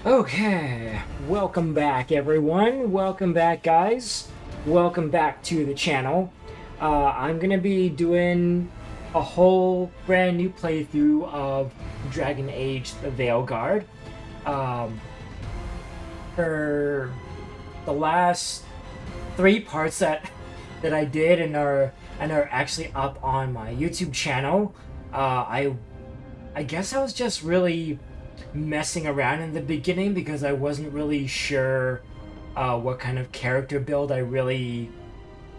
Okay, welcome back everyone. Welcome back guys. Welcome back to the channel. I'm gonna be doing a whole brand new playthrough of Dragon Age the Veilguard. Um, for the last three parts that I did and are actually up on my YouTube channel. I guess I was just really messing around in the beginning because I wasn't really sure what kind of character build I really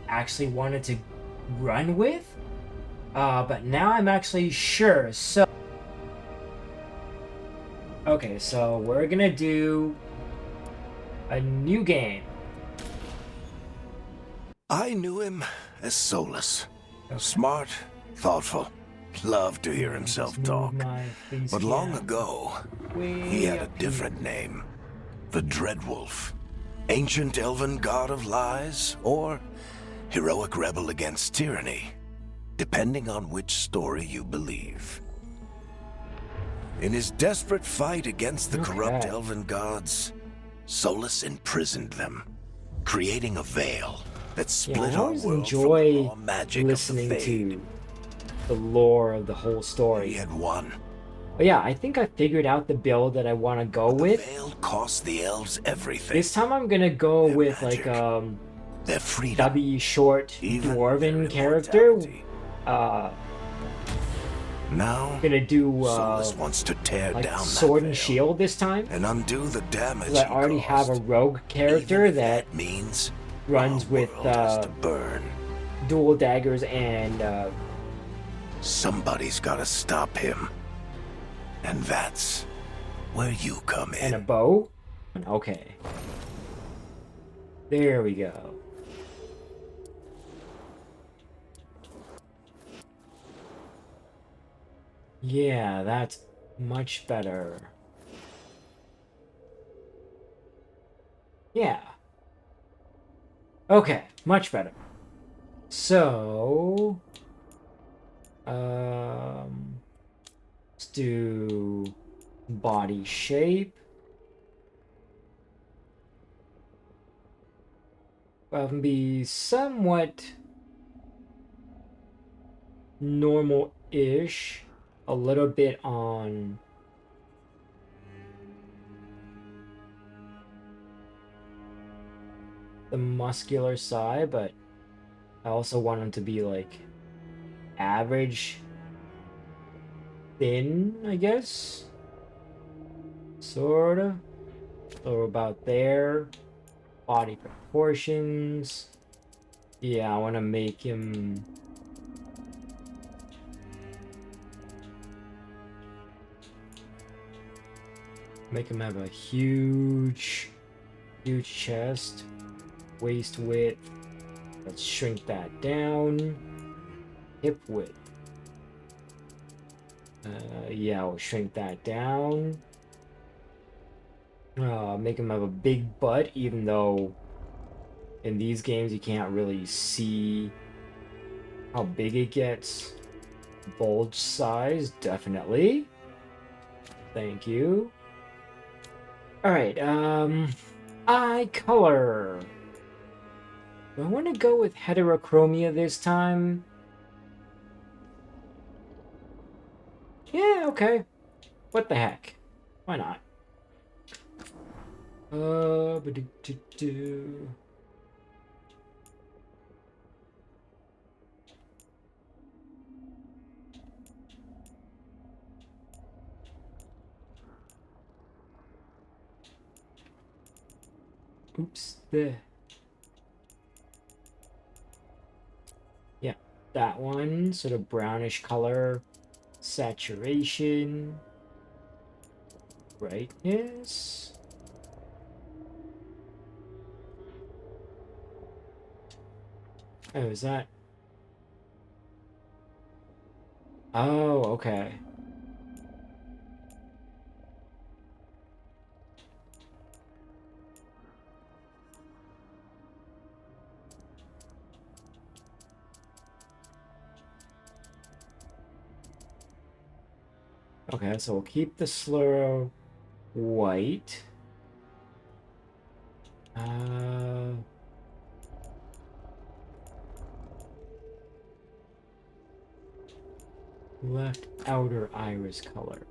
actually wanted to run with. But now I'm actually sure. Okay, so we're gonna do a new game. I knew him as Solus. Okay. Smart, thoughtful, loved to hear himself Just move talk. my face But long down. ago, Way he had a up different here. name. The Dreadwolf. Ancient elven god of lies, or heroic rebel against tyranny, depending on which story you believe. In his desperate fight against the corrupt Okay. elven gods, Solus imprisoned them, creating a veil that Yeah, split I our always world from the enjoy raw magic of the listening Fade. to the lore of the whole He story. had won. But yeah, I think I figured out the build that I want to go The with. veil cost the elves everything. This time I'm gonna go Their with magic, their freedom, stubby short even Dwarven their character. immortality. Now, Gonna do Solus wants to tear like down sword that and veil shield this time. and undo the damage Because I he already have a caused. rogue character Even if that means runs our with world has to burn. dual daggers and Somebody's got to stop him, and that's where you come in. a bow. Okay, there we go. Yeah, that's much better. Yeah. Okay, much better. So, let's do body shape. Be somewhat normal-ish. A little bit on the muscular side, but I also want him to be like average thin, I guess. Sort of. So about there. Body proportions. Yeah, I want to make him have a huge chest, waist width. Let's shrink that down. Hip width. Yeah, we'll shrink that down. Make him have a big butt, even though in these games you can't really see how big it gets. Bulge size, definitely. Thank you. Alright, eye color. Do I want to go with heterochromia this time? Yeah, okay. What the heck? Why not? Ba-do-do-do. Oops, yeah, that one, sort of brownish color, saturation, brightness. Oh, is that? Oh, okay. Okay, so we'll keep the slur white. Uh, left outer iris color.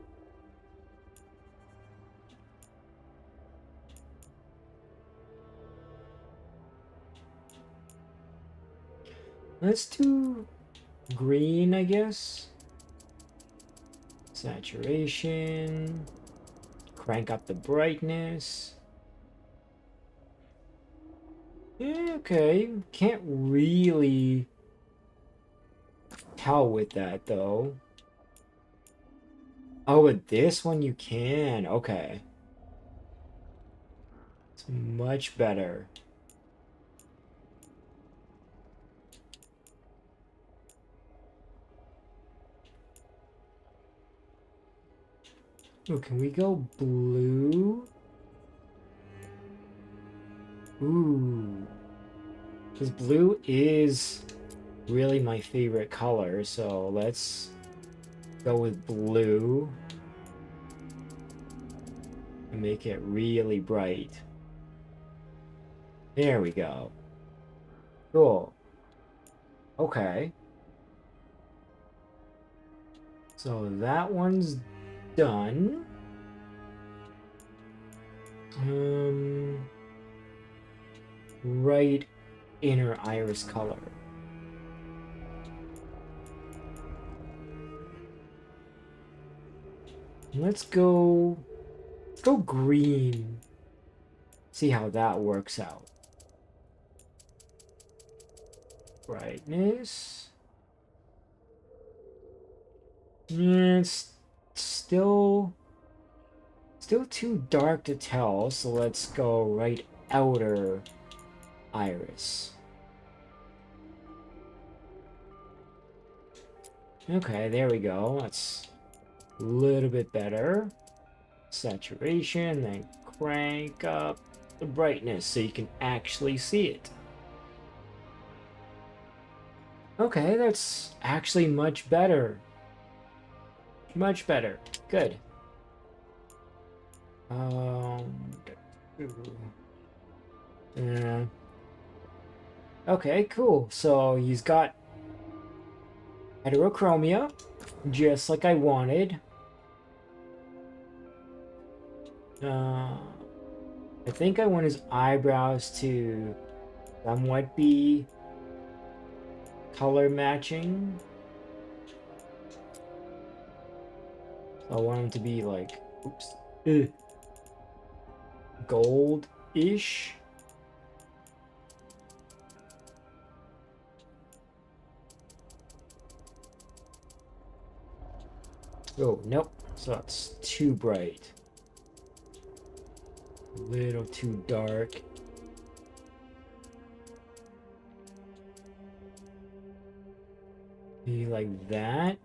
Let's do green, I guess. Saturation. Crank up the brightness. Yeah, okay. Can't really tell with that, though. Oh, with this one you can. Okay. It's much better. Oh, can we go blue? Ooh. Because blue is really my favorite color, so let's go with blue and make it really bright. There we go. Cool. Okay. So that one's done. Right inner iris color. Let's go green. See how that works out. Brightness. It's still too dark to tell, so let's go right outer iris. Okay, there we go. That's a little bit better. Saturation, then crank up the brightness so you can actually see it. Okay, that's actually much better. Much better. Good. Yeah. Okay, cool. So he's got heterochromia, just like I wanted. I think I want his eyebrows to somewhat be color matching. So I want him to be like, oops, gold-ish. Oh, nope. So that's too bright. A little too dark. Maybe like that.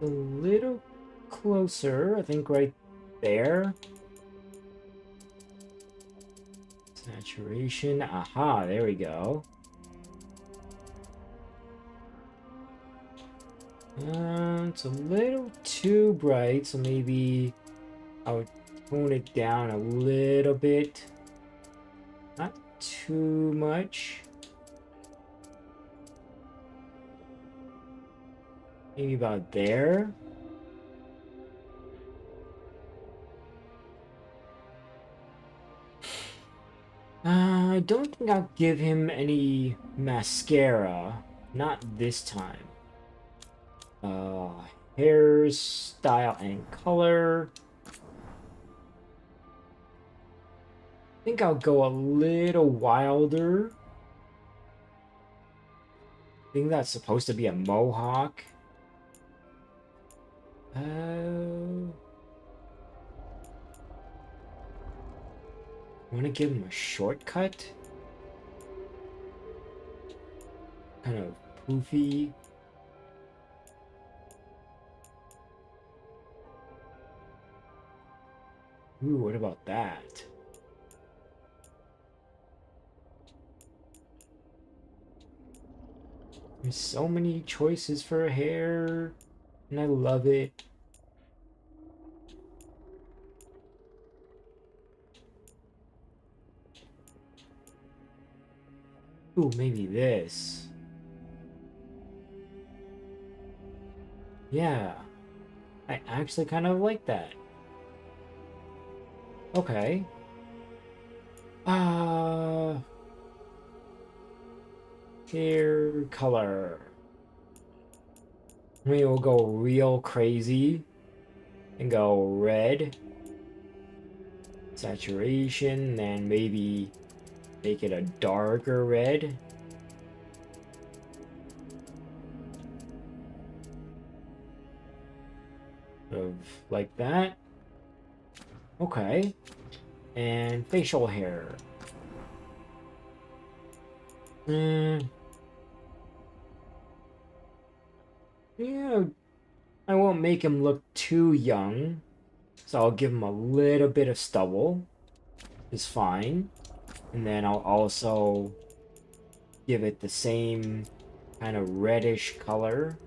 A little closer, I think right there. Saturation. Aha, there we go. It's a little too bright, so maybe I'll tone it down a little bit. Not too much. Maybe about there. I don't think I'll give him any mascara. Not this time. Hairstyle and color. I think I'll go a little wilder. I think that's supposed to be a mohawk. Want to give him a shortcut? Kind of poofy. Ooh, what about that? There's so many choices for hair, and I love it. Ooh, maybe this. Yeah, I actually kind of like that. Okay. Uh, hair color. Maybe we'll go real crazy and go red. Saturation, then maybe make it a darker red. Of like that. Okay. And facial hair. Mm, yeah, I won't make him look too young. So I'll give him a little bit of stubble. Is fine. And then I'll also give it the same kind of reddish color.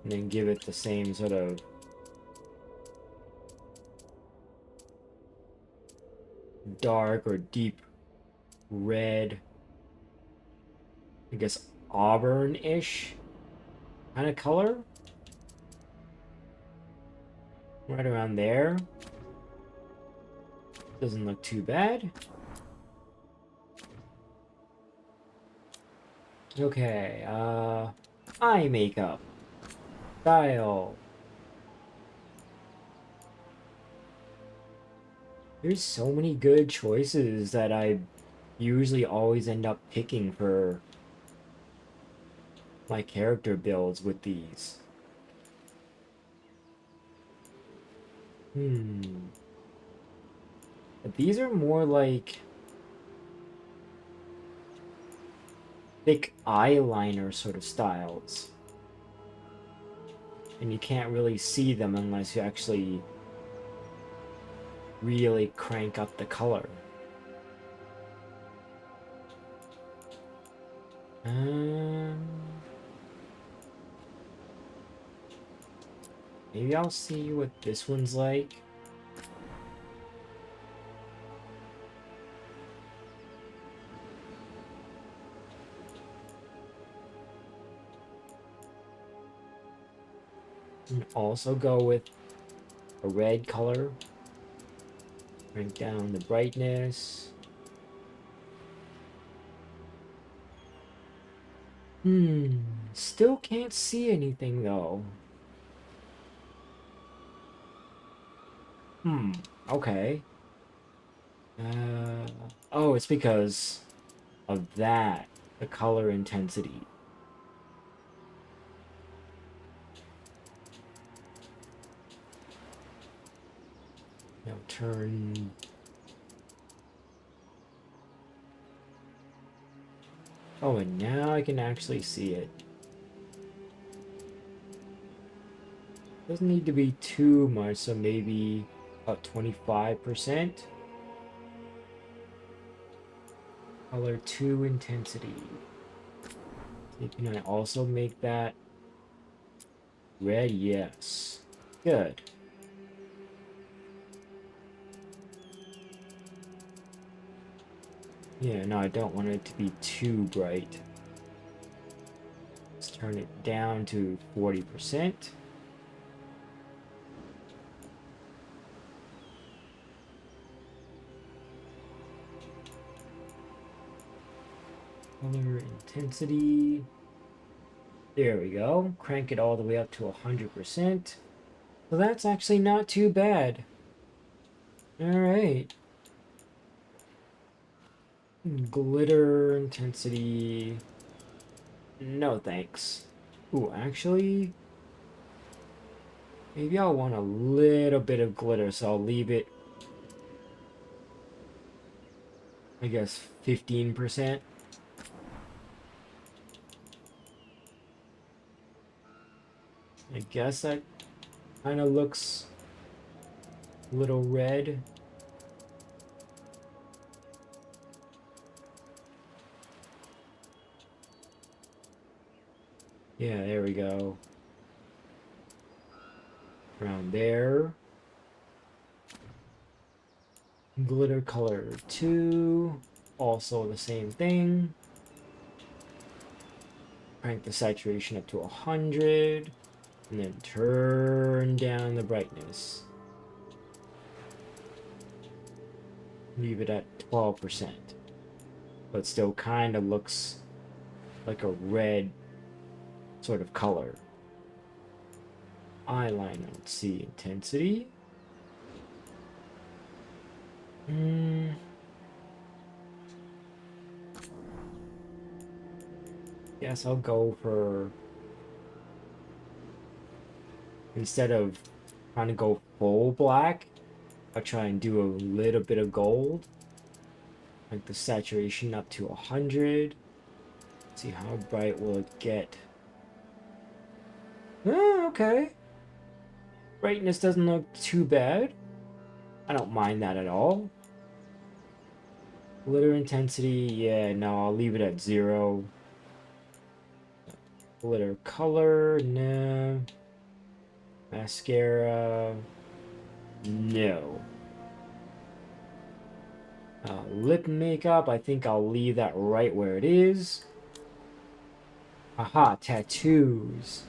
And then give it the same sort of dark or deep red, I guess auburn-ish kind of color. Right around there. Doesn't look too bad. Okay, eye makeup. Style. There's so many good choices that I usually always end up picking for my character builds with these. But these are more like thick eyeliner sort of styles. And you can't really see them unless you actually really crank up the color. Maybe I'll see what this one's like. And also go with a red color. Crank down the brightness. Still can't see anything though. Okay. Oh, it's because of that, the color intensity. Now turn. Oh, and now I can actually see it. Doesn't need to be too much, so maybe about 25%. Color 2 intensity. Can I also make that red? Yes. Good. Yeah, no, I don't want it to be too bright. Let's turn it down to 40%. Color intensity. There we go. Crank it all the way up to 100%. So that's actually not too bad. Alright. Glitter intensity. No thanks. Ooh, actually, maybe I'll want a little bit of glitter, so I'll leave it, I guess, 15%. I guess that kind of looks a little red. Yeah, there we go. Around there. Glitter color 2. Also the same thing. Crank the saturation up to 100. And then turn down the brightness. Leave it at 12%. But still kind of looks like a red sort of color. Eyeliner, let's see, intensity. Guess I'll go for, instead of trying to go full black, I'll try and do a little bit of gold. Like the saturation up to 100. See how bright will it get. Oh, okay. Brightness doesn't look too bad. I don't mind that at all. Glitter intensity, yeah, no, I'll leave it at 0. Glitter color, no. Mascara, no. Lip makeup, I think I'll leave that right where it is. Aha, tattoos.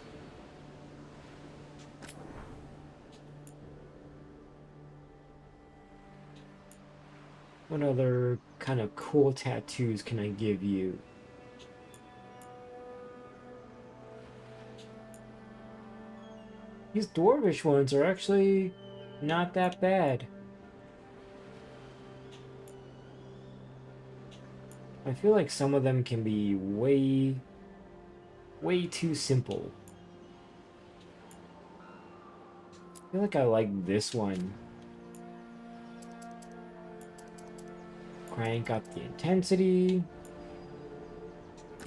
What other kind of cool tattoos can I give you? These dwarvish ones are actually not that bad. I feel like some of them can be way too simple. I feel like I like this one. Crank up the intensity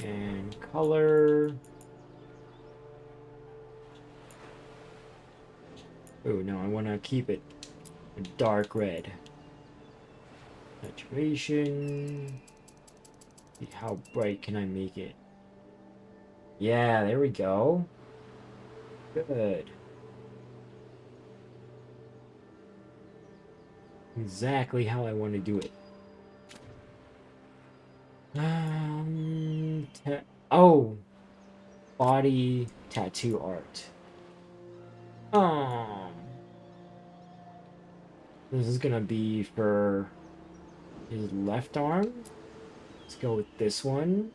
and color. Oh no, I want to keep it a dark red. Saturation. See how bright can I make it? Yeah, there we go. Good. Exactly how I want to do it. Oh, body tattoo art. This is gonna be for his left arm. Let's go with this one.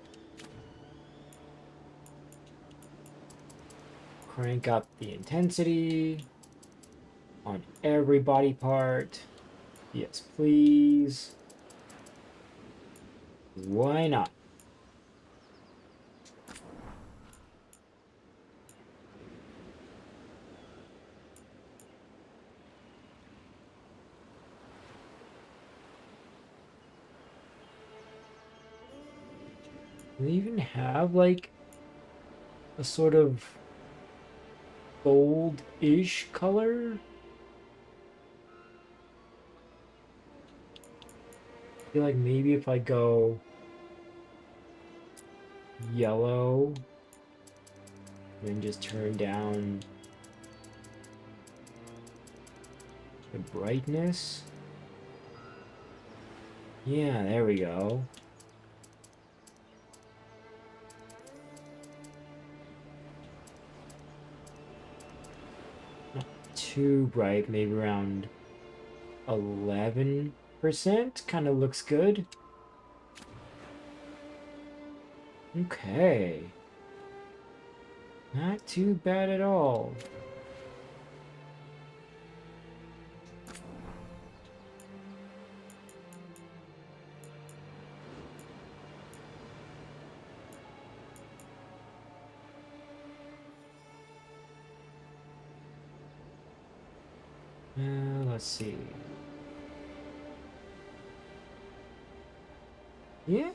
Crank up the intensity on every body part. Yes, please. Why not? Do they even have like a sort of gold-ish color? I feel like maybe if I go yellow, then just turn down the brightness. Yeah, there we go. Not too bright, maybe around 11%. Kind of looks good. Okay. Not too bad at all. Let's see. Yeah.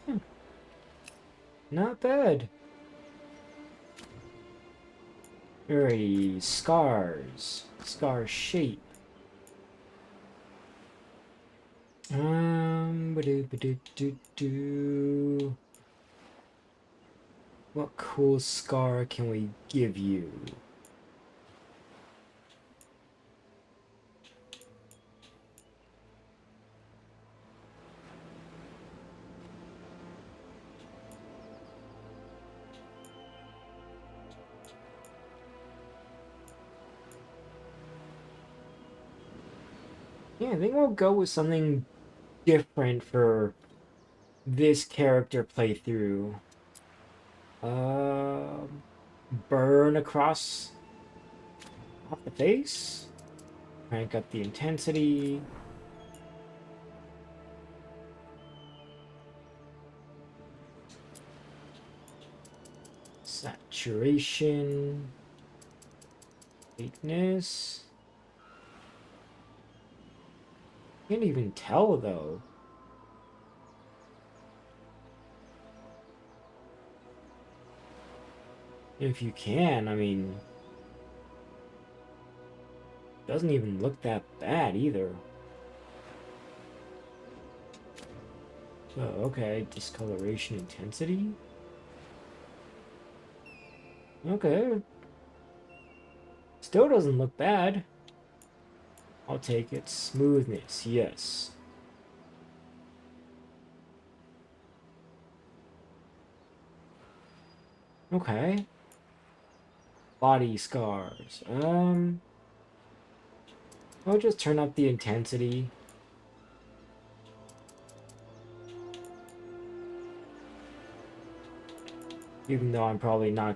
Not bad. Very scars. Scar shape. Ba-do. What cool scar can we give you? Yeah, I think we'll go with something different for this character playthrough. Burn across off the face. Crank up the intensity. Saturation. Weakness. Can't even tell though. If you can, I mean, doesn't even look that bad either. Oh, okay, discoloration intensity. Okay. Still doesn't look bad. I'll take it. Smoothness, yes. Okay. Body scars. I'll just turn up the intensity. Even though I'm probably not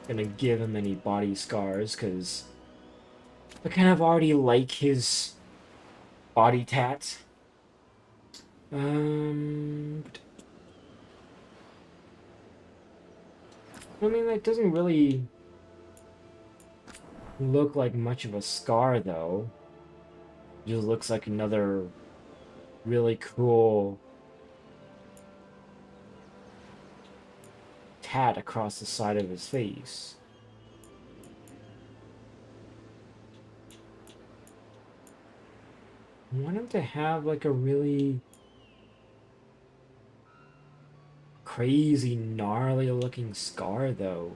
gonna give him any body scars, because I kind of already like his body tats. I mean, that doesn't really look like much of a scar, though. It just looks like another really cool tat across the side of his face. I want him to have like a really crazy, gnarly looking scar, though.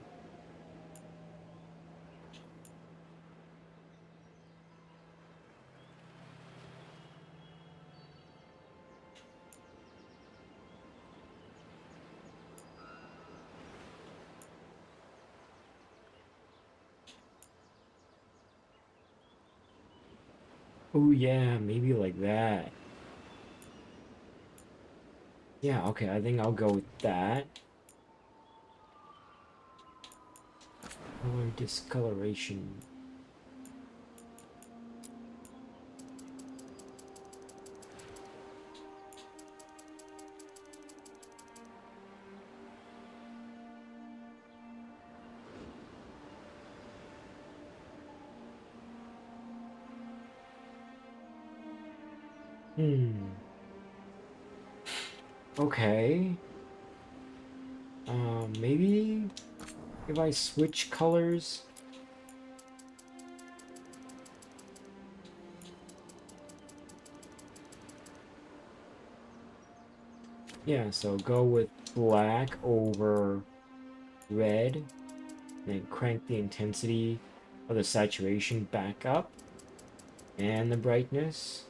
Oh yeah, maybe like that. Yeah, okay, I think I'll go with that. Color discoloration. Hmm. Okay. Maybe if I switch colors. Yeah, so go with black over red, then crank the intensity of the saturation back up, and the brightness.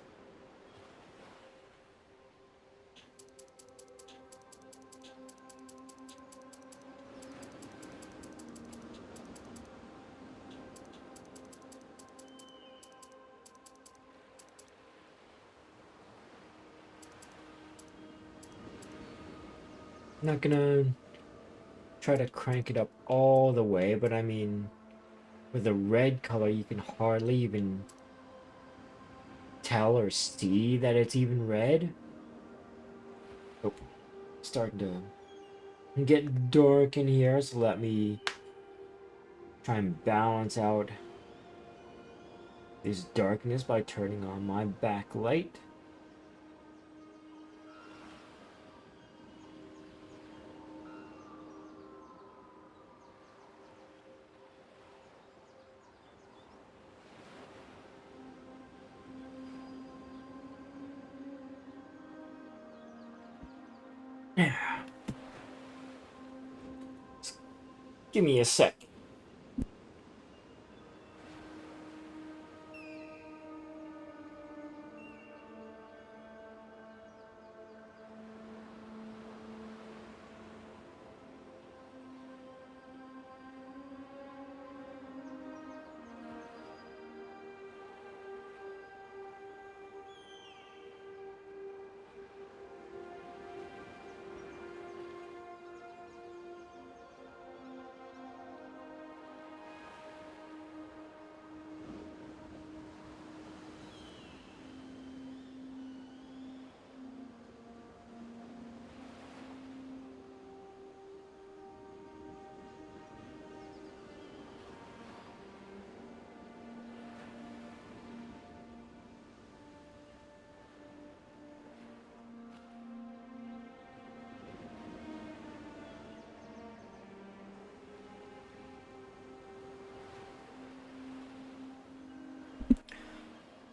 Not gonna try to crank it up all the way, but I mean, with the red color, you can hardly even tell or see that it's even red. Oh, starting to get dark in here, so let me try and balance out this darkness by turning on my backlight. Yeah. Give me a sec.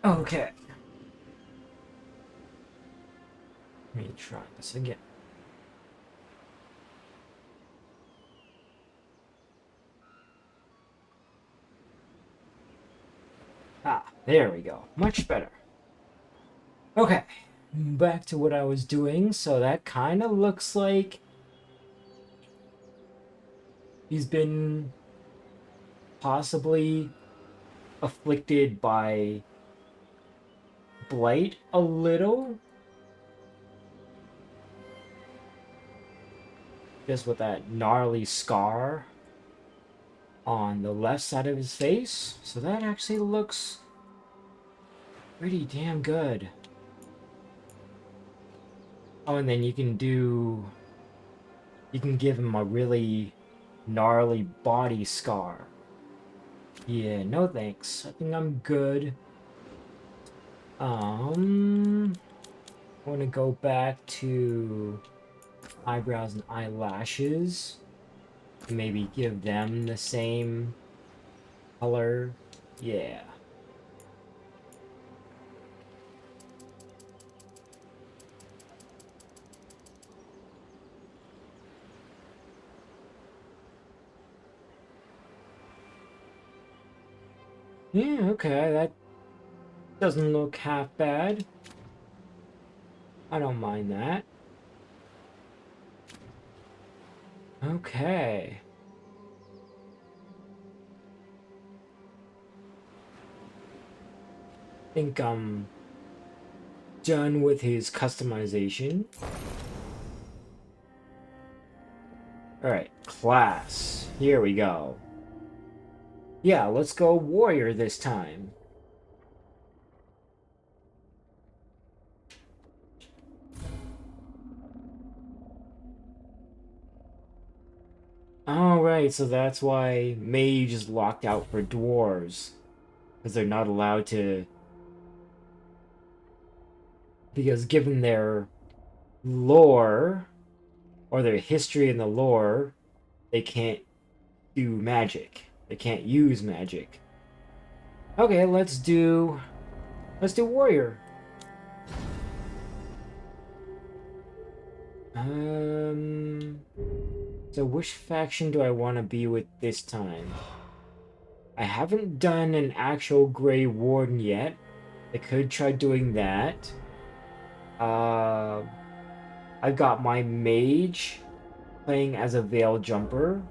Okay. Let me try this again. Ah, there we go. Much better. Okay. Back to what I was doing. So that kind of looks like he's been possibly afflicted by blight a little. Just with that gnarly scar on the left side of his face. So that actually looks pretty damn good. Oh, and then you can give him a really gnarly body scar. Yeah, no thanks. I think I'm good. I want to go back to eyebrows and eyelashes. Maybe give them the same color. Yeah. Yeah, okay, that doesn't look half bad. I don't mind that. Okay. I think I'm done with his customization. Alright, class. Here we go. Yeah, let's go warrior this time. Alright, so that's why mage is locked out for dwarves. Because they're not allowed to... Because given their lore, or their history in the lore, they can't do magic. They can't use magic. Okay, let's do warrior. So which faction do I want to be with this time? I haven't done an actual Grey Warden yet. I could try doing that. I've got my mage playing as a veil jumper.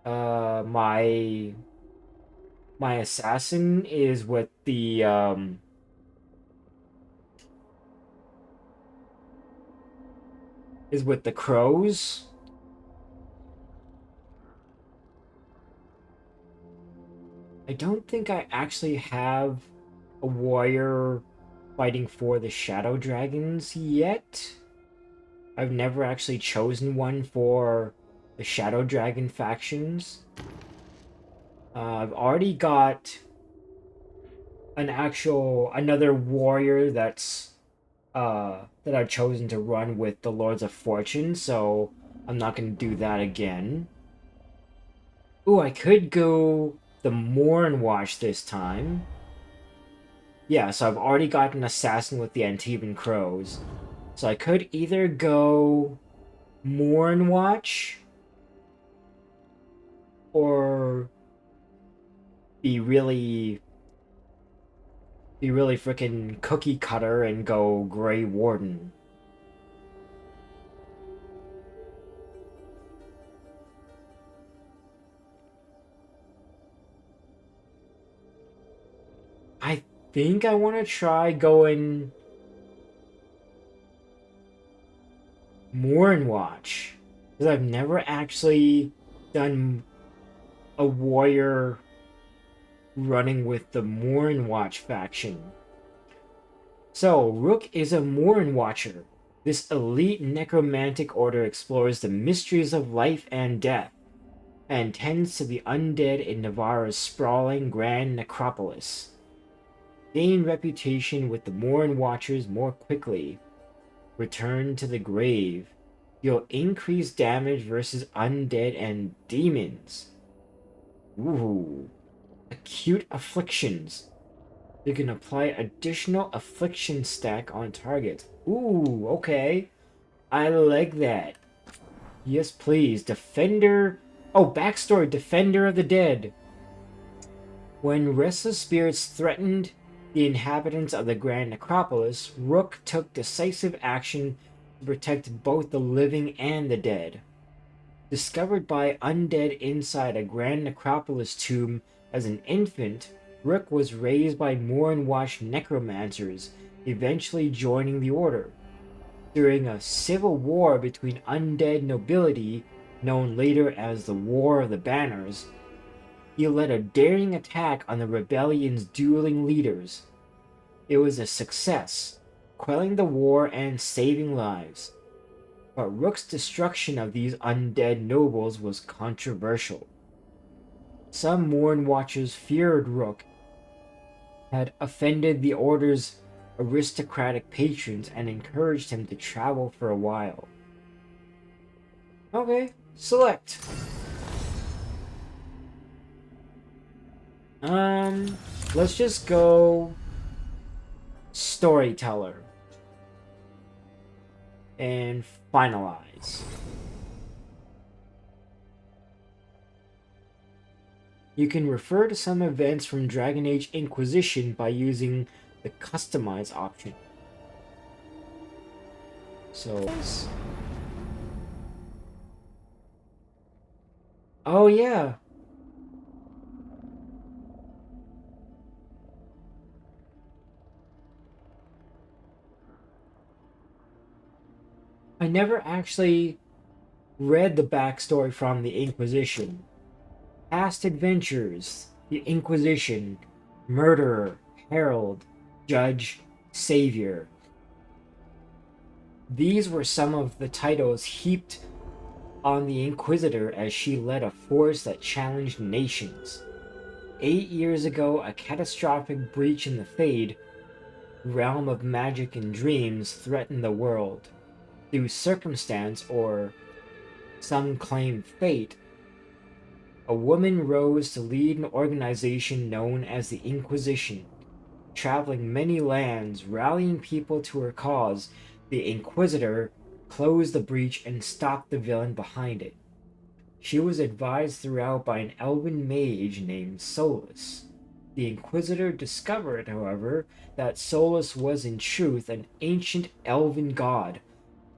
My assassin is with the crows. I don't think I actually have a warrior fighting for the shadow dragons yet. I've never actually chosen one for the shadow dragon factions. I've already got another warrior that's that I've chosen to run with the Lords of Fortune, so I'm not gonna do that again. Ooh, I could go the Morn Watch this time. Yeah, so I've already got an assassin with the Antivan Crows. So I could either go Morn Watch be really freaking cookie cutter and go Grey Warden. I think I want to try going Mourn Watch, because I've never actually done a warrior running with the Mourn Watch faction. So, Rook is a Mourn Watcher. This elite necromantic order explores the mysteries of life and death, and tends to the undead in Navarra's sprawling Grand Necropolis. Gain reputation with the Mourn Watchers more quickly. Return to the grave. You'll increase damage versus undead and demons. Ooh. Acute afflictions. You can apply additional affliction stack on target. Ooh, okay. I like that. Yes, please. Defender. Oh, backstory. Defender of the Dead. When restless spirits threatened the inhabitants of the Grand Necropolis, Rook took decisive action to protect both the living and the dead. Discovered by undead inside a Grand Necropolis tomb as an infant, Rook was raised by Mournwatch necromancers, eventually joining the order. During a civil war between undead nobility, known later as the War of the Banners, he led a daring attack on the rebellion's dueling leaders. It was a success, quelling the war and saving lives. But Rook's destruction of these undead nobles was controversial. Some Mourn Watchers feared Rook had offended the Order's aristocratic patrons and encouraged him to travel for a while. Okay, select. Let's just go Storyteller and finalize. You can refer to some events from Dragon Age Inquisition by using the Customize option. So... oh yeah! I never actually read the backstory from the Inquisition. Past adventures, the Inquisition, Murderer, Herald, Judge, Savior. These were some of the titles heaped on the Inquisitor as she led a force that challenged nations. 8 years ago, a catastrophic breach in the Fade, realm of magic and dreams, threatened the world. Through circumstance, or some claim fate, a woman rose to lead an organization known as the Inquisition. Traveling many lands, rallying people to her cause, the Inquisitor closed the breach and stopped the villain behind it. She was advised throughout by an elven mage named Solus. The Inquisitor discovered, however, that Solus was in truth an ancient elven god,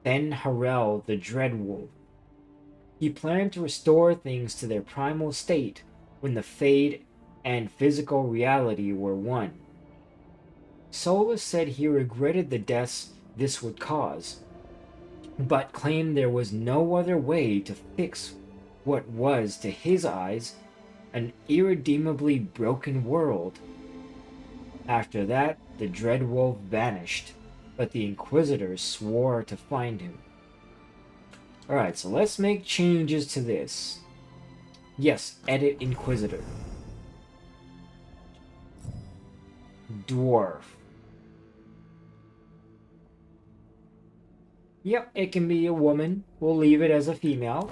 Ben Harel the Dreadwolf. He planned to restore things to their primal state when the Fade and physical reality were one. Solus said he regretted the deaths this would cause, but claimed there was no other way to fix what was, to his eyes, an irredeemably broken world. After that, the Dreadwolf vanished, but the Inquisitors swore to find him. Alright, so let's make changes to this. Yes, edit Inquisitor. Dwarf. Yep, it can be a woman. We'll leave it as a female.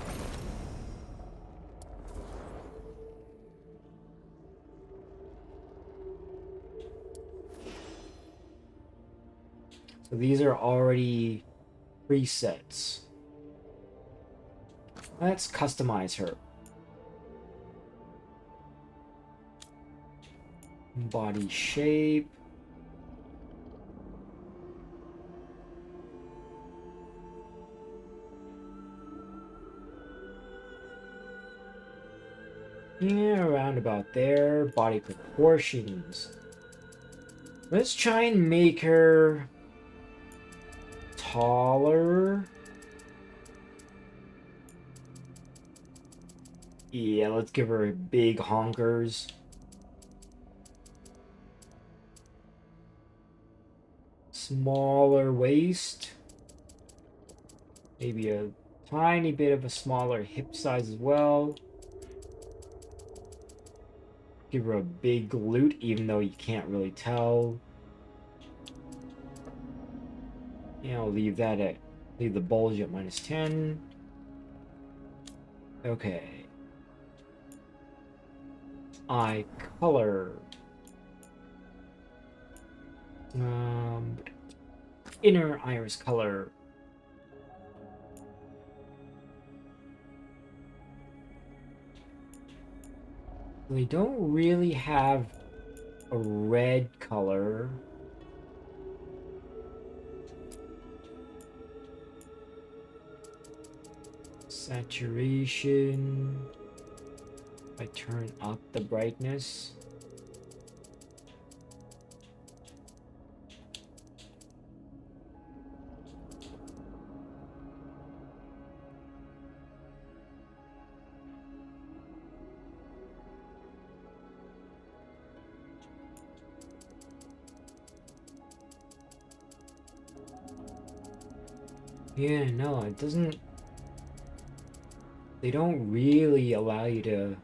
So these are already presets. Let's customize her. Body shape. Yeah, around about there. Body proportions. Let's try and make her taller. Yeah, let's give her big honkers. Smaller waist. Maybe a tiny bit of a smaller hip size as well. Give her a big glute, even though you can't really tell. Yeah, I'll leave the bulge at -10. Okay. Eye color. Inner iris color. They don't really have a red color. Saturation. I turn up the brightness. Yeah, no, it doesn't. They don't really allow you to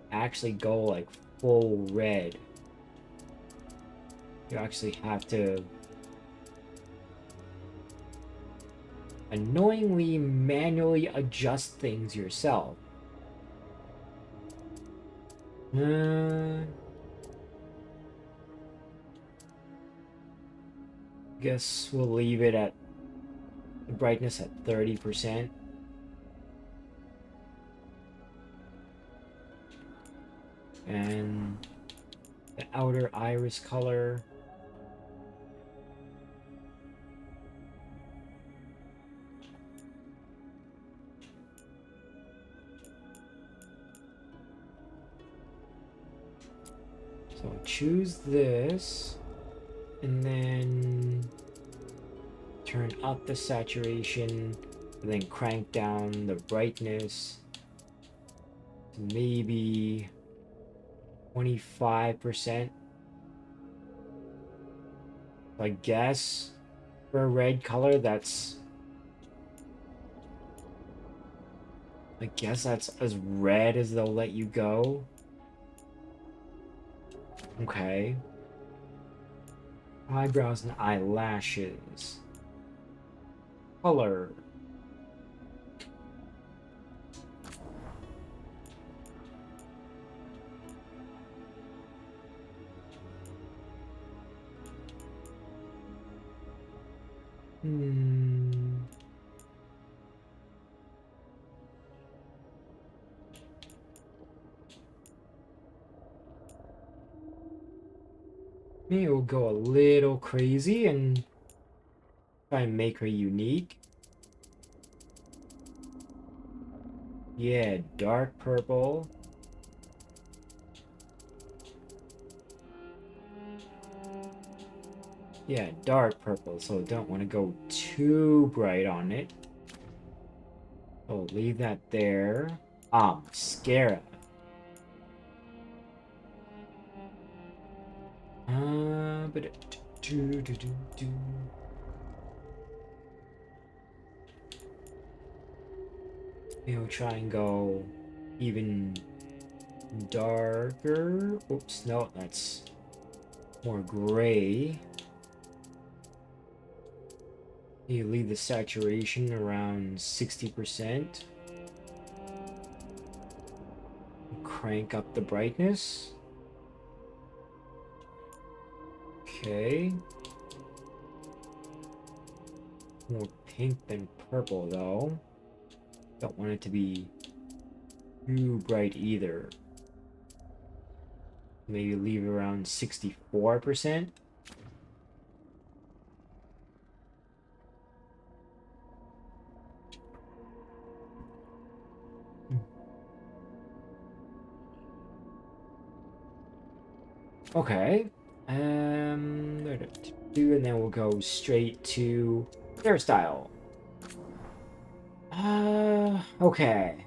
actually go like full red. You actually have to annoyingly manually adjust things yourself. Guess we'll leave it at the brightness at 30%. And the outer iris color. So choose this, and then turn up the saturation, and then crank down the brightness to maybe 25%. I guess for a red color, I guess that's as red as they'll let you go. Okay. Eyebrows and eyelashes. Color. Maybe we'll go a little crazy and try and make her unique. Yeah, dark purple. Yeah, dark purple, so don't want to go too bright on it. So leave that there. Mascara. But we'll try and go even darker. Oops, no, that's more gray. You leave the saturation around 60%. Crank up the brightness. Okay. More pink than purple though. Don't want it to be too bright either. Maybe leave it around 64%. Okay. And then we'll go straight to hairstyle. Okay.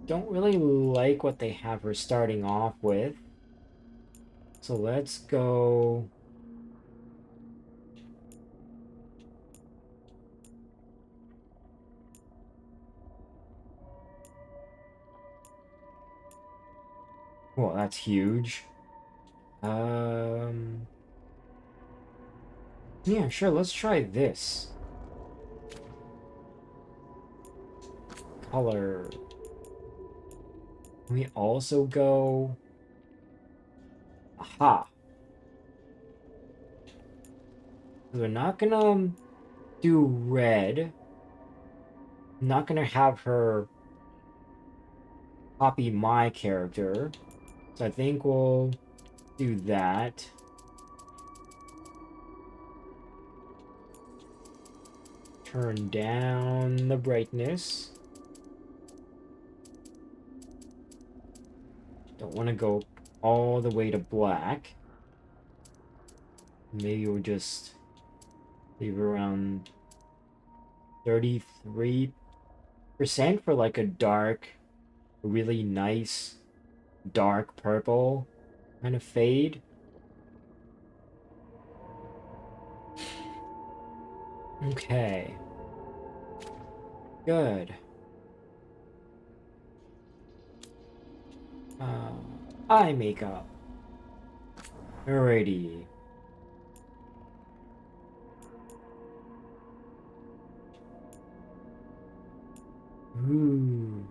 Don't really like what they have her starting off with. So let's go. Well, that's huge. Yeah, sure, let's try this. Color. Can we also go... Aha. We're not gonna do red. I'm not gonna have her copy my character. So I think we'll do that. Turn down the brightness. Don't want to go all the way to black. Maybe we'll just leave around 33% for like a dark, really nice dark purple kind of fade. Okay. Good. Eye makeup. Alrighty. Ooh.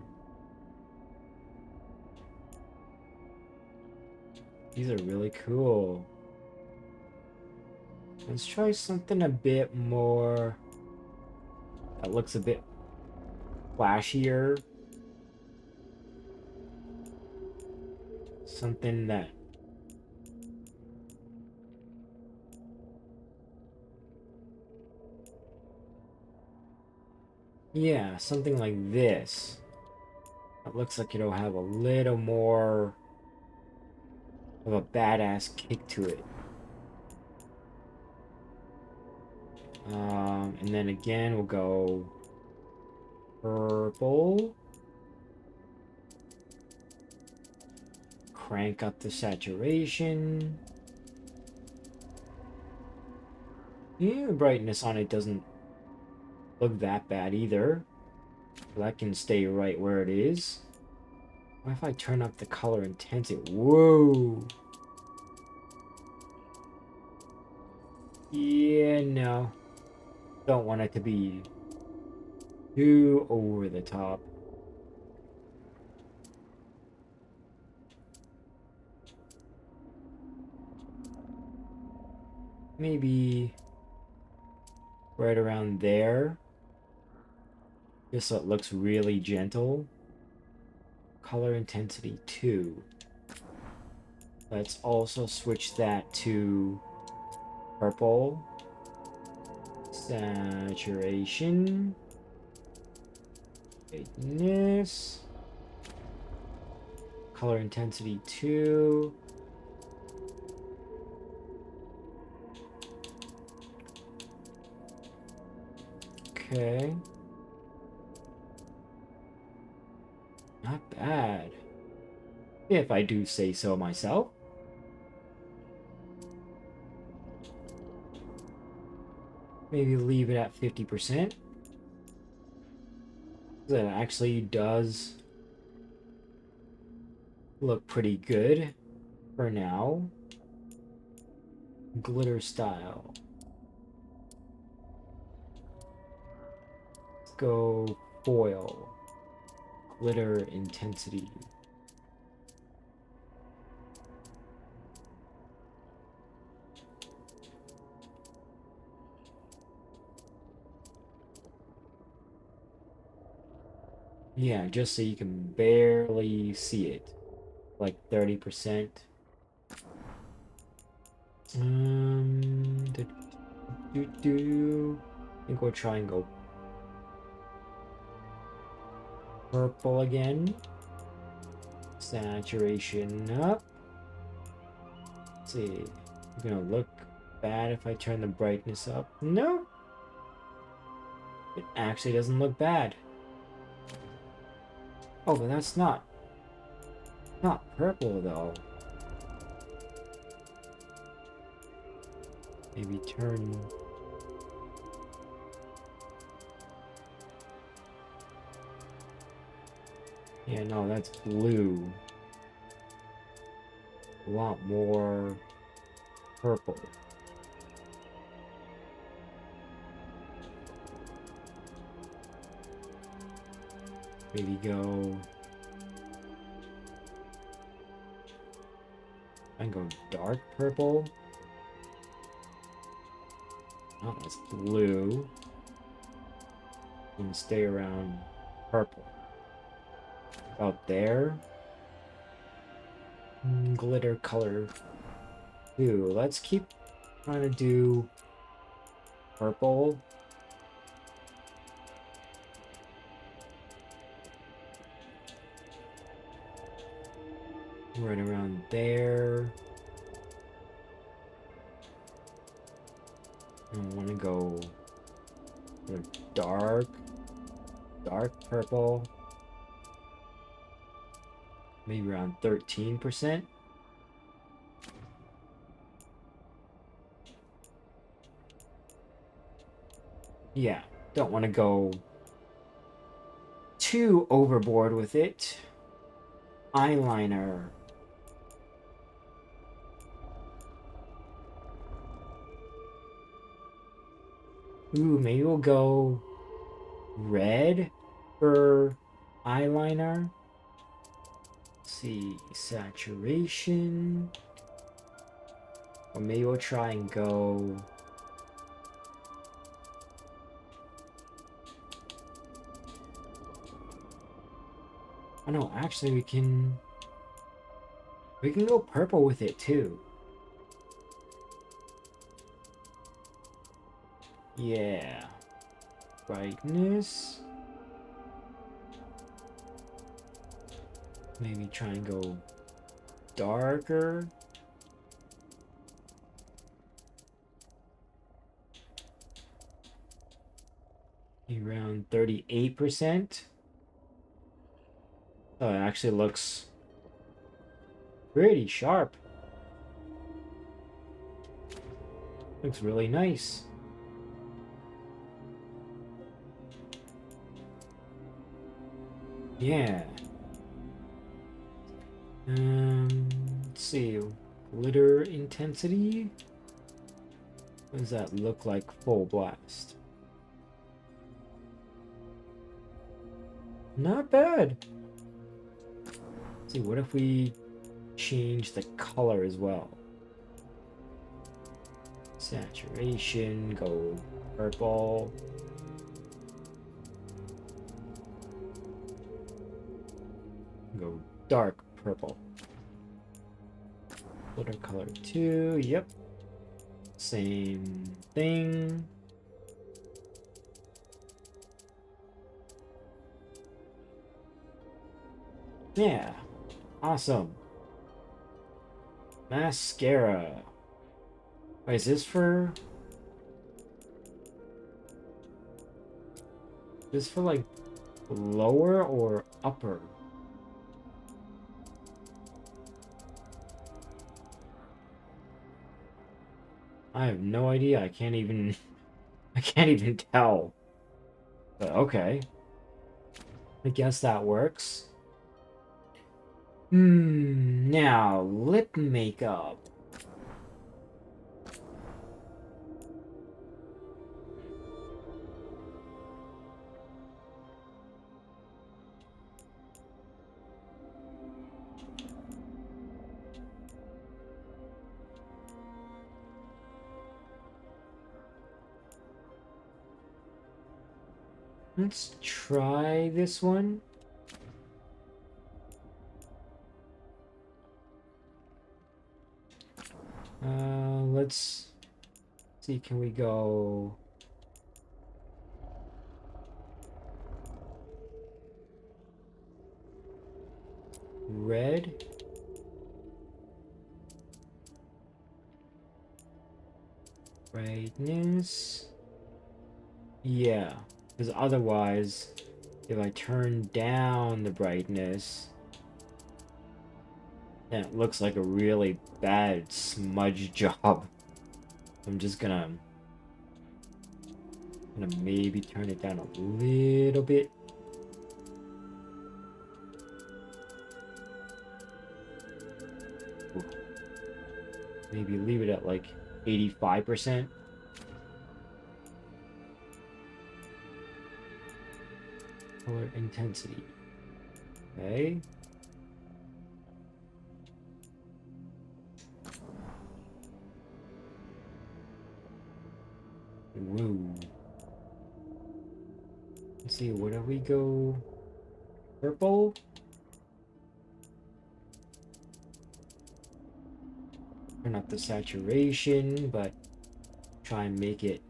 These are really cool. Let's try something a bit more... that looks a bit flashier. Something that... yeah, something like this. It looks like it'll have a little more of a badass kick to it. And then again, we'll go purple. Crank up the saturation. Yeah, the brightness on it doesn't look that bad either. That can stay right where it is. What if I turn up the color intensity? Whoa! Yeah, no. Don't want it to be too over the top. Maybe right around there. Just so it looks really gentle. Color intensity 2. Let's also switch that to purple. Saturation. Brightness. Color intensity 2. Okay. Not bad. If I do say so myself. Maybe leave it at 50%. That actually does look pretty good for now. Glitter style. Let's go foil. Glitter intensity. Yeah, just so you can barely see it. like 30%. I think we'll try and go purple again. Saturation up. Let's see. It's gonna look bad if I turn the brightness up. No. It actually doesn't look bad. Oh, but that's not purple though. Maybe turn. Yeah, no, that's blue. A lot more purple. Maybe go. I can go dark purple. Oh, that's blue. And stay around purple. Out there. Glitter color. Ooh, let's keep trying to do purple. Right around there. I want to go dark purple. Maybe around 13%. Yeah, don't want to go too overboard with it. Eyeliner. Ooh, maybe we'll go red for eyeliner. Let's see, saturation. Or maybe we'll try and go. Oh no, actually we can go purple with it too. Yeah. Brightness. Maybe try and go darker. Around 38%. Oh, it actually looks pretty sharp. Looks really nice. Yeah. Let's see. Glitter intensity. What does that look like full blast? Not bad. Let's see, what if we change the color as well? Saturation, go purple. Go dark purple. Glitter color 2, yep. Same thing. Yeah, awesome. Mascara. Wait, is this for... Is this for like lower or upper? I have no idea. I can't even tell. But okay. I guess that works. Now lip makeup. Let's try this one. Let's see, can we go red? Brightness? Yeah, because otherwise, if I turn down the brightness, then it looks like a really bad smudge job. I'm just gonna maybe turn it down a little bit. Ooh. Maybe leave it at like 85%. Color intensity. Okay. Woo. Let's see, where do we go? Purple? Turn up the saturation, but try and make it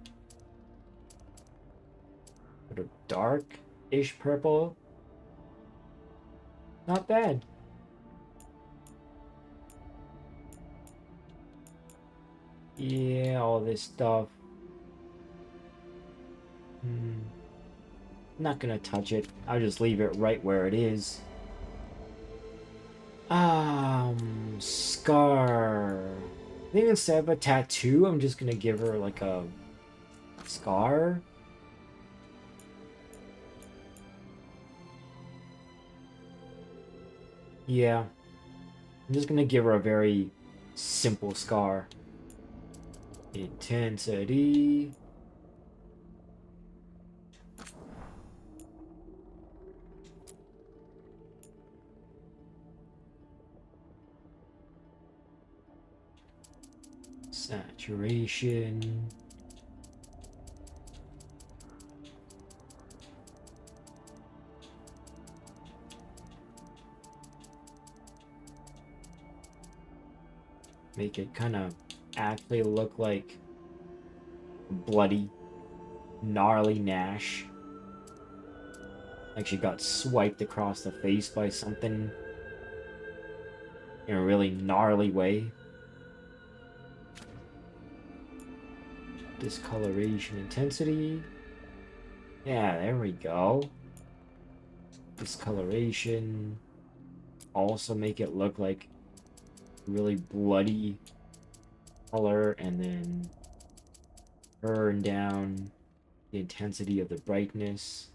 sort of dark-ish purple. Not bad. Yeah, all this stuff. Not gonna touch it. I'll just leave it right where it is. Scar. I think instead of a tattoo, I'm just gonna give her like a scar. Yeah. I'm just gonna give her a very simple scar. Intensity. Saturation. Make it kind of actually look like bloody, gnarly Nash. Like she got swiped across the face by something in a really gnarly way. Discoloration intensity. Yeah, there we go. Discoloration. Also make it look like really bloody color, and then turn down the intensity of the brightness.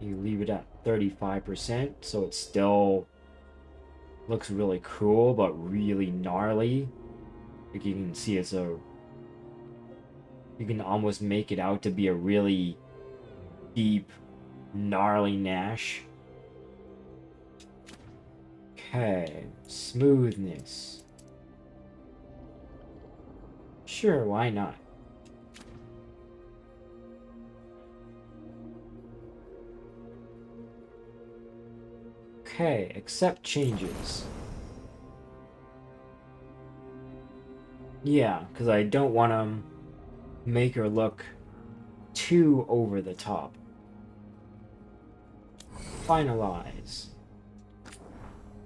You leave it at 35%, so it still looks really cool, but really gnarly. Like you can see it's a... You can almost make it out to be a really deep, gnarly Nash. Okay, smoothness. Sure, why not? Okay, accept changes. Yeah, because I don't want to make her look too over the top. Finalize.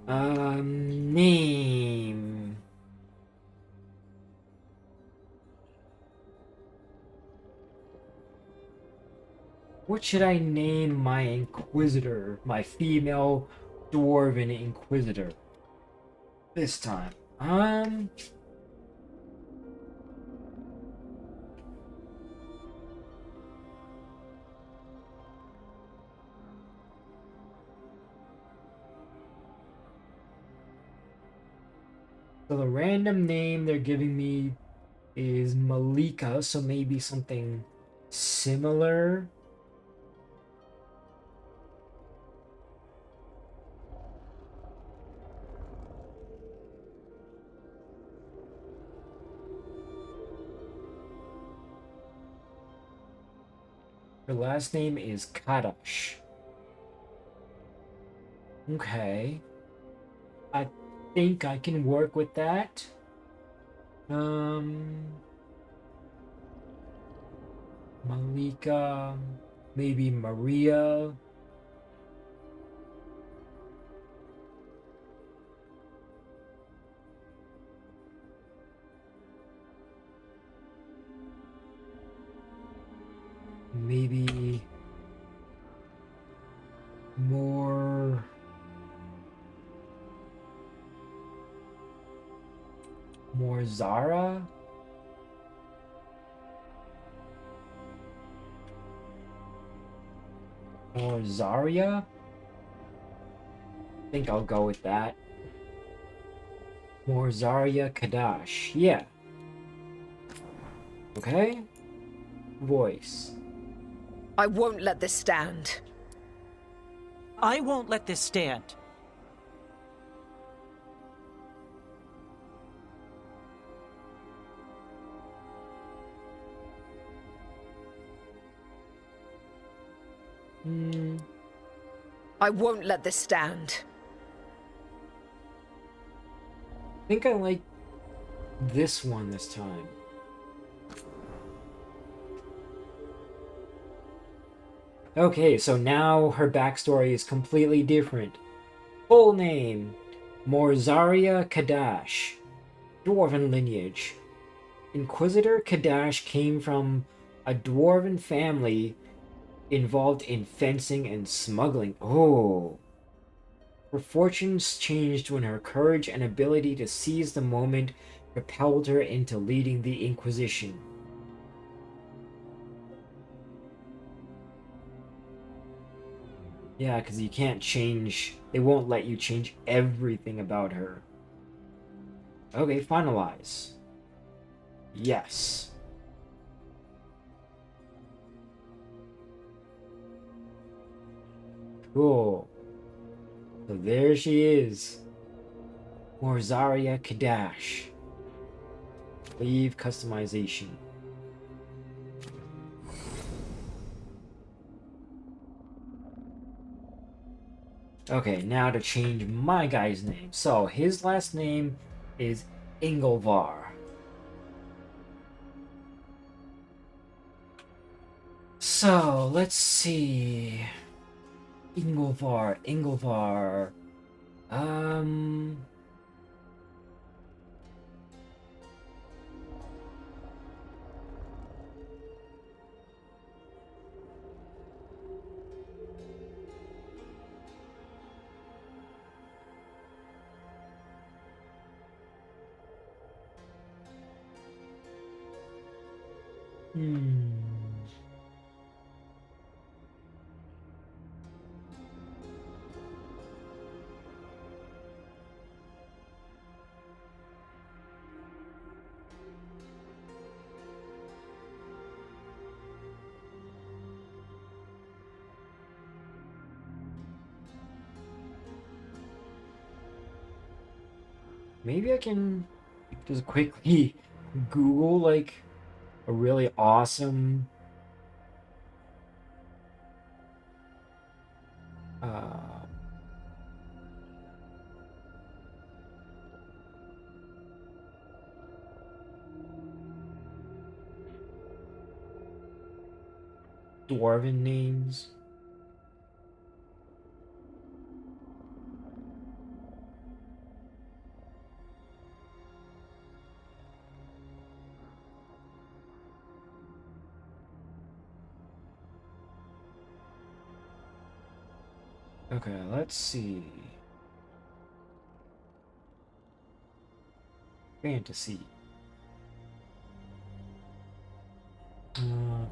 Name. What should I name my Inquisitor? My female Dwarven Inquisitor. This time. So the random name they're giving me is Malika, so maybe something similar. Her last name is Kadash. Okay. I think I can work with that. Um, Malika, maybe Maria. Maybe more Zara or Zarya. I think I'll go with that. More Zarya Kadash. Yeah. Okay. Voice. I won't let this stand. I won't let this stand. I won't let this stand. I think I like this one this time. Okay, so now her backstory is completely different. Full name, Morzaria Kadash, Dwarven lineage. Inquisitor Kadash came from a Dwarven family involved in fencing and smuggling. Oh. Her fortunes changed when her courage and ability to seize the moment propelled her into leading the Inquisition. Yeah, because you can't change. They won't let you change everything about her. Okay, finalize. Yes. Cool. So there she is. Morzaria Kadash. Leave customization. Okay, now to change my guy's name. So his last name is Ingolvar. So let's see. Ingolvar. Maybe I can just quickly Google like a really awesome uh dwarven names. Okay, let's see. Fantasy.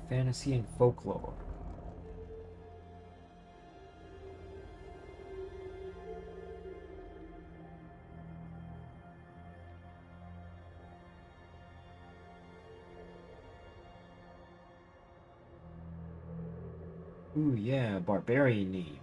Fantasy and folklore. Ooh, yeah, barbarian names.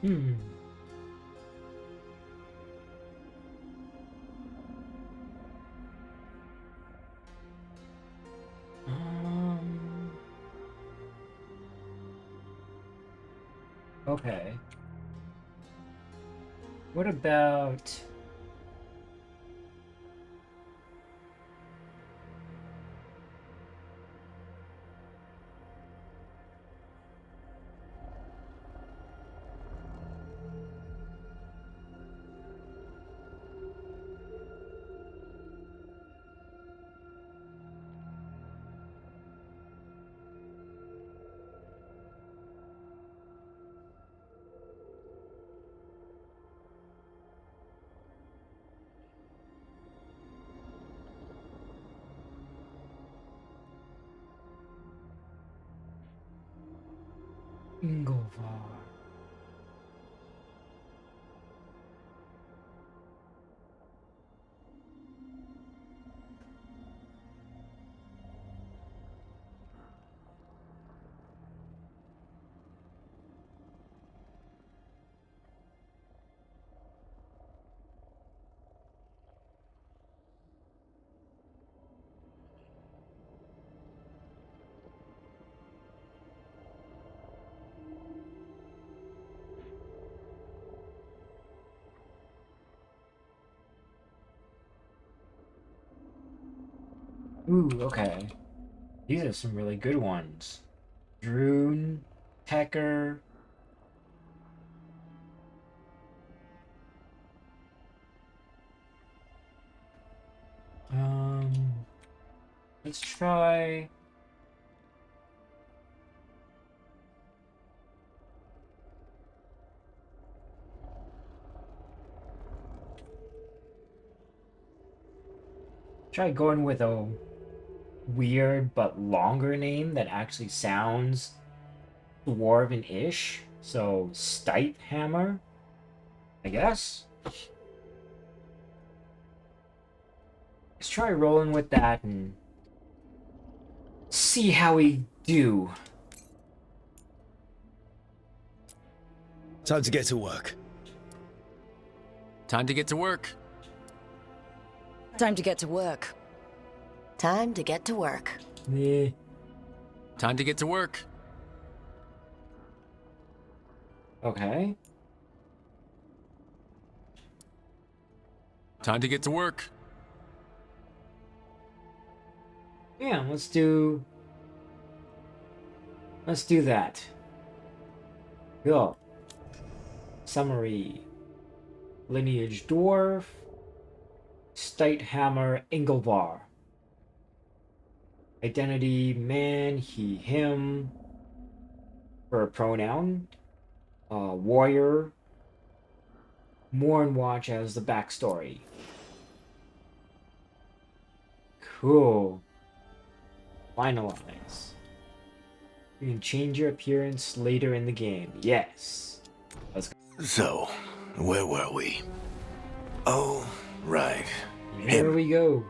Hmm. Okay. What about... Ingolvar. Ooh, okay. These are some really good ones. Droon, Tecker. Um, let's try... Try going with a weird but longer name that actually sounds Dwarven-ish. So, Hammer, I guess. Let's try rolling with that and see how we do. Time to get to work. Time to get to work. Time to get to work. Time to get to work. Yeah. Time to get to work. Okay. Time to get to work. Yeah, let's do that. Go. Summary. Lineage Dwarf. Hammer, Ingolvar. Identity man, he, him. For a pronoun. Warrior. Mournwatch as the backstory. Cool. Finalize. You can change your appearance later in the game. Yes. Let's go. So, where were we? Oh, right. Here we go.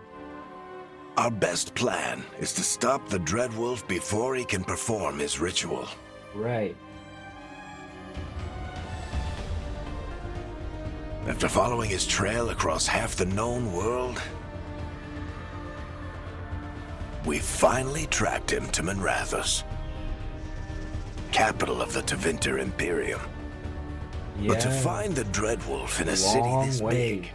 Our best plan is to stop the Dreadwolf before he can perform his ritual. Right. After following his trail across half the known world, we finally tracked him to Minrathous, capital of the Tevinter Imperium. Yeah. But to find the Dreadwolf in a city Long this way. big,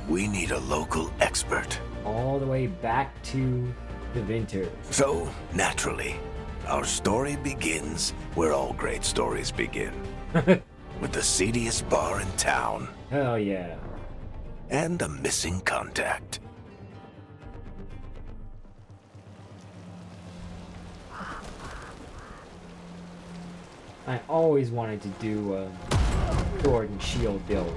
we need a local expert. All the way back to the winter. So, naturally, our story begins where all great stories begin. With the seediest bar in town Hell yeah. and a missing contact. I always wanted to do a sword and shield build.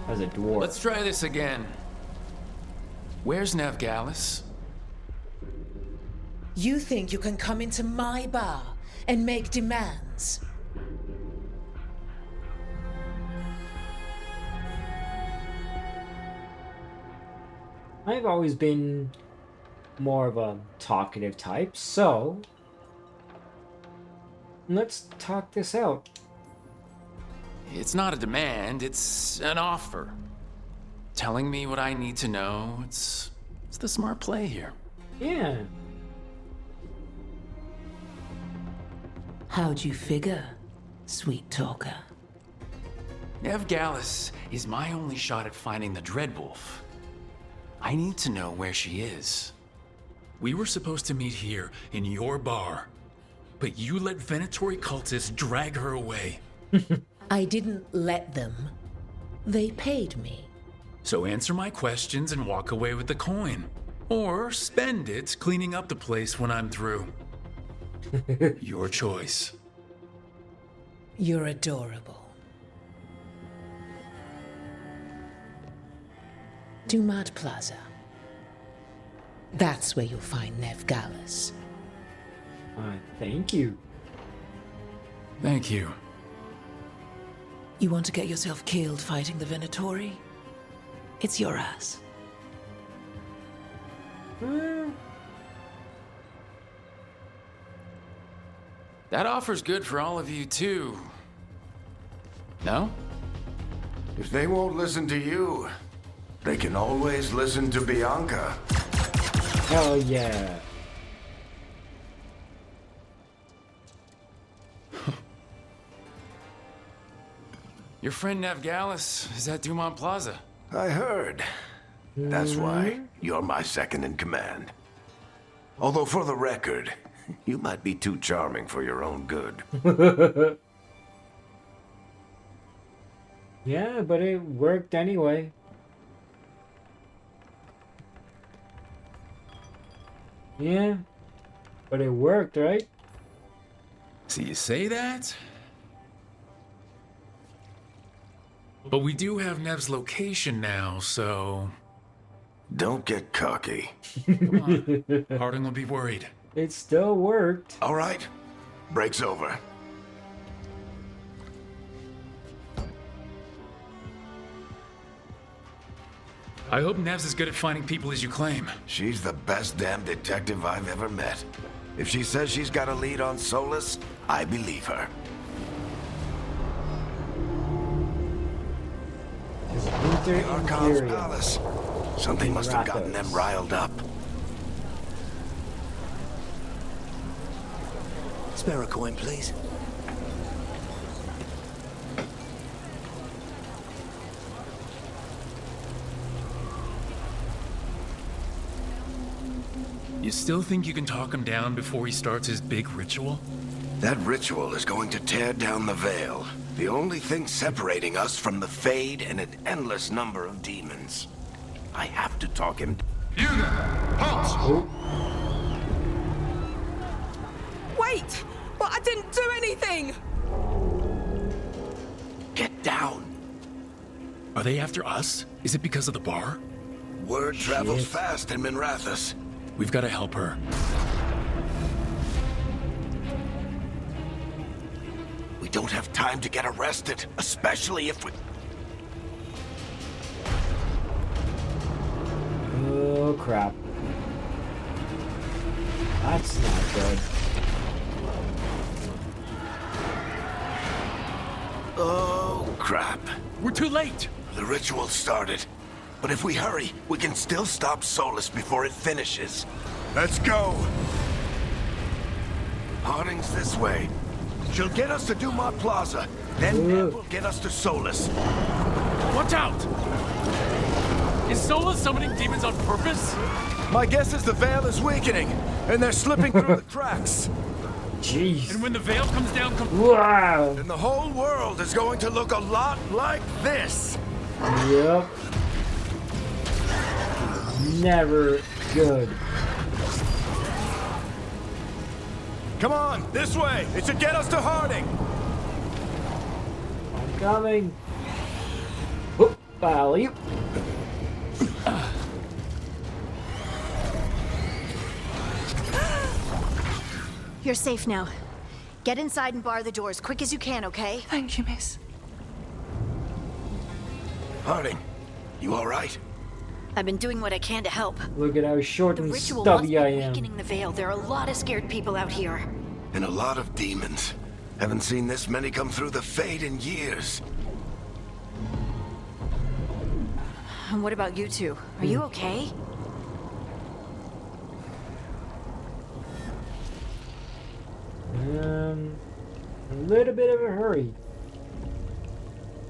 As a dwarf. Let's try this again. Where's Navgalis? You think you can come into my bar and make demands? I've always been more of a talkative type, so Let's talk this out. It's not a demand, it's an offer. Telling me what I need to know, it's the smart play here. Yeah. How'd you figure, sweet talker? Veilguard is my only shot at finding the Dreadwolf. I need to know where she is. We were supposed to meet here in your bar, but you let Venatori cultists drag her away. I didn't let them. They paid me. So answer my questions and walk away with the coin. Or spend it cleaning up the place when I'm through. Your choice. You're adorable. Dumad Plaza. That's where you'll find Veilguard. Thank you. Thank you. You want to get yourself killed fighting the Venatori? It's your ass. That offer's good for all of you, too. No? If they won't listen to you, they can always listen to Bianca. Hell yeah. Your friend Veilguard is at Dumont Plaza. I heard. That's why you're my second in command. Although for the record, you might be too charming for your own good. Yeah, but it worked anyway. Yeah, but it worked, right? So you say that? But we do have Nev's location now, so... Don't get cocky. Come on. Harding will be worried. It still worked. All right, break's over. I hope Nev's as good at finding people as you claim. She's the best damn detective I've ever met. If she says she's got a lead on Solus, I believe her. Just The enter Archon's Imperium. palace. Something must have gotten them riled up. Spare a coin, please. You still think you can talk him down before he starts his big ritual? That ritual is going to tear down the veil. The only thing separating us from the Fade and an endless number of demons. I have to talk him. You there! Halt! Wait! But I didn't do anything! Get down. Are they after us? Is it because of the bar? Word travels fast in Minrathous. We've got to help her. We don't have time to get arrested, especially if we... Oh crap. That's not good. Oh, crap. We're too late! The ritual started. But if we hurry, we can still stop Solus before it finishes. Let's go! Harding's this way. She'll get us to Dumont Plaza. Then Ned will get us to Solus. Watch out! Is Sola summoning demons on purpose? My guess is the veil is weakening, and they're slipping through the cracks. Jeez. And when the veil comes down Wow. And the whole world is going to look a lot like this. Yep. Never good. Come on, this way. It should get us to Harding. I'm coming. Whoop, alley. You're safe now. Get inside and bar the doors quick as you can, okay? Thank you, miss. Harding, you all right? I've been doing what I can to help. Look at how short The and ritual must stubby be I am. weakening the veil. There are a lot of scared people out here. And a lot of demons. Haven't seen this many come through the Fade in years. And what about you two? Are you okay? A little bit of a hurry.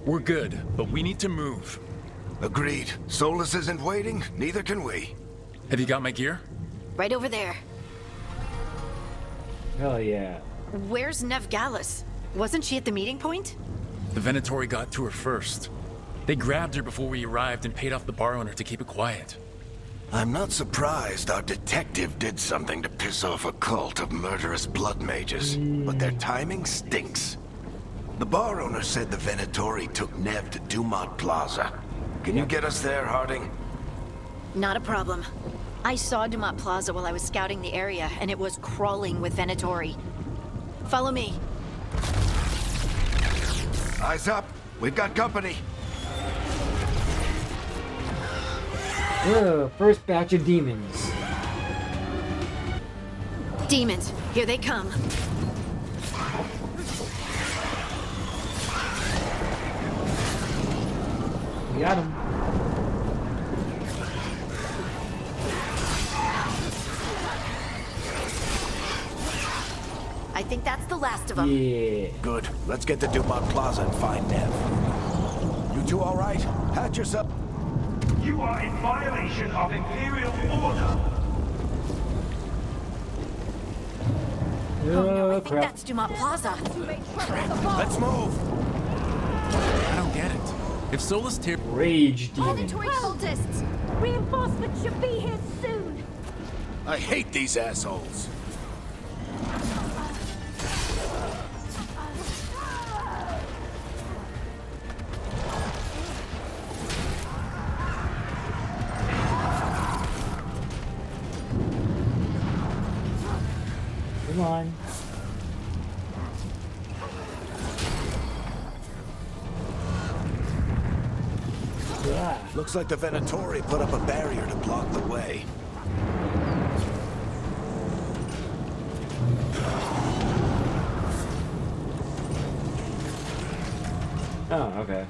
We're good, but we need to move. Agreed. Solus isn't waiting, neither can we. Have you got my gear? Right over there. Hell yeah. Where's Nev Gallus? Wasn't she at the meeting point? The Venatori got to her first. They grabbed her before we arrived and paid off the bar owner to keep it quiet. I'm not surprised our detective did something to piss off a cult of murderous blood mages, but their timing stinks. The bar owner said the Venatori took Nev to Dumont Plaza. Can you get us there, Harding? Not a problem. I saw Dumont Plaza while I was scouting the area, and it was crawling with Venatori. Follow me. Eyes up. We've got company. First batch of demons. Demons, here they come. We got him. I think that's the last of them. Yeah. Good. Let's get to Dumont Plaza and find Nev. You two all right? Patch yourself. You are in violation of Imperial order. Oh no, I think crap. that's Dumont Plaza. Let's move. I don't get it. If Solus Tip... Rage demon. Venatori cultists! Reinforcements should be here soon! I hate these assholes. Come on. Yeah. Looks like the Venatori put up a barrier to block the way. Oh, okay.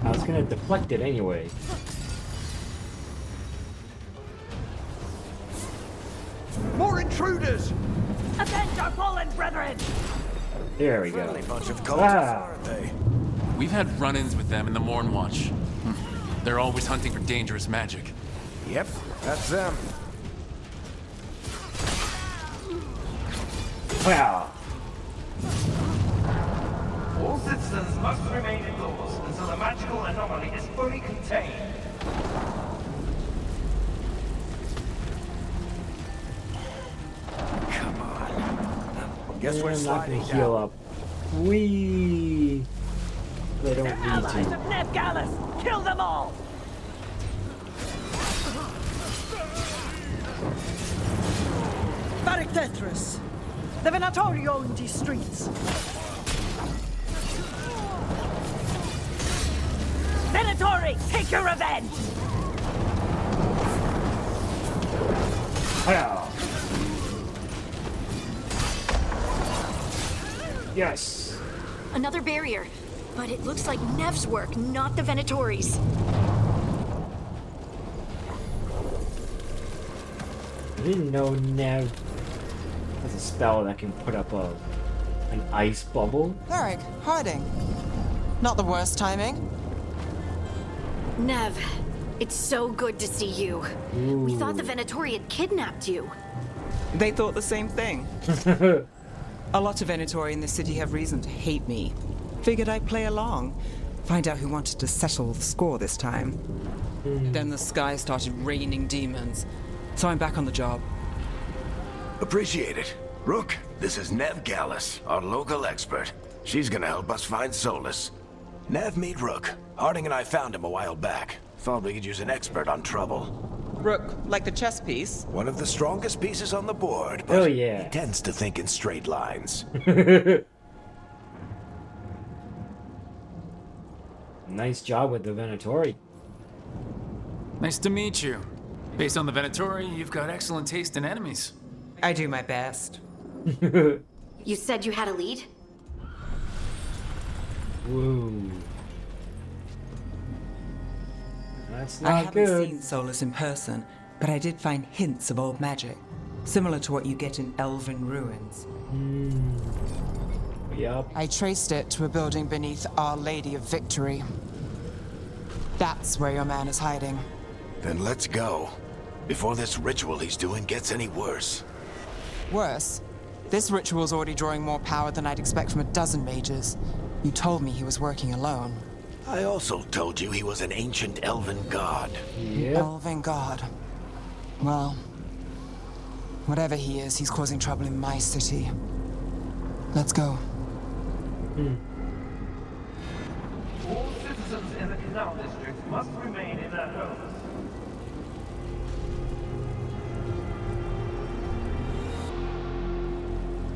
I was gonna deflect it anyway. More intruders! Avenge our fallen brethren! There we go. Friendly bunch of cultists, Ah. aren't they? We've had run-ins with them in the Morn Watch. They're always hunting for dangerous magic. Yep, that's them. Wow. All citizens must remain indoors until the magical anomaly is fully contained. Come on. Guess we're I'm not gonna sliding heal down. up. Wee. They don't need Allies to. of Nev Gallus! Kill them all! Barictethras! The Venatori own these streets. Venatori, take your revenge! Wow. Yes. Another barrier. But it looks like Nev's work, not the Venatori's. I didn't know Nev has a spell that can put up an ice bubble. Eric, Harding. Not the worst timing. Nev, it's so good to see you. We thought the Venatori had kidnapped you. They thought the same thing. A lot of Venatori in the city have reason to hate me. Figured I'd play along. Find out who wanted to settle the score this time. Then the sky started raining demons. So I'm back on the job. Appreciate it. Rook, this is Nev Gallus, our local expert. She's gonna help us find Solus. Nev, meet Rook. Harding and I found him a while back. Thought we could use an expert on trouble. Rook, like the chess piece? One of the strongest pieces on the board, but Oh, yeah. he tends to think in straight lines. Nice job with the Venatori. Nice to meet you. Based on the Venatori, you've got excellent taste in enemies. I do my best. You said you had a lead? Whoa. That's I not haven't good. seen Solus in person, but I did find hints of old magic, similar to what you get in Elven ruins. Yup. I traced it to a building beneath Our Lady of Victory. That's where your man is hiding. Then let's go. Before this ritual he's doing gets any worse. Worse, this ritual's already drawing more power than I'd expect from a dozen mages. You told me he was working alone. I also told you he was an ancient elven god. Yep. Elven god. Well, whatever he is, he's causing trouble in my city. Let's go. All citizens in the Canal District must remain in their homes.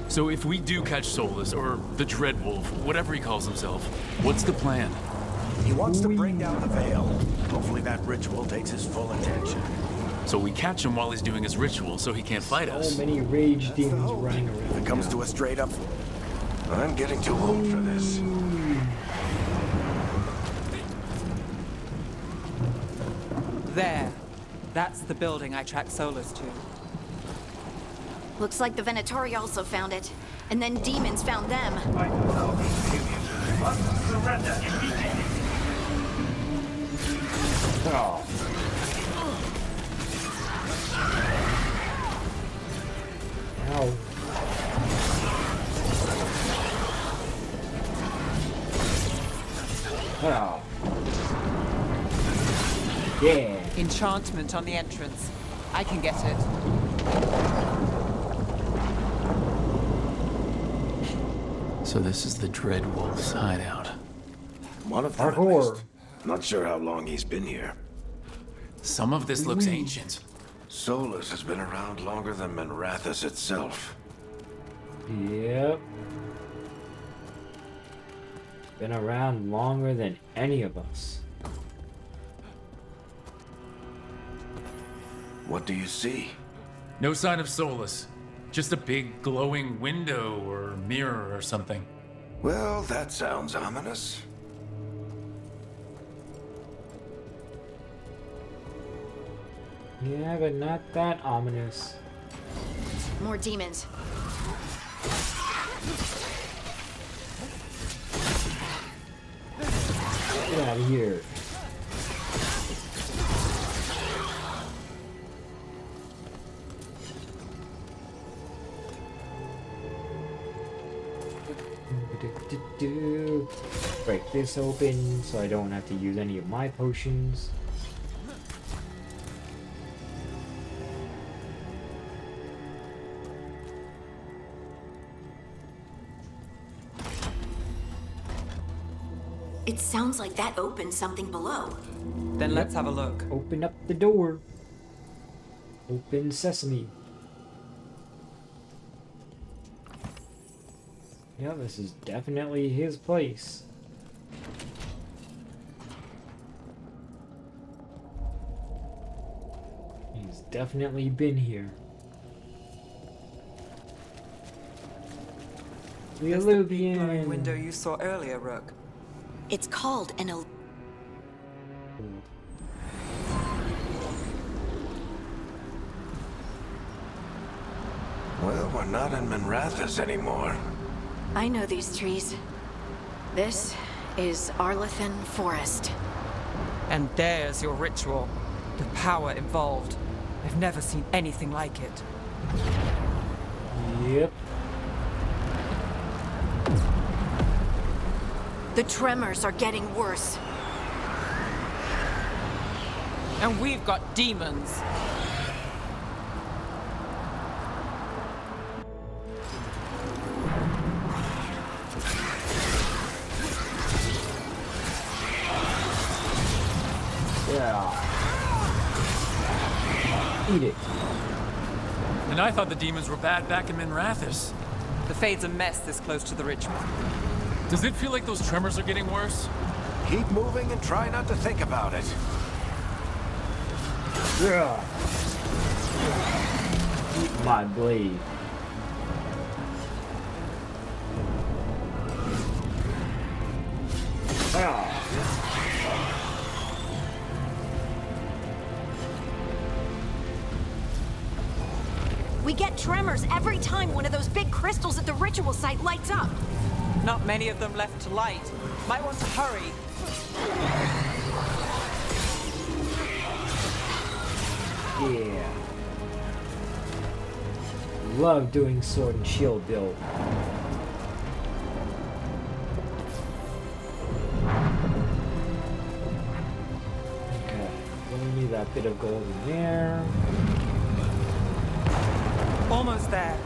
So if we do catch Solus, or the Dreadwolf, whatever he calls himself, what's the plan? He wants to bring down the Veil. Hopefully that ritual takes his full attention. So we catch him while he's doing his ritual so he can't fight us. So many rage demons running around. If it comes to a straight up... I'm getting too old for this. There. That's the building I tracked Solus to. Looks like the Venatori also found it. And then demons found them. Must surrender immediately. Oh. Ow. Oh. Yeah. Enchantment on the entrance. I can get it. So this is the Dreadwolf's hideout. One of them, at Parkour. least. Not sure how long he's been here. Some of this looks ancient. Solus has been around longer than Minrathous itself. Yep. Been around longer than any of us. What do you see? No sign of Solus. Just a big glowing window or mirror or something. Well, that sounds ominous. Yeah, but not that ominous. More demons. Get out of here. Break this open so I don't have to use any of my potions. It sounds like that opened something below. Then let's have a look. Open up the door. Open sesame. Yeah, this is definitely his place. He's definitely been here. The There's the big glowing Illuvian. window you saw earlier, Rook. It's called an Well, we're not in Minrathous anymore. I know these trees. This is Arlathan Forest. And there's your ritual. The power involved. I've never seen anything like it. Yep. The tremors are getting worse. And we've got demons. Yeah. Eat it. And I thought the demons were bad back in Minrathous. The Fade's a mess this close to the ritual. Does it feel like those tremors are getting worse? Keep moving and try not to think about it. Yeah. Eat my blade. tremors every time one of those big crystals at the ritual site lights up. Not many of them left to light. Might want to hurry. Yeah. Love doing sword and shield build. Okay, we need that bit of gold in there. Almost there.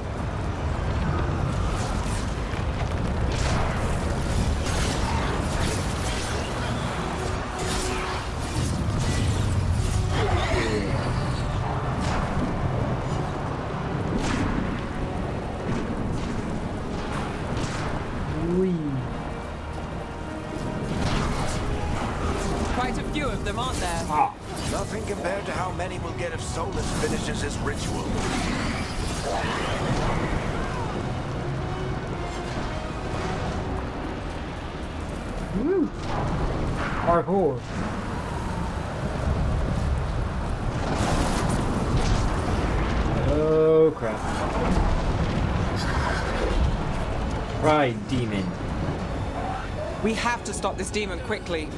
Quite a few of them, aren't there? Nothing compared to how many we'll get if Solus finishes his ritual. Woo! Hardcore. Oh crap. Pride demon. We have to stop this demon quickly.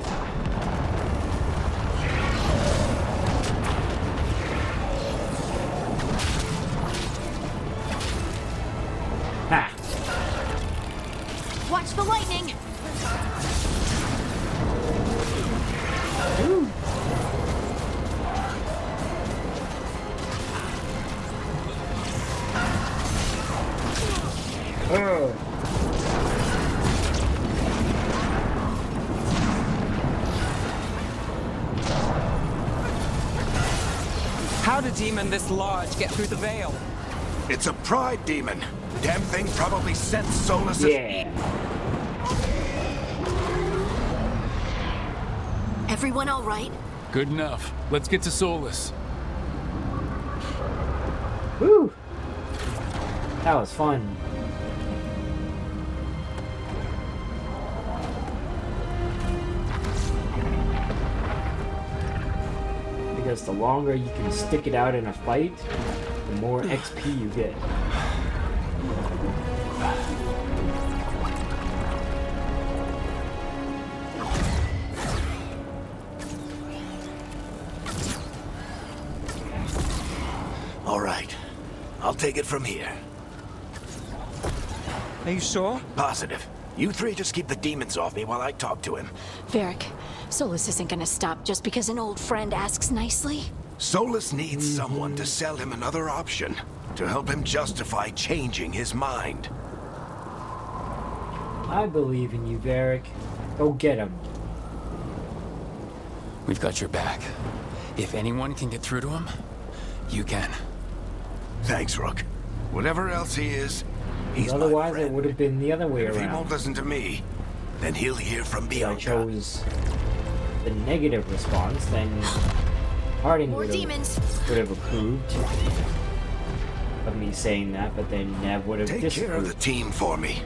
Ha! Watch the lightning! Woo. Oh. How did a demon this large get through the veil? It's a pride demon. Damn thing probably sensed Solus. Yeah. Everyone all right? Good enough. Let's get to Solus. Woo! That was fun. Because the longer you can stick it out in a fight, the more XP you get. All right. I'll take it from here. Are you sure? Positive. You three just keep the demons off me while I talk to him. Varric, Solus isn't gonna stop just because an old friend asks nicely. Solus needs someone to sell him another option, to help him justify changing his mind. I believe in you, Varric. Go get him. We've got your back. If anyone can get through to him, you can. Thanks, Rook. Whatever else he is, he's my Otherwise, friend. it would have been the other way If he around. won't listen to me, then he'll hear from I beyond. chose the negative response, then Harding More would demons. have approved of me saying that, but then Nev would have Take care of the disapproved. team for me.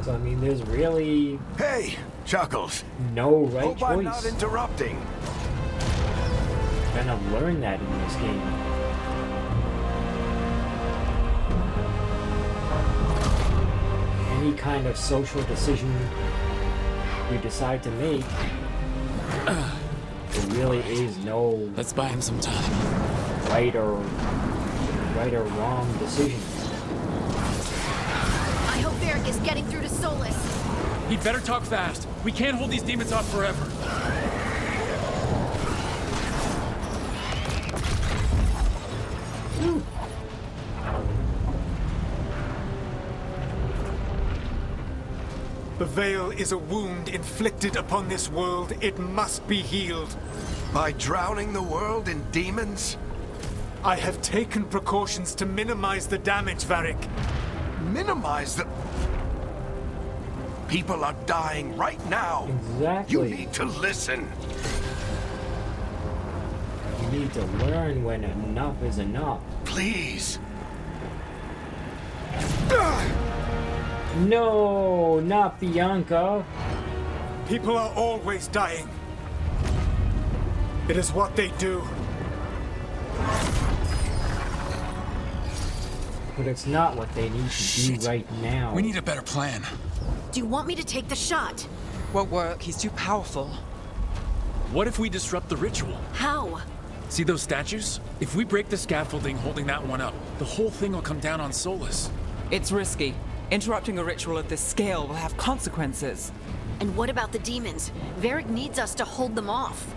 So I mean, there's really Hey, Chuckles. no right Hope I'm not choice. interrupting. Kind of learned that in this game. Any kind of social decision you decide to make, there really is no Let's buy him some time. right or wrong decision. I hope Varric is getting through to Solus. He'd better talk fast. We can't hold these demons off forever. The veil is a wound inflicted upon this world. It must be healed. By drowning the world in demons? I have taken precautions to minimize the damage, Varric. Minimize the... People are dying right now. Exactly. You need to listen. You need to learn when enough is enough. Please. No, not Bianca. People are always dying. It is what they do. But it's not what they need to do right now. We need a better plan. Do you want me to take the shot? Won't work. He's too powerful. What if we disrupt the ritual? How? See those statues? If we break the scaffolding holding that one up, the whole thing will come down on Solus. It's risky. Interrupting a ritual of this scale will have consequences. And what about the demons? Varric needs us to hold them off.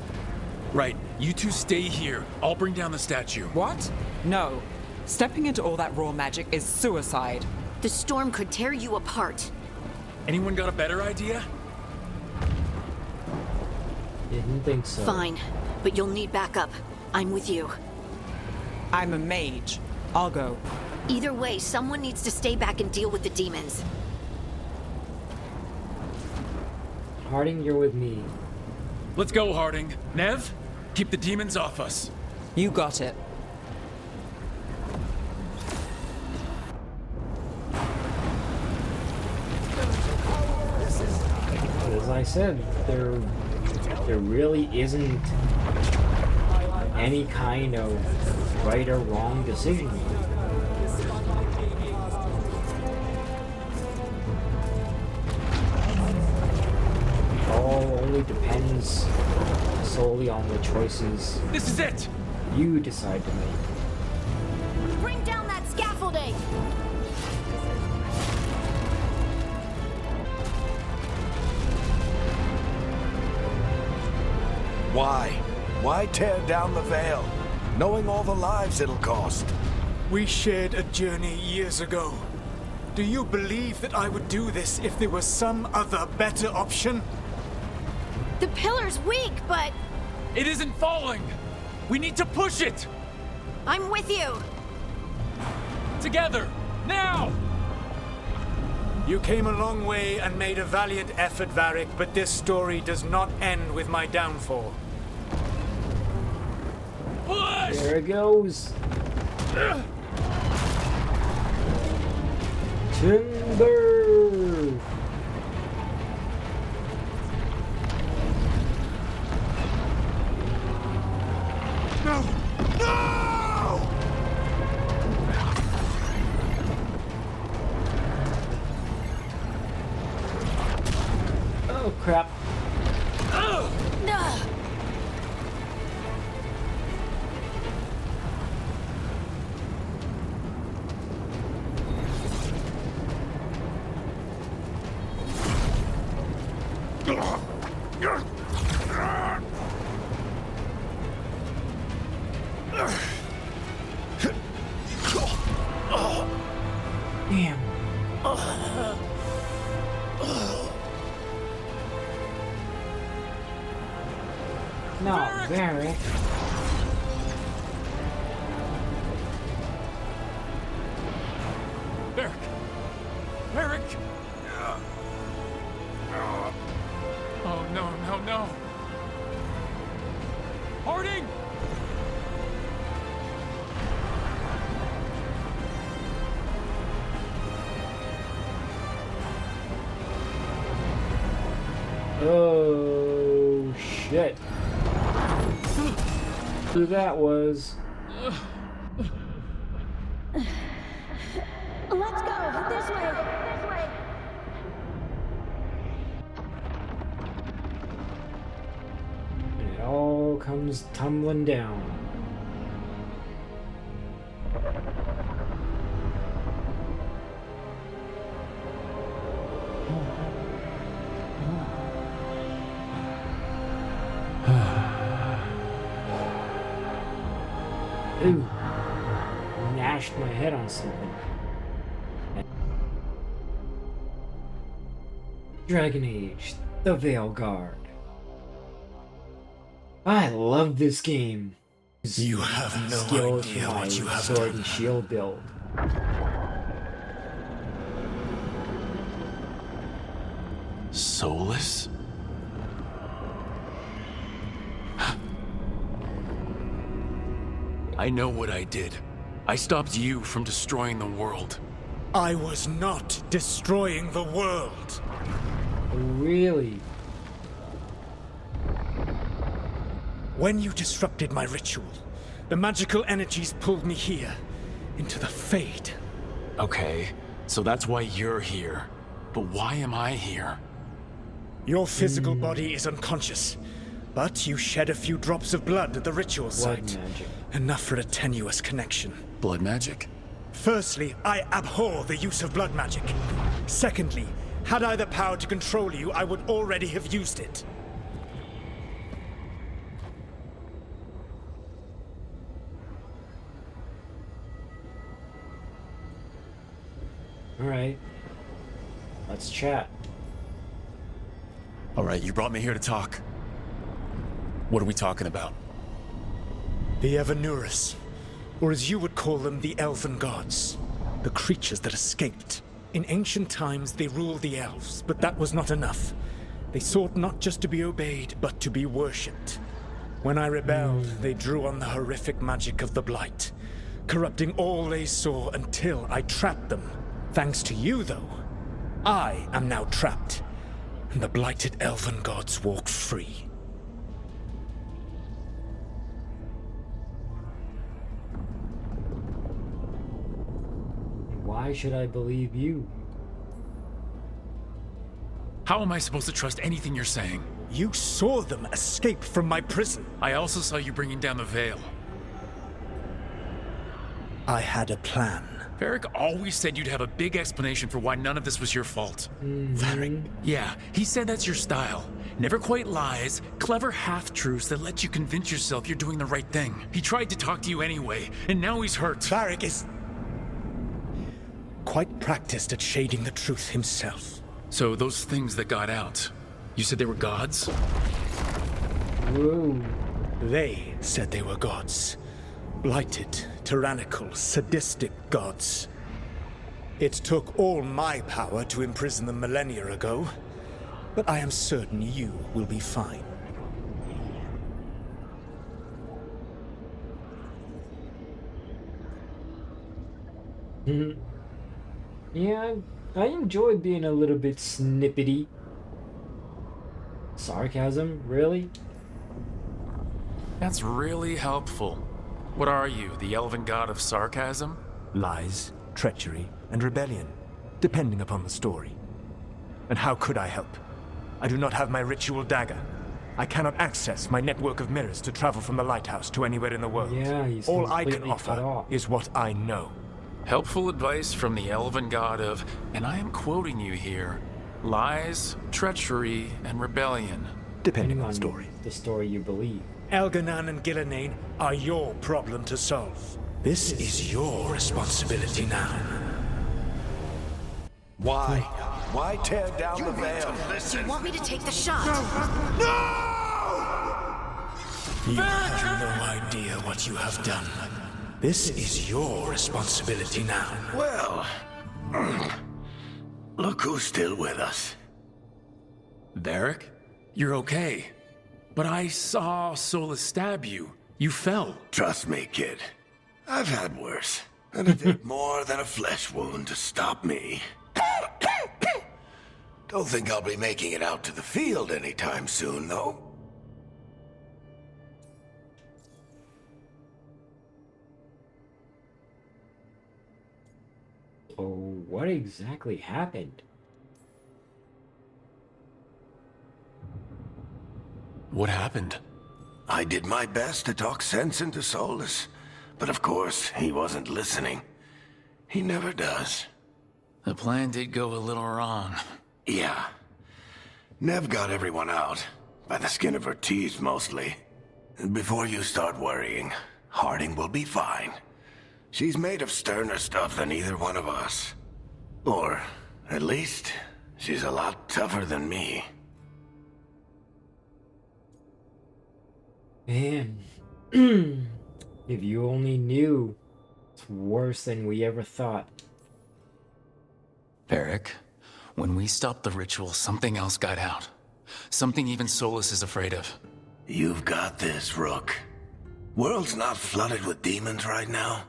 Right, you two stay here. I'll bring down the statue. What? No. Stepping into all that raw magic is suicide. The storm could tear you apart. Anyone got a better idea? Didn't think so. Fine, but you'll need backup. I'm with you. I'm a mage. I'll go. Either way, someone needs to stay back and deal with the demons. Harding, you're with me. Let's go, Harding. Nev, keep the demons off us. You got it. As I said, there really isn't any kind of right or wrong decision. All only depends solely on the choices This is it! you decide to make. Bring down that scaffolding! Why? Why tear down the veil, knowing all the lives it'll cost? We shared a journey years ago. Do you believe that I would do this if there was some other better option? The pillar's weak, but It isn't falling! We need to push it! I'm with you. Together! Now! You came a long way and made a valiant effort, Varric, but this story does not end with my downfall. Push! There it goes. Timber! No! No! Oh crap. Ugh. Damn. Not very. Varric! Varric! Oh, no, no, no! Harding! Oh shit. Who that was? Let's go this way. And it all comes tumbling down. Ooh, gnashed my head on something. Dragon Age, the Veilguard. I love this game. You have no Skills idea for my what you have sword done. and shield build. Solus? I know what I did. I stopped you from destroying the world. I was not destroying the world. Really? When you disrupted my ritual, the magical energies pulled me here, into the Fade. Okay, so that's why you're here. But why am I here? Your physical body is unconscious, but you shed a few drops of blood at the ritual site. Magic. Enough for a tenuous connection. Blood magic? Firstly, I abhor the use of blood magic. Secondly, had I the power to control you, I would already have used it. Alright. Let's chat. Alright, you brought me here to talk. What are we talking about? The Evanurus, or as you would call them, the Elven Gods. The creatures that escaped. In ancient times, they ruled the elves, but that was not enough. They sought not just to be obeyed, but to be worshipped. When I rebelled, they drew on the horrific magic of the Blight, corrupting all they saw until I trapped them. Thanks to you, though, I am now trapped, and the blighted Elven Gods walk free. Why should I believe you? How am I supposed to trust anything you're saying? You saw them escape from my prison. I also saw you bringing down the veil. I had a plan. Varric always said you'd have a big explanation for why none of this was your fault. Varric? Yeah, he said that's your style. Never quite lies, clever half-truths that let you convince yourself you're doing the right thing. He tried to talk to you anyway, and now he's hurt. Varric is quite practiced at shading the truth himself. So those things that got out, you said they were gods? Whoa. They said they were gods. Blighted, tyrannical, sadistic gods. It took all my power to imprison them millennia ago, but I am certain you will be fine. Yeah, I enjoy being a little bit snippety. Sarcasm, really? That's really helpful. What are you, the elven god of sarcasm? Lies, treachery, and rebellion, depending upon the story. And how could I help? I do not have my ritual dagger. I cannot access my network of mirrors to travel from the lighthouse to anywhere in the world. Yeah, he's all I can completely cut offer off. is what I know. Helpful advice from the elven god of, and I am quoting you here, lies, treachery, and rebellion. Depending on the story. The story you believe. Elganan and Gillenane are your problem to solve. This is your responsibility now. Why? Why tear down the veil? You want me to take the shot? You have no idea what you have done. This is your responsibility now. Well, look who's still with us. Varric? You're okay. But I saw Solus stab you. You fell. Trust me, kid. I've had worse. And it did more than a flesh wound to stop me. Don't think I'll be making it out to the field anytime soon, though. Oh, what exactly happened? What happened? I did my best to talk sense into Solus, but of course, he wasn't listening. He never does. The plan did go a little wrong. Yeah. Nev got everyone out, by the skin of her teeth mostly. And before you start worrying, Harding will be fine. She's made of sterner stuff than either one of us. Or, at least, she's a lot tougher than me. Man, if you only knew, it's worse than we ever thought. Varric, when we stopped the ritual, something else got out. Something even Solus is afraid of. You've got this, Rook. World's not flooded with demons right now,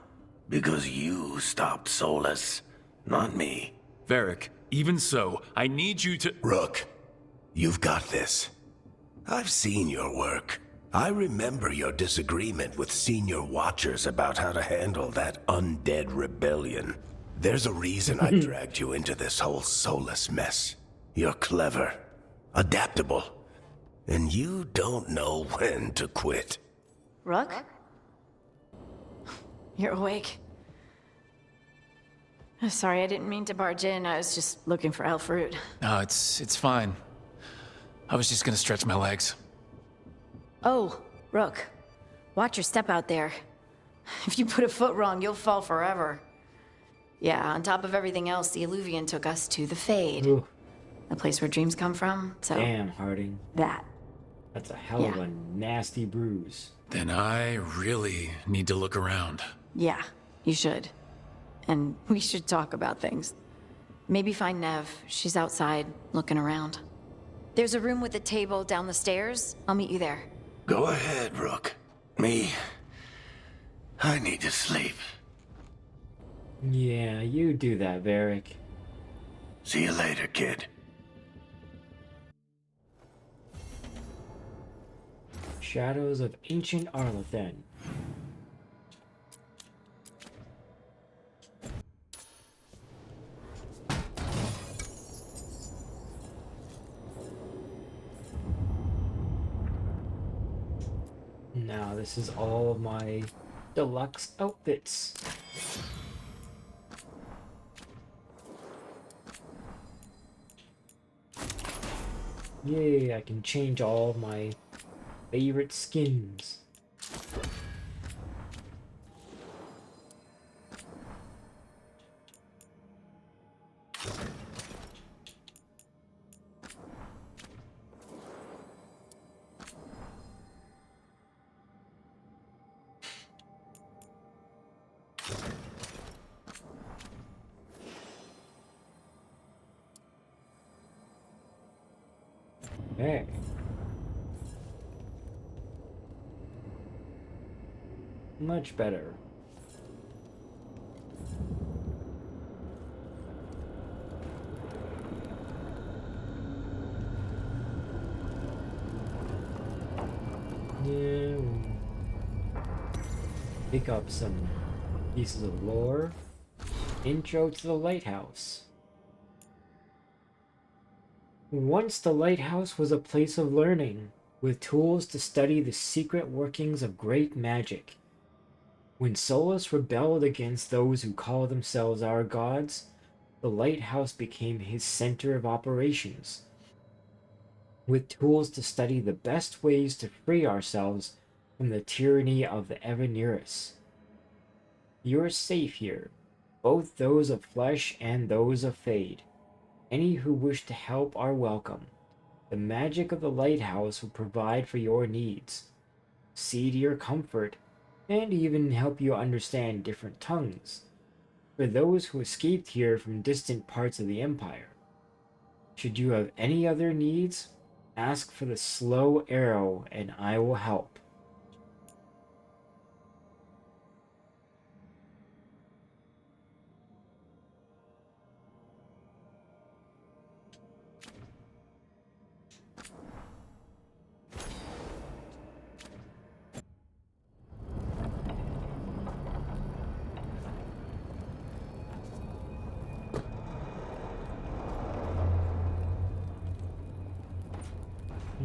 because you stopped Solus. not me. Varric, even so, I need you to— Rook, you've got this. I've seen your work. I remember your disagreement with senior watchers about how to handle that undead rebellion. There's a reason I dragged you into this whole soulless mess. You're clever, adaptable, and you don't know when to quit. Rook? You're awake. Sorry, I didn't mean to barge in. I was just looking for elf fruit. No, it's fine. I was just gonna stretch my legs. Oh, Rook. Watch your step out there. If you put a foot wrong, you'll fall forever. Yeah, on top of everything else, the Illuvian took us to the Fade. Ooh. The place where dreams come from, so... Damn, Harding. That's a hell of a nasty bruise. Then I really need to look around. Yeah, you should. And we should talk about things. Maybe find Nev. She's outside, looking around. There's a room with a table down the stairs. I'll meet you there. Go ahead, Rook. I need to sleep. Yeah, you do that, Varric. See you later, kid. Shadows of Ancient Arlathan. Now this is all of my deluxe outfits. Yay, I can change all of my favorite skins. Hey. Much better. Yeah. Pick up some pieces of lore. Intro to the lighthouse. Once the lighthouse was a place of learning, with tools to study the secret workings of great magic. When Solus rebelled against those who call themselves our gods, the lighthouse became his center of operations, with tools to study the best ways to free ourselves from the tyranny of the Evaneris. You are safe here, both those of flesh and those of Fade. Any who wish to help are welcome. The magic of the lighthouse will provide for your needs, see to your comfort, and even help you understand different tongues, for those who escaped here from distant parts of the Empire. Should you have any other needs, ask for the slow arrow and I will help.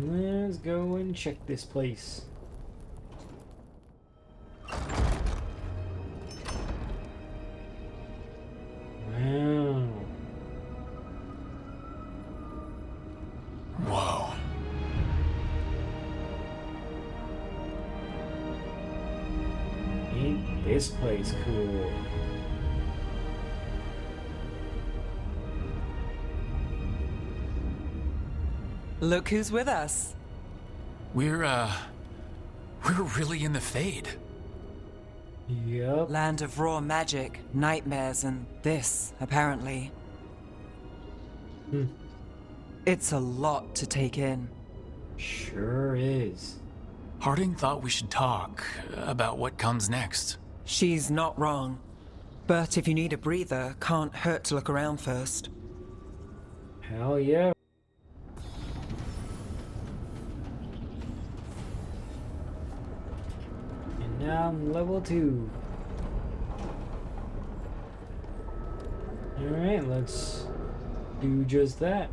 Let's go and check this place. Wow. Whoa. Ain't this place cool? Look who's with us. We're really in the Fade. Yep. Land of raw magic, nightmares, and this, apparently. It's a lot to take in. Sure is. Harding thought we should talk about what comes next. She's not wrong. But if you need a breather, can't hurt to look around first. Hell yeah. And now I'm level 2. Alright, let's do just that.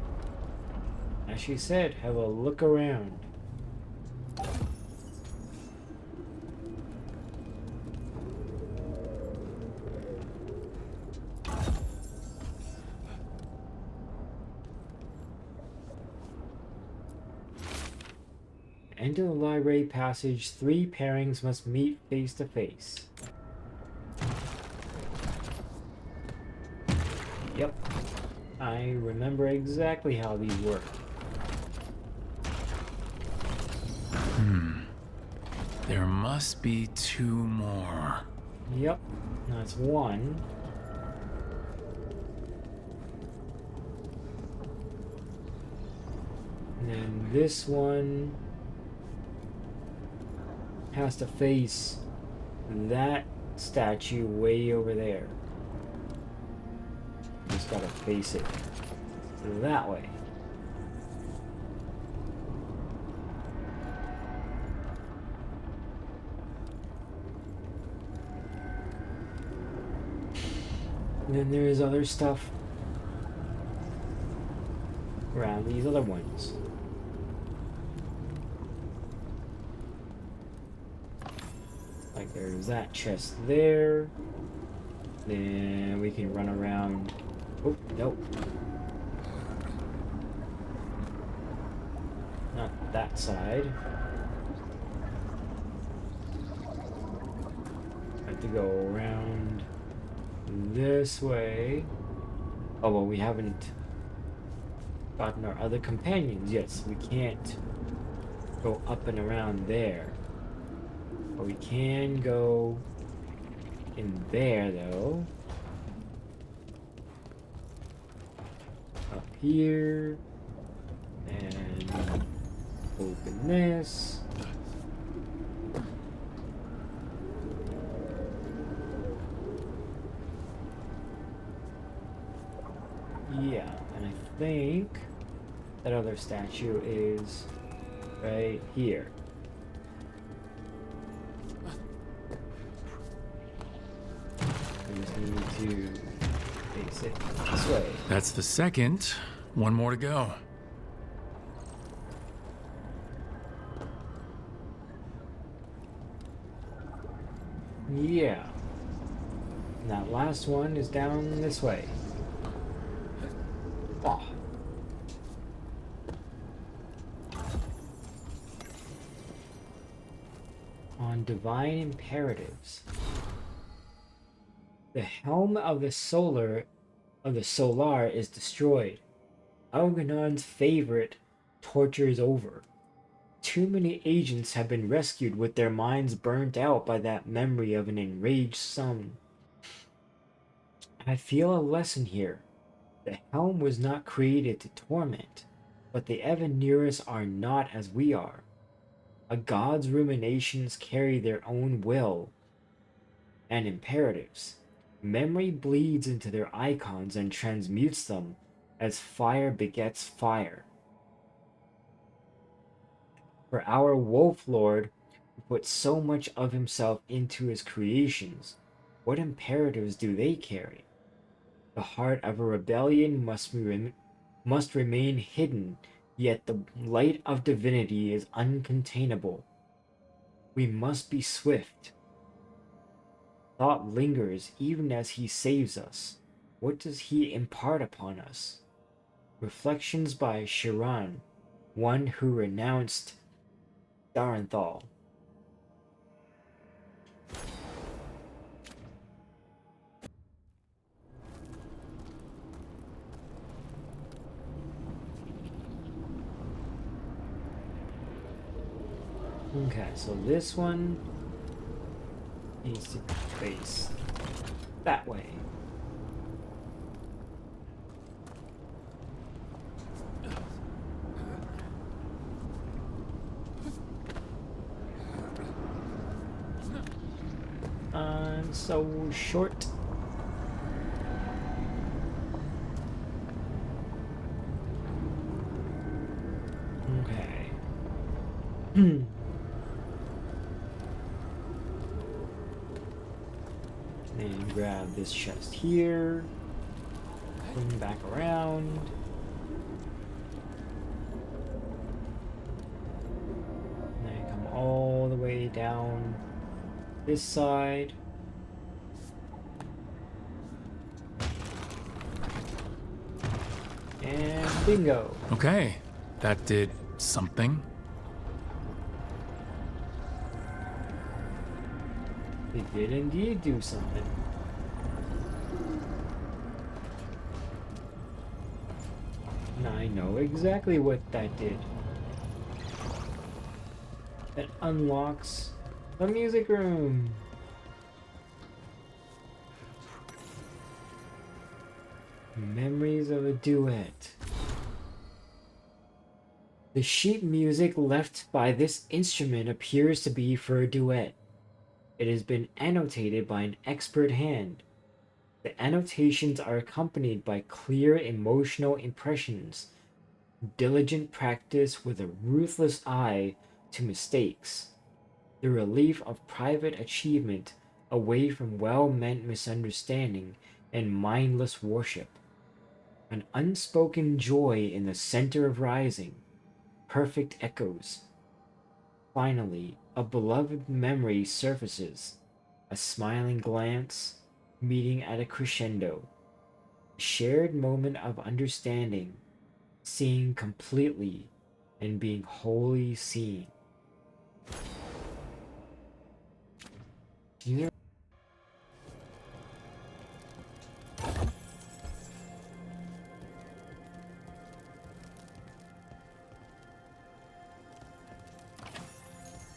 As she said, have a look around. Enter the library passage. 3 pairings must meet face to face. Yep. I remember exactly how these work. There must be 2 more. Yep. That's 1. And then this one has to face that statue way over there. Just gotta face it that way. And then there's other stuff around these other ones. Like there's that chest there. Then we can run around. Oh, nope. Not that side. I have to go around this way. Oh, well, we haven't gotten our other companions yet, so we can't go up and around there. But we can go in there, though. Up here. And open this. Yeah, and I think that other statue is right here. I just need to face it this way. That's the second. 1 more to go. Yeah. And that last one is down this way. Oh. On divine imperatives. The helm of the solar is destroyed. Algernon's favorite torture is over. Too many agents have been rescued with their minds burnt out by that memory of an enraged son. I feel a lesson here. The helm was not created to torment, but the Evaneris are not as we are. A god's ruminations carry their own will and imperatives. Memory bleeds into their icons and transmutes them as fire begets fire. For our Wolf Lord, who put so much of himself into his creations, what imperatives do they carry? The heart of a rebellion must remain hidden, yet the light of divinity is uncontainable. We must be swift. Thought lingers even as he saves us. What does he impart upon us? Reflections by Shiran, one who renounced Darenthal. Okay, so this one needs to face that way. I'm so short. And grab this chest here. Bring back around. And then come all the way down this side. And bingo. Okay, that did something. It did indeed do something. And I know exactly what that did. That unlocks the music room. Memories of a duet. The sheet music left by this instrument appears to be for a duet. It has been annotated by an expert hand. The annotations are accompanied by clear emotional impressions, diligent practice with a ruthless eye to mistakes, the relief of private achievement away from well-meant misunderstanding and mindless worship, an unspoken joy in the center of rising, perfect echoes. Finally, a beloved memory surfaces, a smiling glance meeting at a crescendo, a shared moment of understanding, seeing completely and being wholly seen. Yeah.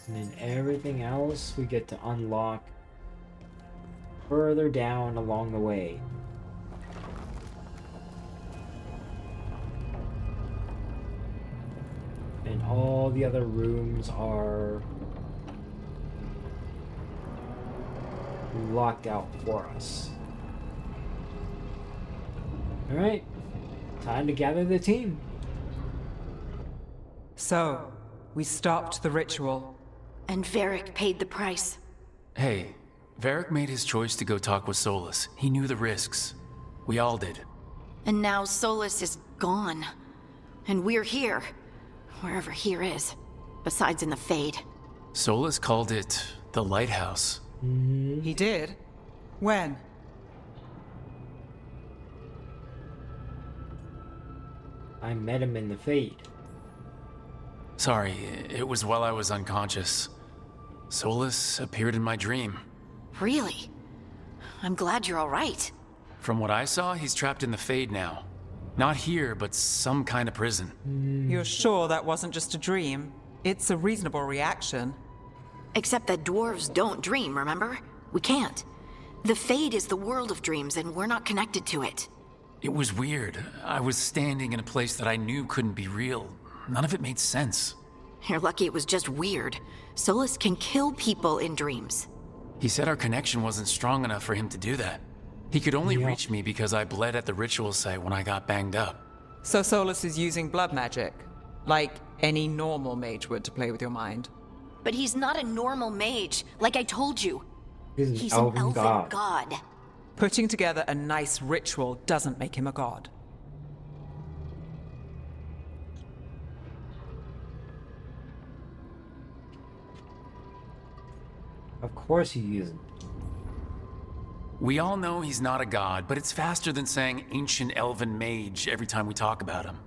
And then everything else we get to unlock further down along the way. And all the other rooms are locked out for us. Alright, time to gather the team. So, we stopped the ritual. And Varric paid the price. Hey, Varric made his choice to go talk with Solus. He knew the risks. We all did. And now Solus is gone. And we're here. Wherever here is. Besides in the Fade. Solus called it the Lighthouse. He did? When? I met him in the Fade. Sorry, it was while I was unconscious. Solus appeared in my dream. Really? I'm glad you're all right. From what I saw, he's trapped in the Fade now. Not here, but some kind of prison. You're sure that wasn't just a dream? It's a reasonable reaction. Except that dwarves don't dream, remember? We can't. The Fade is the world of dreams, and we're not connected to it. It was weird. I was standing in a place that I knew couldn't be real. None of it made sense. You're lucky it was just weird. Solus can kill people in dreams. He said our connection wasn't strong enough for him to do that. He could only reach me because I bled at the ritual site when I got banged up. So Solus is using blood magic? Like any normal mage would to play with your mind? But he's not a normal mage, like I told you. He's an elven god. Putting together a nice ritual doesn't make him a god. Of course he isn't. We all know he's not a god, but it's faster than saying ancient elven mage every time we talk about him.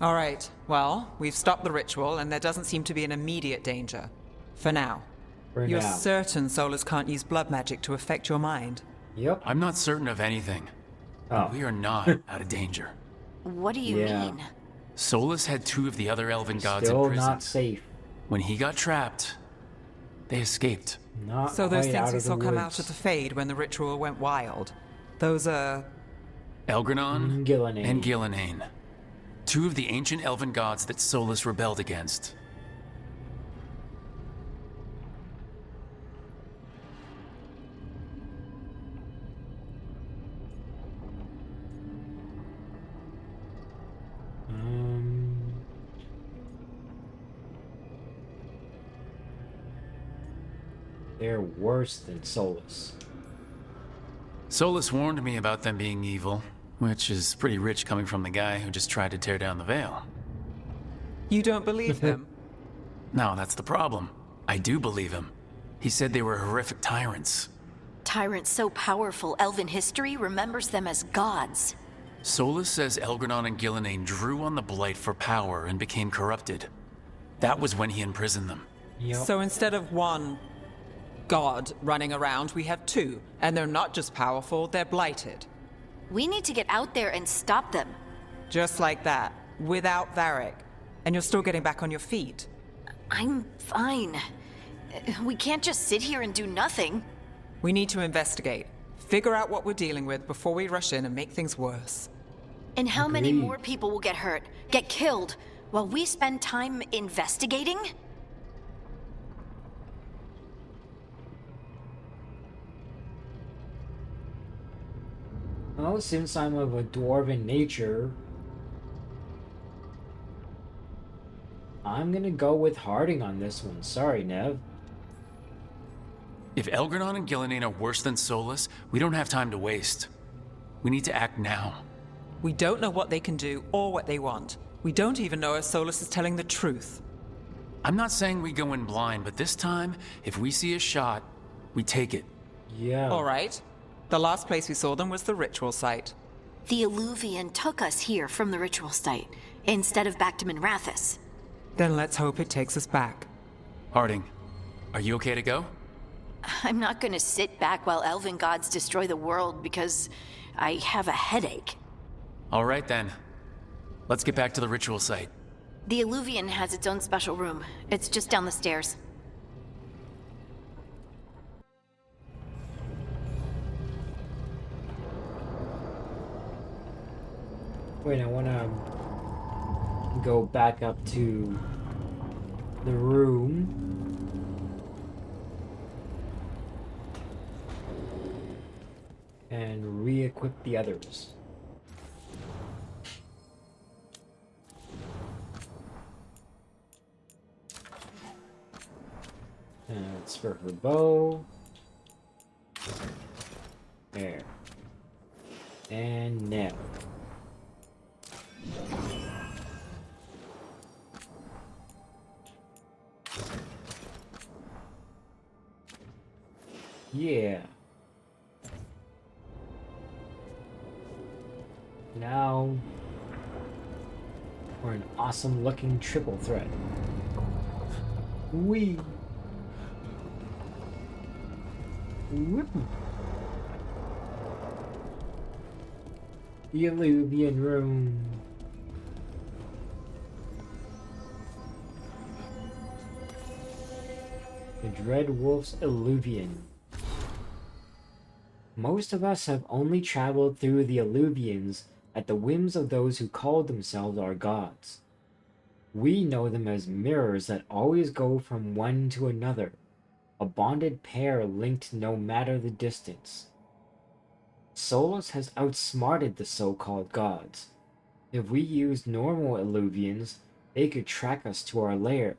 All right, well, we've stopped the ritual and there doesn't seem to be an immediate danger. For now. You're certain Solus can't use blood magic to affect your mind? Yep. I'm not certain of anything. Oh. We are not out of danger. What do you mean? Solus had two of the other elven gods Still in prison. not safe. When he got trapped, they escaped. Not So those quite things out we of the saw come out woods. of the Fade when the ritual went wild. Those are... Elgranon Gillenane. and Gillenane. Two of the ancient elven gods that Solus rebelled against. They're worse than Solus. Solus warned me about them being evil, which is pretty rich coming from the guy who just tried to tear down the veil. You don't believe him? No, that's the problem. I do believe him. He said they were horrific tyrants. Tyrants so powerful, elven history remembers them as gods. Solus says Elgranon and Gillenane drew on the Blight for power and became corrupted. That was when he imprisoned them. So instead of one god running around, we have two. And they're not just powerful, they're blighted. We need to get out there and stop them. Just like that, without Varric. And you're still getting back on your feet. I'm fine. We can't just sit here and do nothing. We need to investigate. Figure out what we're dealing with before we rush in and make things worse. And how many more people will get hurt, get killed, while we spend time investigating? Well, since I'm of a dwarven nature, I'm gonna go with Harding on this one. Sorry, Nev. If Elgranon and Gillenane are worse than Solus, we don't have time to waste. We need to act now. We don't know what they can do or what they want. We don't even know if Solus is telling the truth. I'm not saying we go in blind, but this time, if we see a shot, we take it. Yeah. All right. The last place we saw them was the ritual site. The Alluvian took us here from the ritual site, instead of back to Minrathous. Then let's hope it takes us back. Harding, are you okay to go? I'm not gonna sit back while elven gods destroy the world because I have a headache. All right then. Let's get back to the ritual site. The Alluvian has its own special room. It's just down the stairs. Wait, I wanna go back up to the room. And re-equip the others. And it's for her bow. There. And now. Yeah. Now we're an awesome looking triple threat. Whee! Whoop. The Alluvian room. The Dread Wolf's Alluvian. Most of us have only traveled through the Alluvians at the whims of those who call themselves our gods. We know them as mirrors that always go from one to another, a bonded pair linked no matter the distance. Solus has outsmarted the so-called gods. If we used normal Alluvians, they could track us to our lair.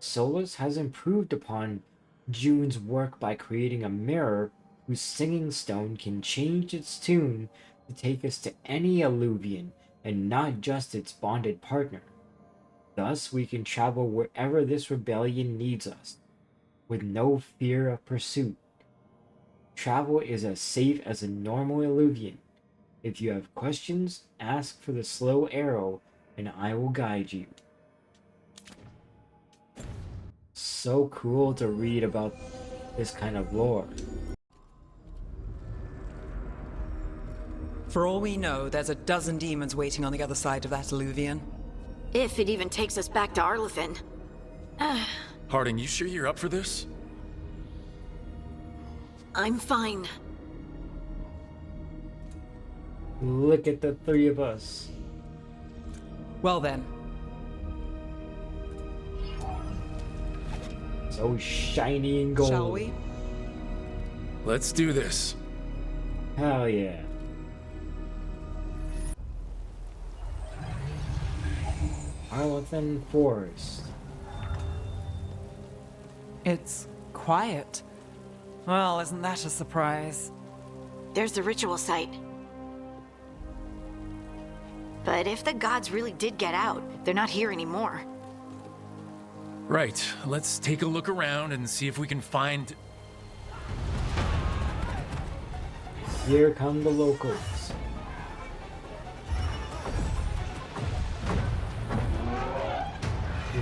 Solus has improved upon June's work by creating a mirror whose singing stone can change its tune to take us to any Alluvian and not just its bonded partner. Thus, we can travel wherever this rebellion needs us, with no fear of pursuit. Travel is as safe as a normal Alluvian. If you have questions, ask for the slow arrow and I will guide you. So cool to read about this kind of lore. For all we know, there's a dozen demons waiting on the other side of that Alluvian. If it even takes us back to Arlefin. Harding, you sure you're up for this? I'm fine. Look at the three of us. Well then. So shiny and gold. Shall we? Let's do this. Hell yeah. Arlefin Forest. It's quiet. Well, isn't that a surprise? there's the ritual site. But if the gods really did get out, they're not here anymore. Right, let's take a look around and see if we can find... Here come the locals.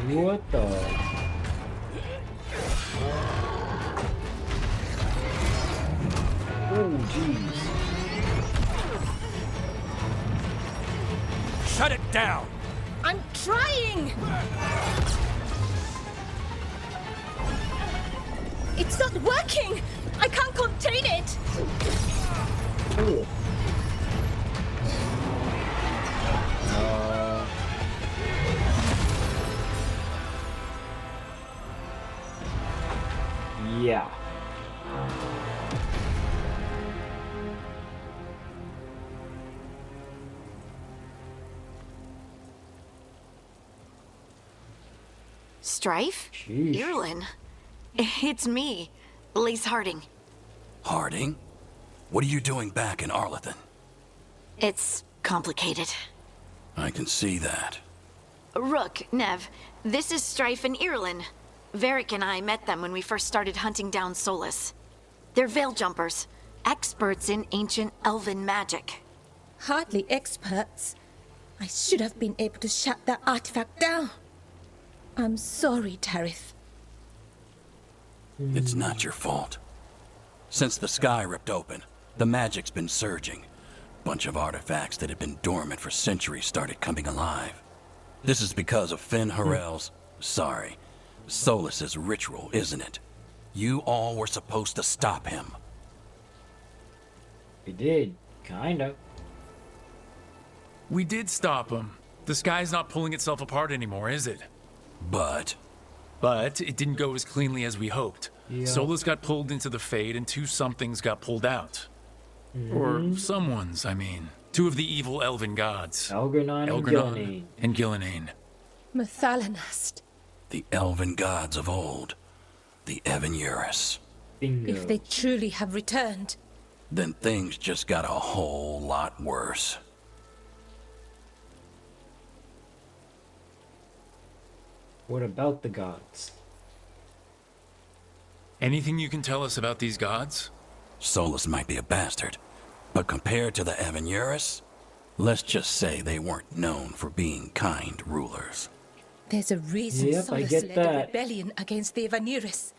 What the? Oh, jeez. Shut it down! I'm trying! It's not working! I can't contain it! Oh. Yeah. Strife? Sheesh. Irlin? It's me, Lace Harding. Harding? What are you doing back in Arlethan? It's complicated. I can see that. Rook, Nev, this is Strife and Irlin. Varric and I met them when we first started hunting down Solus. They're veil jumpers, experts in ancient elven magic. Hardly experts. I should have been able to shut that artifact down. I'm sorry, Tarith. It's not your fault. Since the sky ripped open, the magic's been surging. Bunch of artifacts that had been dormant for centuries started coming alive. This is because of Finn Harel's... sorry, Solus's ritual, isn't it? You all were supposed to stop him. We did. Kinda. We did stop him. The sky's not pulling itself apart anymore, is it? But it didn't go as cleanly as we hoped. Yeah. Solus got pulled into the Fade and two somethings got pulled out. Or someone's, I mean. Two of the evil elven gods. Elgrenon and Gillenane. Mathalanast. the elven gods of old, the Evan-Urus. If they truly have returned, Then things just got a whole lot worse. What about the gods? Anything you can tell us about these gods? Solus might be a bastard, but compared to the Evan-Urus, let's just say they weren't known for being kind rulers. there's a reason Yep, I Solus get led a that. rebellion against the Evan-Urus,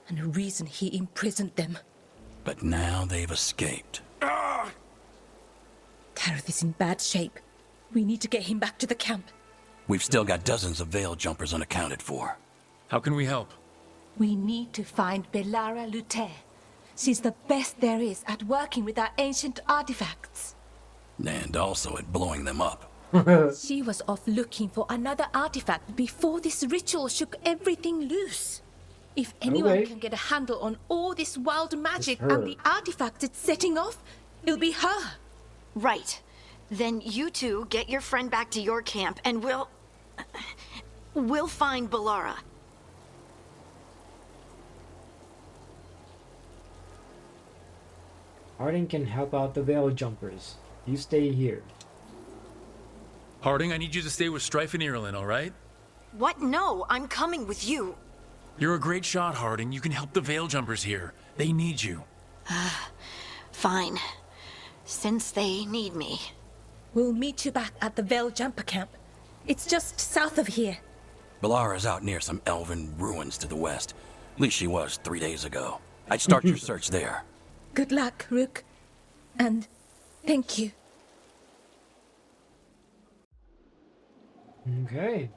and a reason he imprisoned them. But now they've escaped. Tareth is in bad shape. We need to get him back to the camp. We've still got dozens of veil jumpers unaccounted for. How can we help? We need to find Belara Luther. She's the best there is at working with our ancient artifacts. And also at blowing them up. She was off looking for another artifact before this ritual shook everything loose. If anyone Okay. can get a handle on all this wild magic her. and the artifacts it's setting off, it'll be her. Right. Then you two get your friend back to your camp and we'll find Belara. Harding can help out the veil jumpers. You stay here. Harding, I need you to stay with Strife and Ireland, all right? What? No, I'm coming with you. You're a great shot, Harding. You can help the veil jumpers here. They need you. Fine. Since they need me. We'll meet you back at the Veil Jumper camp. It's just south of here. Belara's out near some elven ruins to the west. At least she was 3 days ago. I'd start your search there. Good luck, Rook. And thank you. Okay.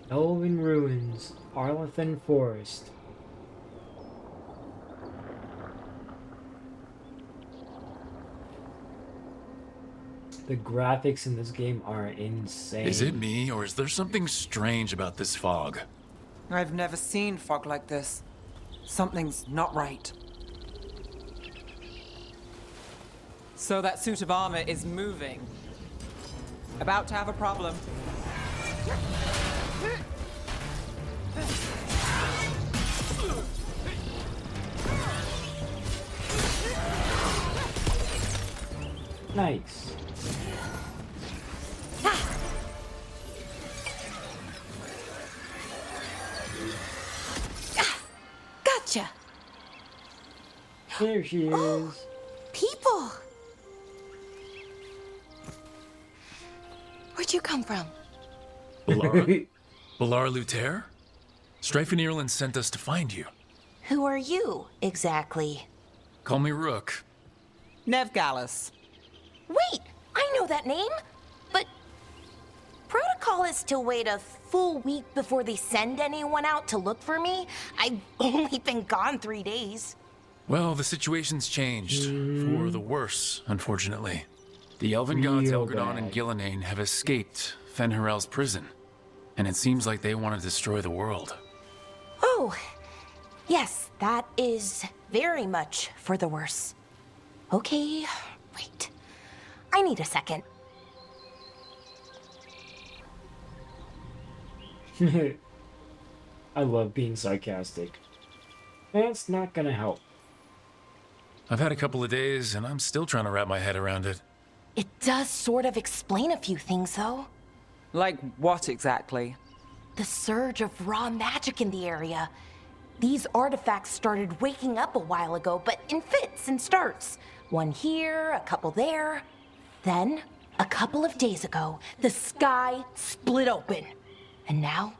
Elven Ruins, Arlethan Forest. The graphics in this game are insane. Is it me, or is there something strange about this fog? I've never seen fog like this. Something's not right. So that suit of armor is moving. About to have a problem. Nice. Gotcha. There she is. People. Where'd you come from? Balara? Balara Luther? Strife and Ireland sent us to find you. Who are you, exactly? Call me Rook. Nev Gallus. Wait, I know that name. But protocol is to wait a full week before they send anyone out to look for me. I've only been gone 3 days. Well, the situation's changed. For the worse, unfortunately. The elven gods Elgardon and Gillenane have escaped Fen'Harel's prison. And it seems like they want to destroy the world. Oh, yes, that is very much for the worse. Okay, wait. I need a second. I love being sarcastic. That's not gonna help. I've had a couple of days, and I'm still trying to wrap my head around it. It does sort of explain a few things, though. Like what exactly? The surge of raw magic in the area. These artifacts started waking up a while ago, but in fits and starts. One here, a couple there. Then, a couple of days ago, the sky split open. And now,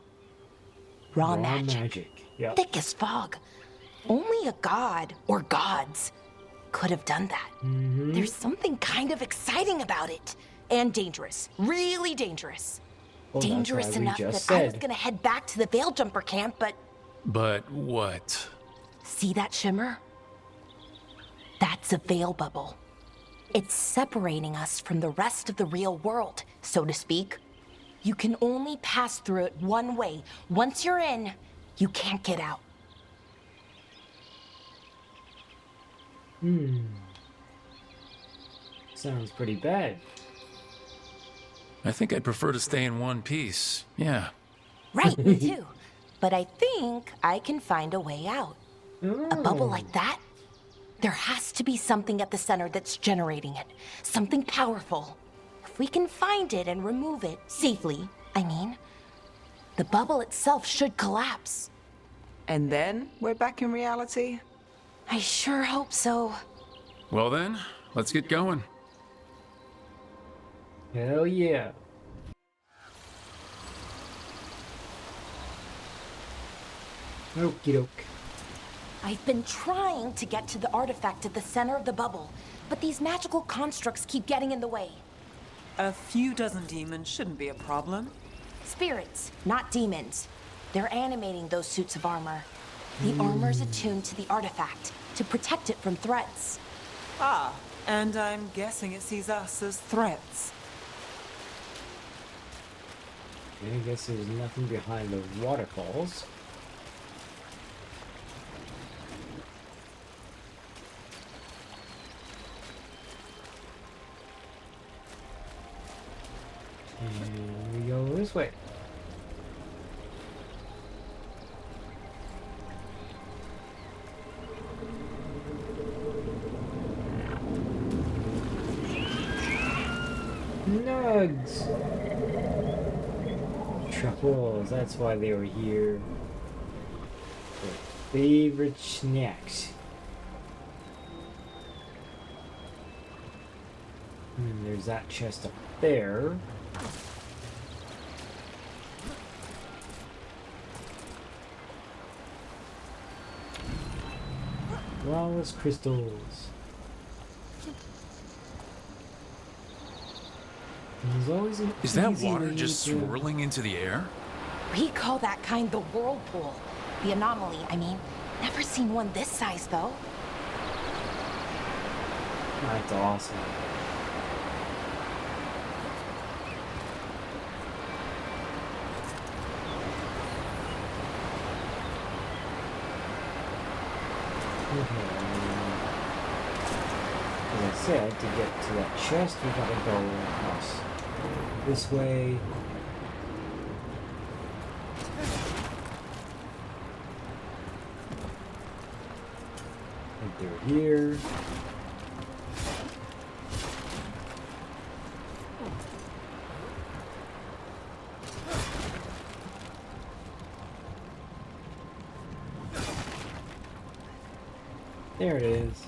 raw magic. Yep. Thick as fog. Only a god, or gods, could have done that. There's something kind of exciting about it. And dangerous. Really dangerous. Well, Dangerous enough that I was gonna head back to the Veilguard camp, but... But what? See that shimmer? That's a veil bubble. It's separating us from the rest of the real world, so to speak. You can only pass through it one way. Once you're in, you can't get out. Sounds pretty bad. I think I'd prefer to stay in one piece. Yeah. Right, me too. But I think I can find a way out. A bubble like that? There has to be something at the center that's generating it. Something powerful. If we can find it and remove it, safely, I mean, the bubble itself should collapse. And then we're back in reality? I sure hope so. Well then, let's get going. Hell yeah. Okie doke. I've been trying to get to the artifact at the center of the bubble, but these magical constructs keep getting in the way. A few dozen demons shouldn't be a problem. Spirits, not demons. They're animating those suits of armor. The armor's attuned to the artifact to protect it from threats. Ah, and I'm guessing it sees us as threats. I guess there's nothing behind the waterfalls. And we go this way. Nugs! Truffles, that's why they were here. Their favorite snacks. And there's that chest up there. Flawless crystals. There's always an Is that easy water way just to- swirling into the air? We call that kind the whirlpool. The anomaly, I mean. Never seen one this size, though. That's awesome. Okay. As I said, to get to that chest, we gotta go across this way. And through here. There it is.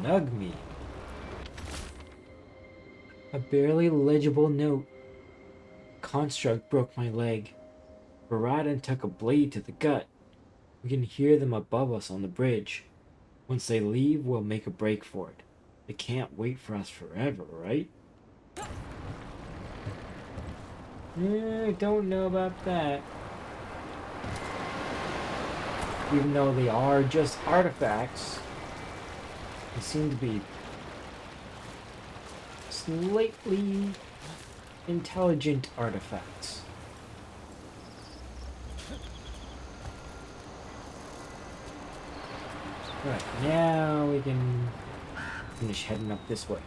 Nug me. A barely legible note. Construct broke my leg. Baradin took a blade to the gut. We can hear them above us on the bridge. Once they leave, we'll make a break for it. They can't wait for us forever, right? I don't know about that. Even though they are just artifacts, they seem to be slightly intelligent artifacts. Right, now we can finish heading up this way.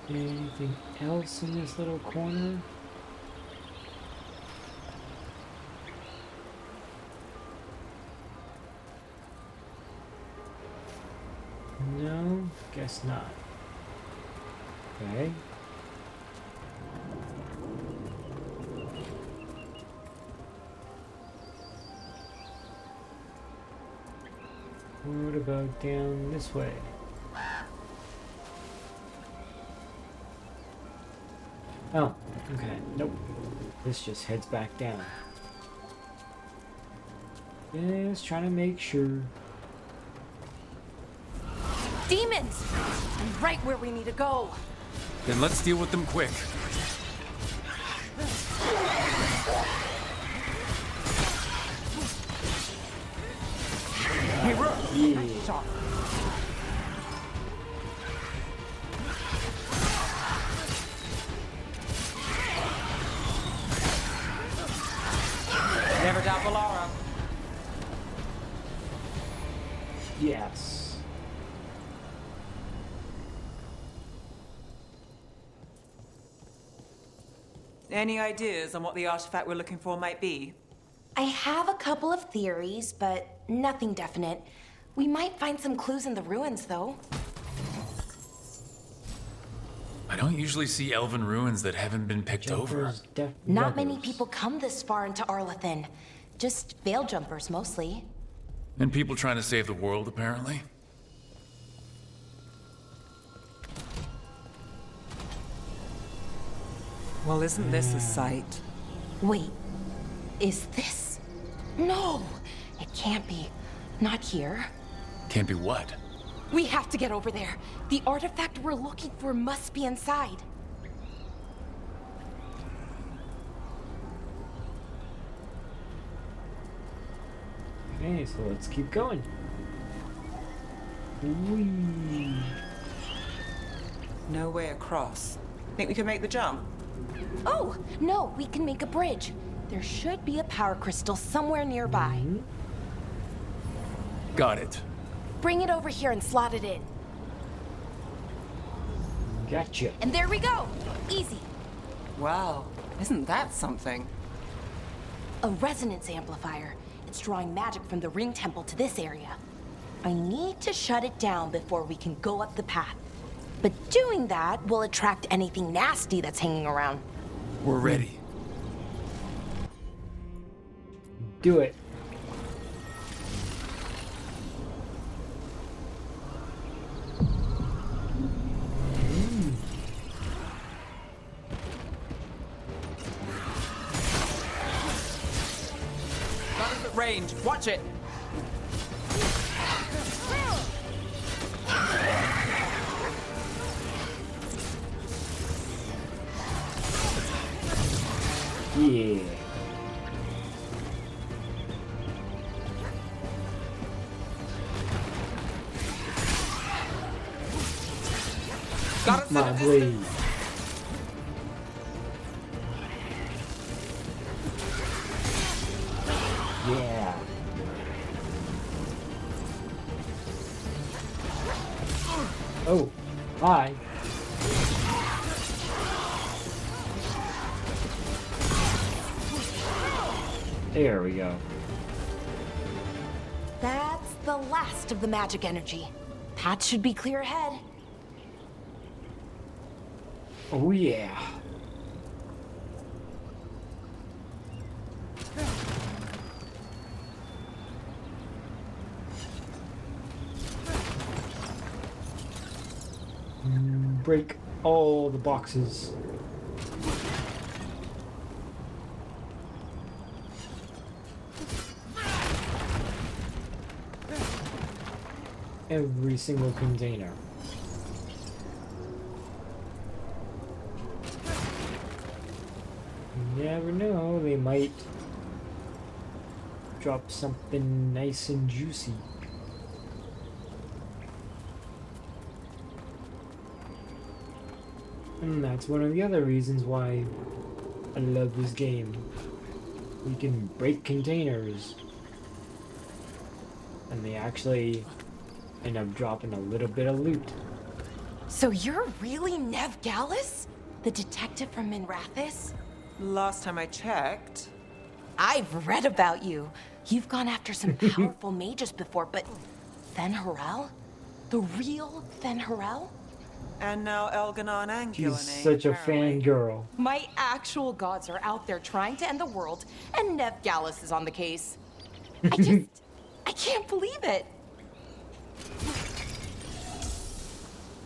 Anything else in this little corner? No, guess not. Okay. What about down this way? Oh, okay. Nope. This just heads back down. Just trying to make sure. Demons! I'm right where we need to go. Then let's deal with them quick. Nice shot. Never doubt Valara. Yes. Any ideas on what the artifact we're looking for might be? I have a couple of theories, but nothing definite. We might find some clues in the ruins, though. I don't usually see elven ruins that haven't been picked over. Not many people come this far into Arlathan. Just veil jumpers, mostly. And people trying to save the world, apparently. Well, isn't this a sight? Wait, is this? No, it can't be. Not here. Can't be what? We have to get over there. The artifact we're looking for must be inside. Okay, so let's keep going. Whee. No way across. Think we can make the jump? Oh, no, we can make a bridge. There should be a power crystal somewhere nearby. Got it. Bring it over here and slot it in. Gotcha. And there we go. Easy. Wow, isn't that something? A resonance amplifier. It's drawing magic from the ring temple to this area. I need to shut it down before we can go up the path. But doing that will attract anything nasty that's hanging around. We're ready. Do it. Not at range. Watch it. Yeah. Got it. My blade. Yeah. Oh, hi. There we go. That's the last of the magic energy. Path should be clear ahead. Oh yeah. Break all the boxes. Every single container. You never know, they might drop something nice and juicy. And that's one of the other reasons why I love this game. We can break containers. And they actually end up dropping a little bit of loot. So you're really Nev Gallus? The detective from Minrathis? Last time I checked. I've read about you. You've gone after some powerful mages before, but Fen Harel? The real Fen Harel? And now Elganon and Gillenane. She's such a fangirl. My actual gods are out there trying to end the world, and Nev Gallus is on the case. I can't believe it.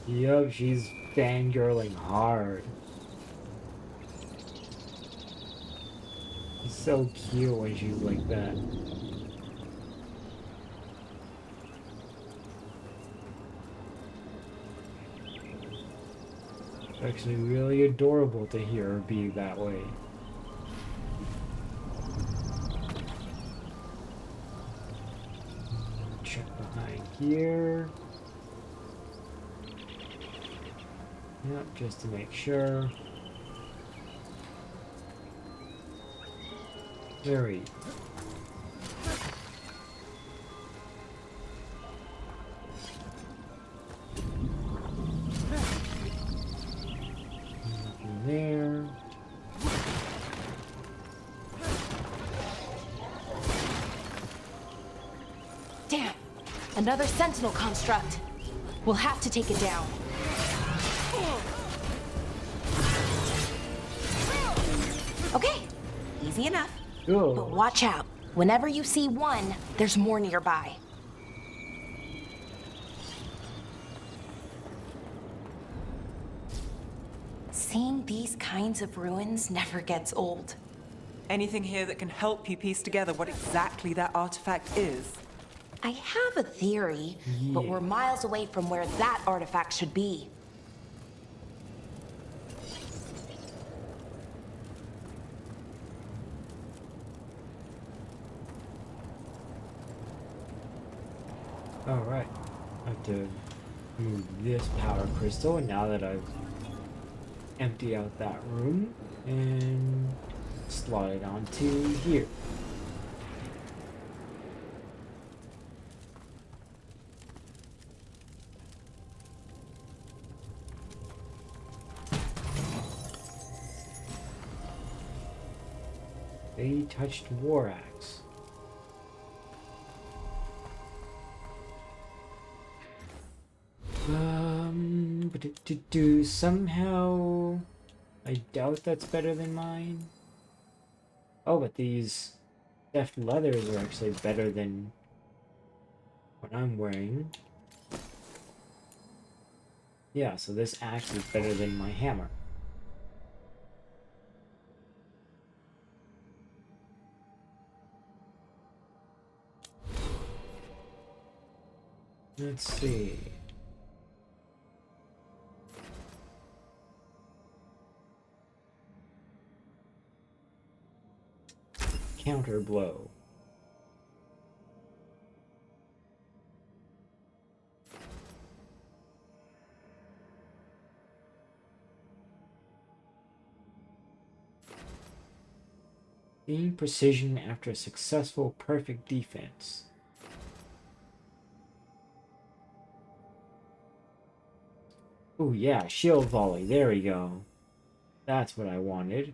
Yup, she's fangirling hard. It's so cute when she's like that. It's actually really adorable to hear her be that way. Check behind here. Yep, just to make sure. Very. Nothing there. Damn, another sentinel construct. We'll have to take it down. Okay, easy enough. Good. But watch out. Whenever you see one, there's more nearby. Seeing these kinds of ruins never gets old. Anything here that can help you piece together what exactly that artifact is? I have a theory, but we're miles away from where that artifact should be. Alright, I have to move this power crystal, and now that I've emptied out that room, and slot it onto here. They touched war axe. But somehow I doubt that's better than mine. Oh, but these deft leathers are actually better than what I'm wearing. Yeah, so this axe is better than my hammer. Let's see. Counter blow. Gain precision after a successful perfect defense. Oh yeah, shield volley. There we go. That's what I wanted.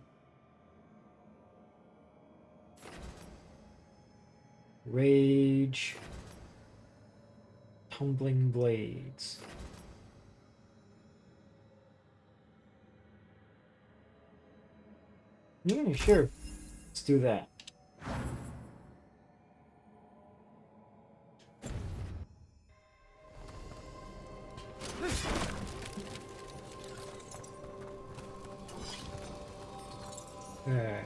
Rage. tumbling blades. Yeah, sure. Let's do that. Okay.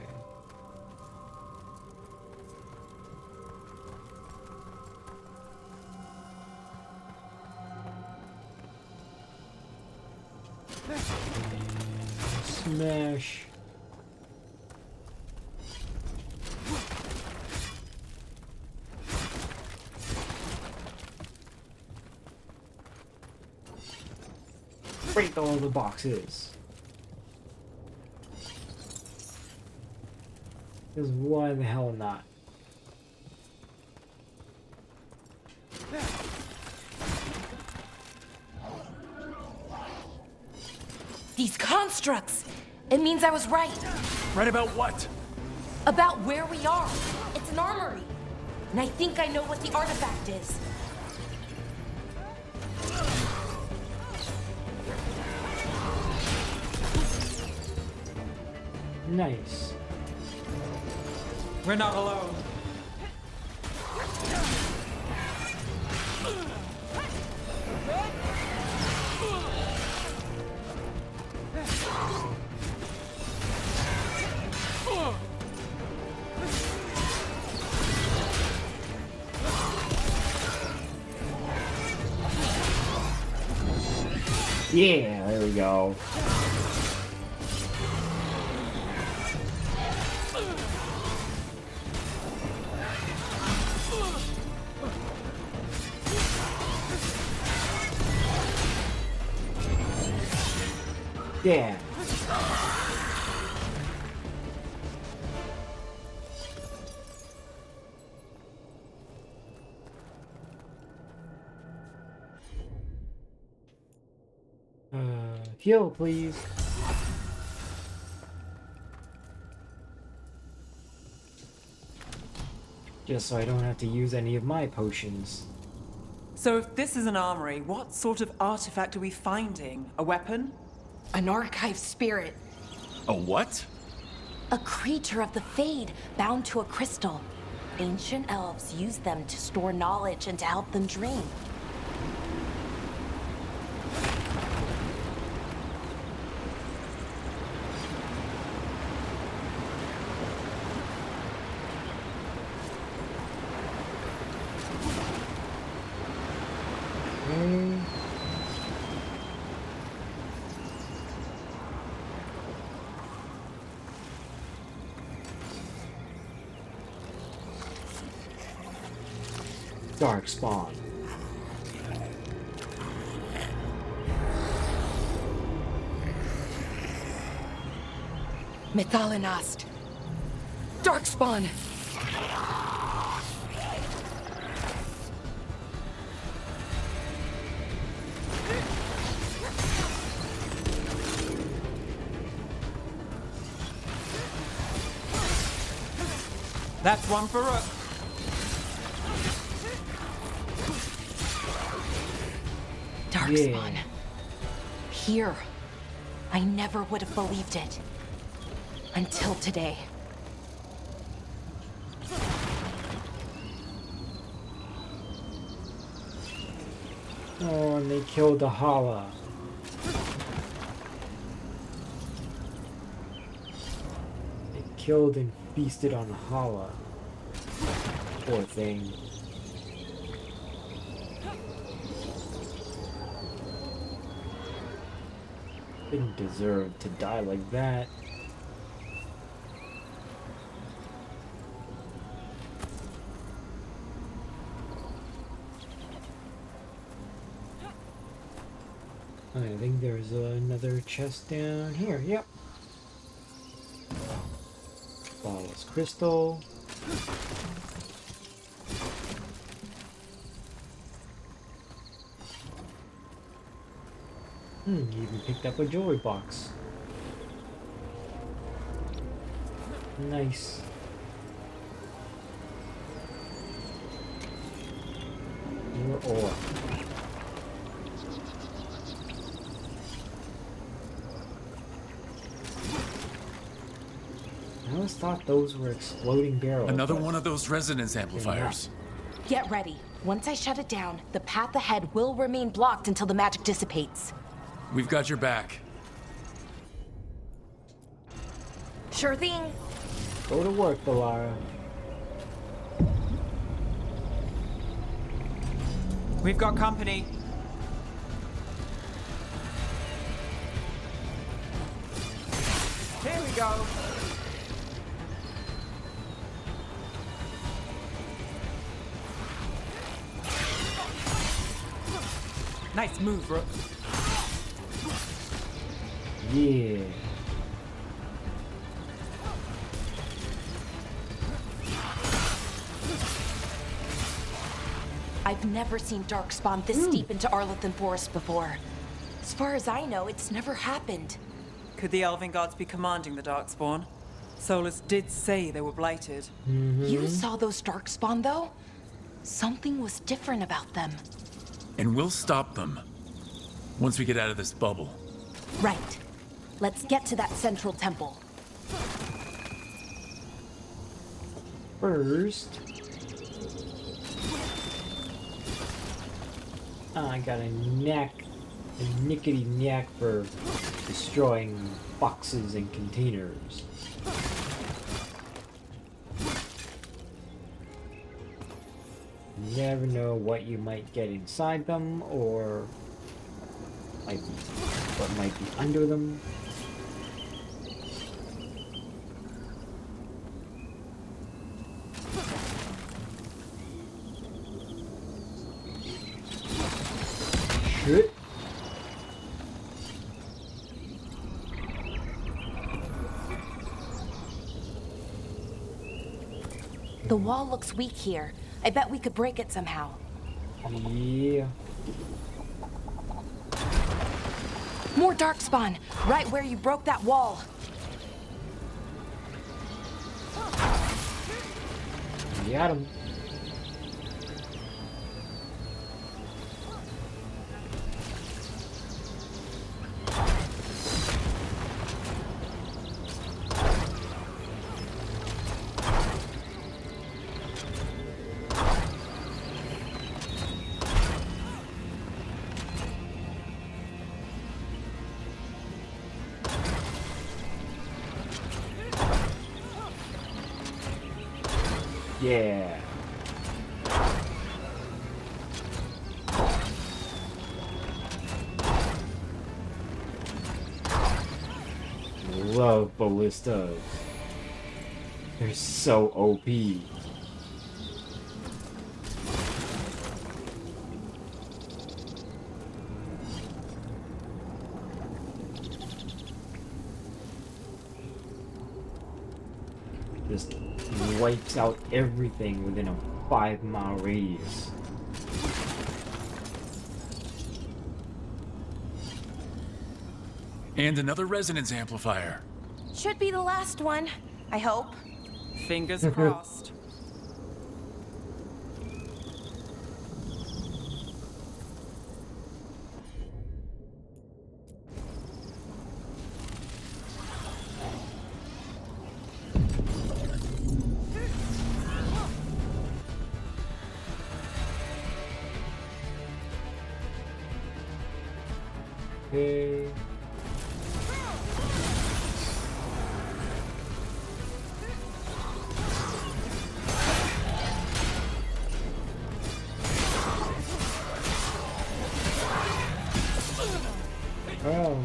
Smash. Break all the boxes. Because why the hell not? These constructs! It means I was right. Right about what? About where we are. It's an armory. And I think I know what the artifact is. Nice. We're not alone. Yeah, there we go. Yeah. Heal, please. Just so I don't have to use any of my potions. So if this is an armory, what sort of artifact are we finding? A weapon? An archive spirit. A what? A creature of the Fade, bound to a crystal. Ancient elves use them to store knowledge and to help them dream. Dark spawn. Methalinast. Darkspawn. That's one for us. Darkspawn. Here. I never would have believed it. Until today. Oh, and they killed the Hala. They killed and feasted on the Hala. Poor thing. Didn't deserve to die like that. I think there's another chest down here. Yep. Flawless crystal. You even picked up a jewelry box. Nice. More ore. always thought those were exploding barrels. Another one of those resonance amplifiers. Get ready. Once I shut it down, the path ahead will remain blocked until the magic dissipates. We've got your back. Sure thing. Go to work, Balara. We've got company. Here we go. Nice move, bro. Yeah. I've never seen Darkspawn this deep into Arlothan Forest before. As far as I know, it's never happened. Could the Elven Gods be commanding the Darkspawn? Solus did say they were blighted. You saw those Darkspawn, though? Something was different about them. And we'll stop them. Once we get out of this bubble. Right. Let's get to that central temple. First, I got a nickety knack for destroying boxes and containers. You never know what you might get inside them, or what might be under them. Shit. The wall looks weak here. I bet we could break it somehow. Yeah. More Darkspawn, right where you broke that wall. Got him. Yeah. Love ballistas. They're so OP. Just wipes out everything within a 5-mile radius. And another resonance amplifier. Should be the last one, I hope. Fingers crossed. Okay. Oh.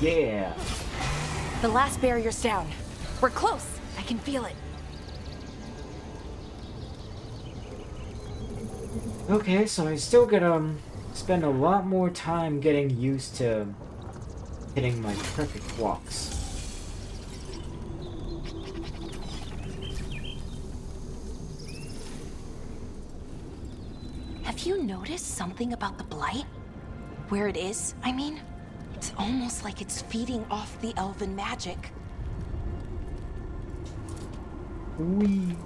Yeah. The last barrier's down. We're close. I can feel it. Okay, so I still gotta spend a lot more time getting used to hitting my perfect walks. Have you noticed something about the blight? Where it is, I mean? It's almost like it's feeding off the elven magic. Wee.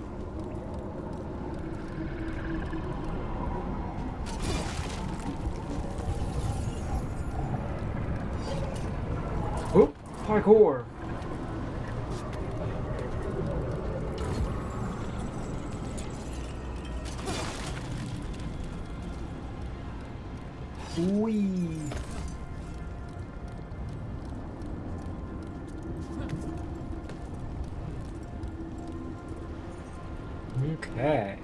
Oop. Parkour. Whee. Okay.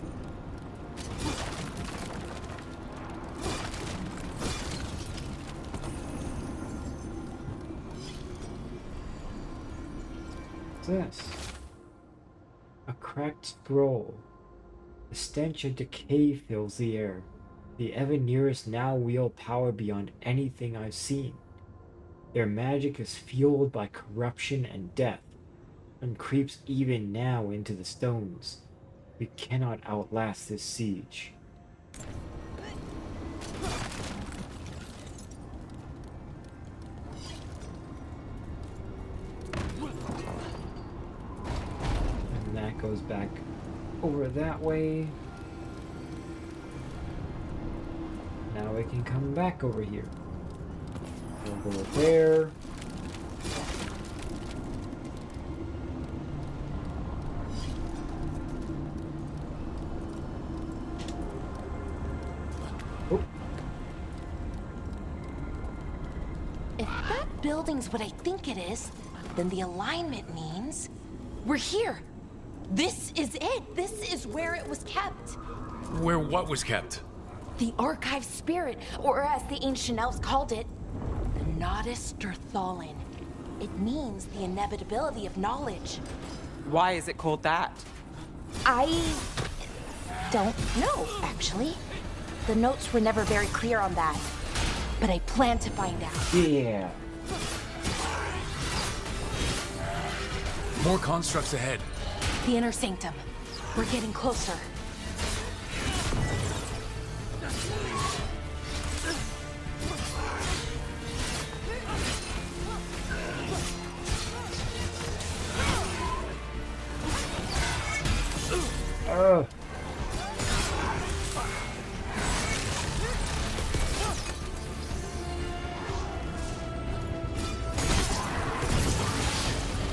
What's this? A cracked scroll. The stench of decay fills the air. The ever nearest now wield power beyond anything I've seen. Their magic is fueled by corruption and death, and creeps even now into the stones. We cannot outlast this siege. And that goes back over that way. Now we can come back over here. We'll go there. If that building's what I think it is, then the alignment means we're here. This is it. This is where it was kept. Where what was kept? The archive spirit, or as the ancient elves called it, the Nodus Derthalin. It means the inevitability of knowledge. Why is it called that? I don't know, actually. The notes were never very clear on that. But I plan to find out. Yeah. More constructs ahead. The inner sanctum. We're getting closer.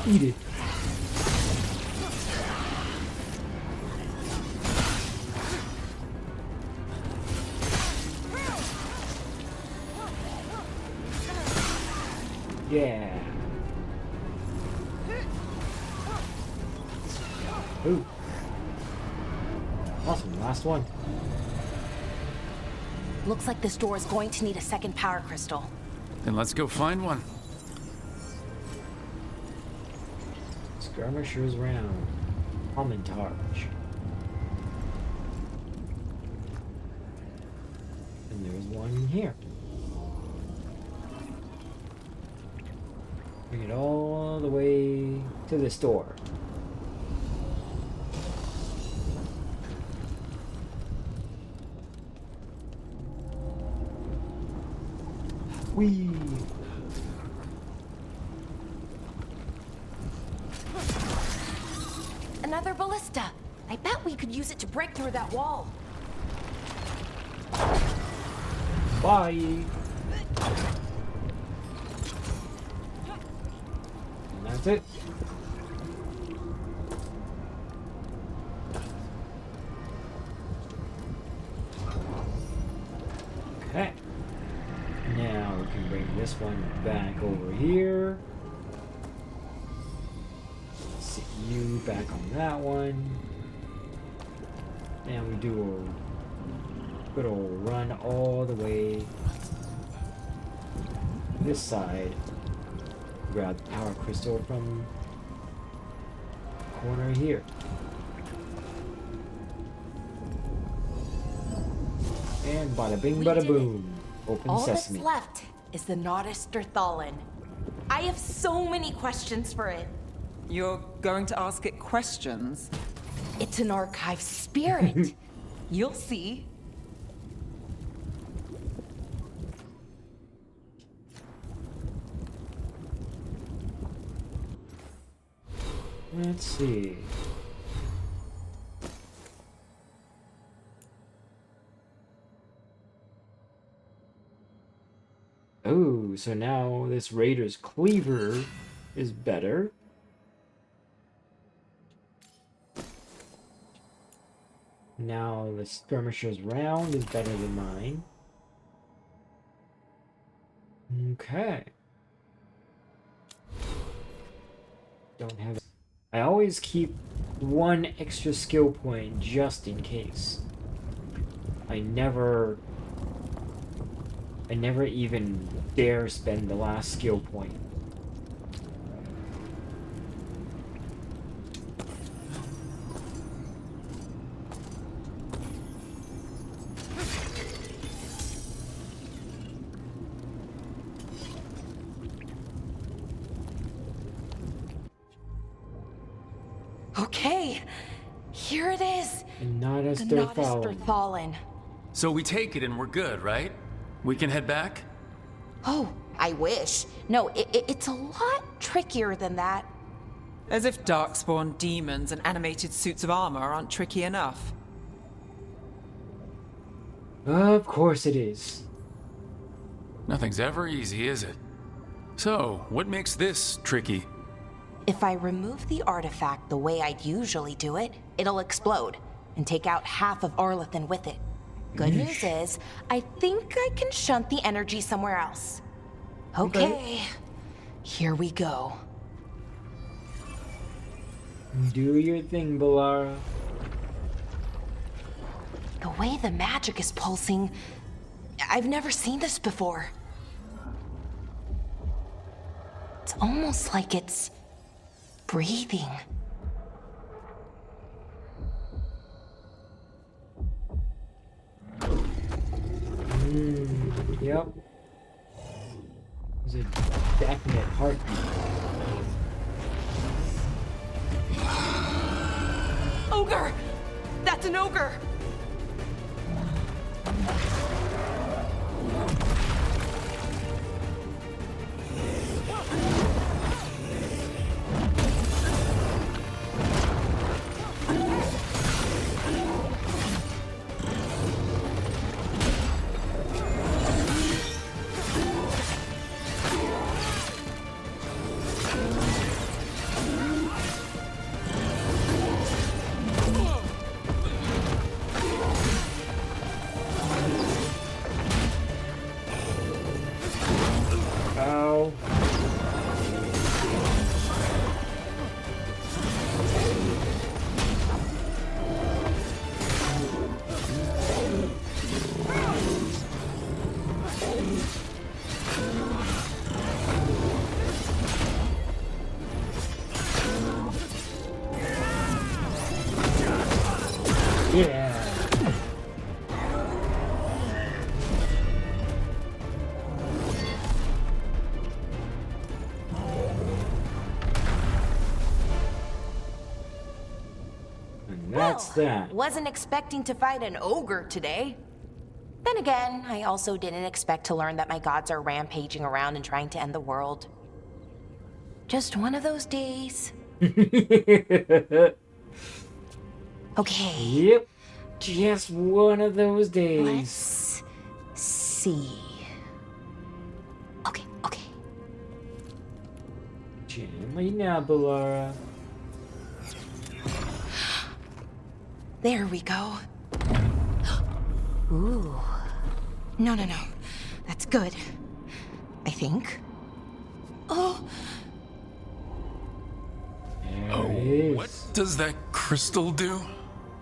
Eat it. Yeah. Ooh. Awesome, last one. Looks like this door is going to need a second power crystal. Then let's go find one. Skirmishers round. Commentage. And there's one here. Bring it all the way to this door. Whee! Another ballista. I bet we could use it to break through that wall. Bye! And that's it. Okay. Now we can bring this one back over here. Sit you back on that one. And we do a good old run all the way this side. Grab the power crystal from the corner here. And bada bing bada boom. Open All sesame. that's left is the Nodus Derthalin. I have so many questions for it. You're going to ask it questions? It's an archive spirit. You'll see. Let's see. Oh, so now this Raider's Cleaver is better. Now the skirmisher's round is better than mine. Okay. Don't have. I always keep one extra skill point just in case. I never even dare spend the last skill point. Okay, here it is. And not as the Novice Thorthallen. So we take it and we're good, right? We can head back? Oh, I wish. No, it's a lot trickier than that. As if darkspawn demons and animated suits of armor aren't tricky enough. Of course it is. Nothing's ever easy, is it? So, what makes this tricky? If I remove the artifact the way I'd usually do it, it'll explode and take out half of Arlathan with it. Good news is, I think I can shunt the energy somewhere else. Okay, here we go. Do your thing, Balara. The way the magic is pulsing, I've never seen this before. It's almost like it's breathing. Yep. There's a definite heartbeat. Ogre! That's an ogre! Yeah. And that's that. Wasn't expecting to fight an ogre today. Then again, I also didn't expect to learn that my gods are rampaging around and trying to end the world. Just one of those days. Okay. Yep. Just one of those days. Let's see. Okay. Gently now, Balara. There we go. Ooh. No. That's good. I think. Oh. What does that crystal do?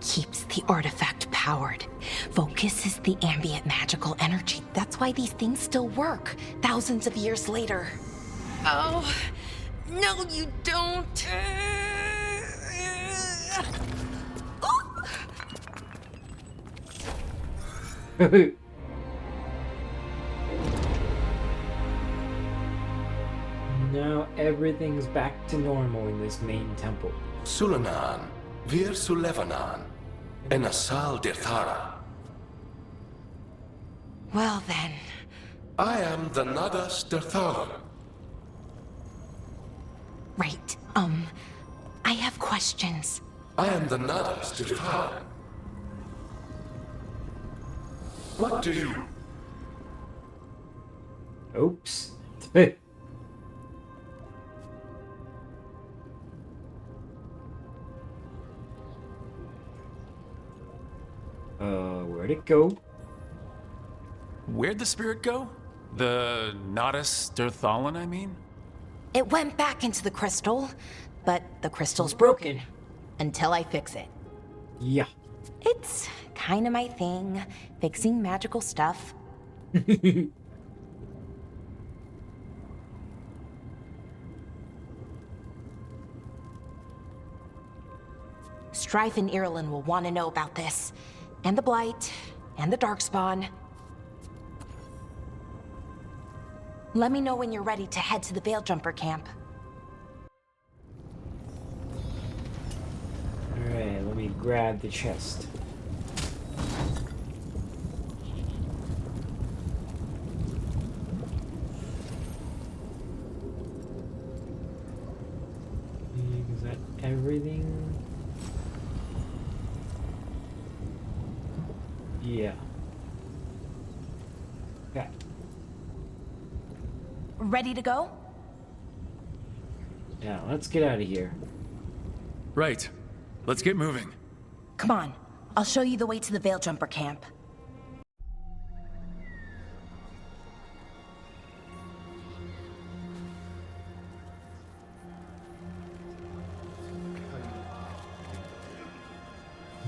Keeps the artifact powered. Focuses the ambient magical energy. That's why these things still work, thousands of years later. Oh, no you don't. Now everything's back to normal in this main temple. Sulanan, Vir Sulevanan, and Asal Dirthara. Well then. I am the Nadas Dirthalan. Right, I have questions. I am the Nadas Dirthalan. What do you... Oops. Where'd it go? Where'd the spirit go? The Natus Derthalin, I mean? It went back into the crystal, but the crystal's broken. Until I fix it. Yeah. It's kind of my thing, fixing magical stuff. Strife and Irulan will want to know about this. And the Blight, and the Darkspawn. Let me know when you're ready to head to the Veilgjumper camp. Alright, let me grab the chest. Is that everything? Yeah. Okay. Ready to go? Yeah, let's get out of here. Right. Let's get moving. Come on. I'll show you the way to the Veilgjumper camp.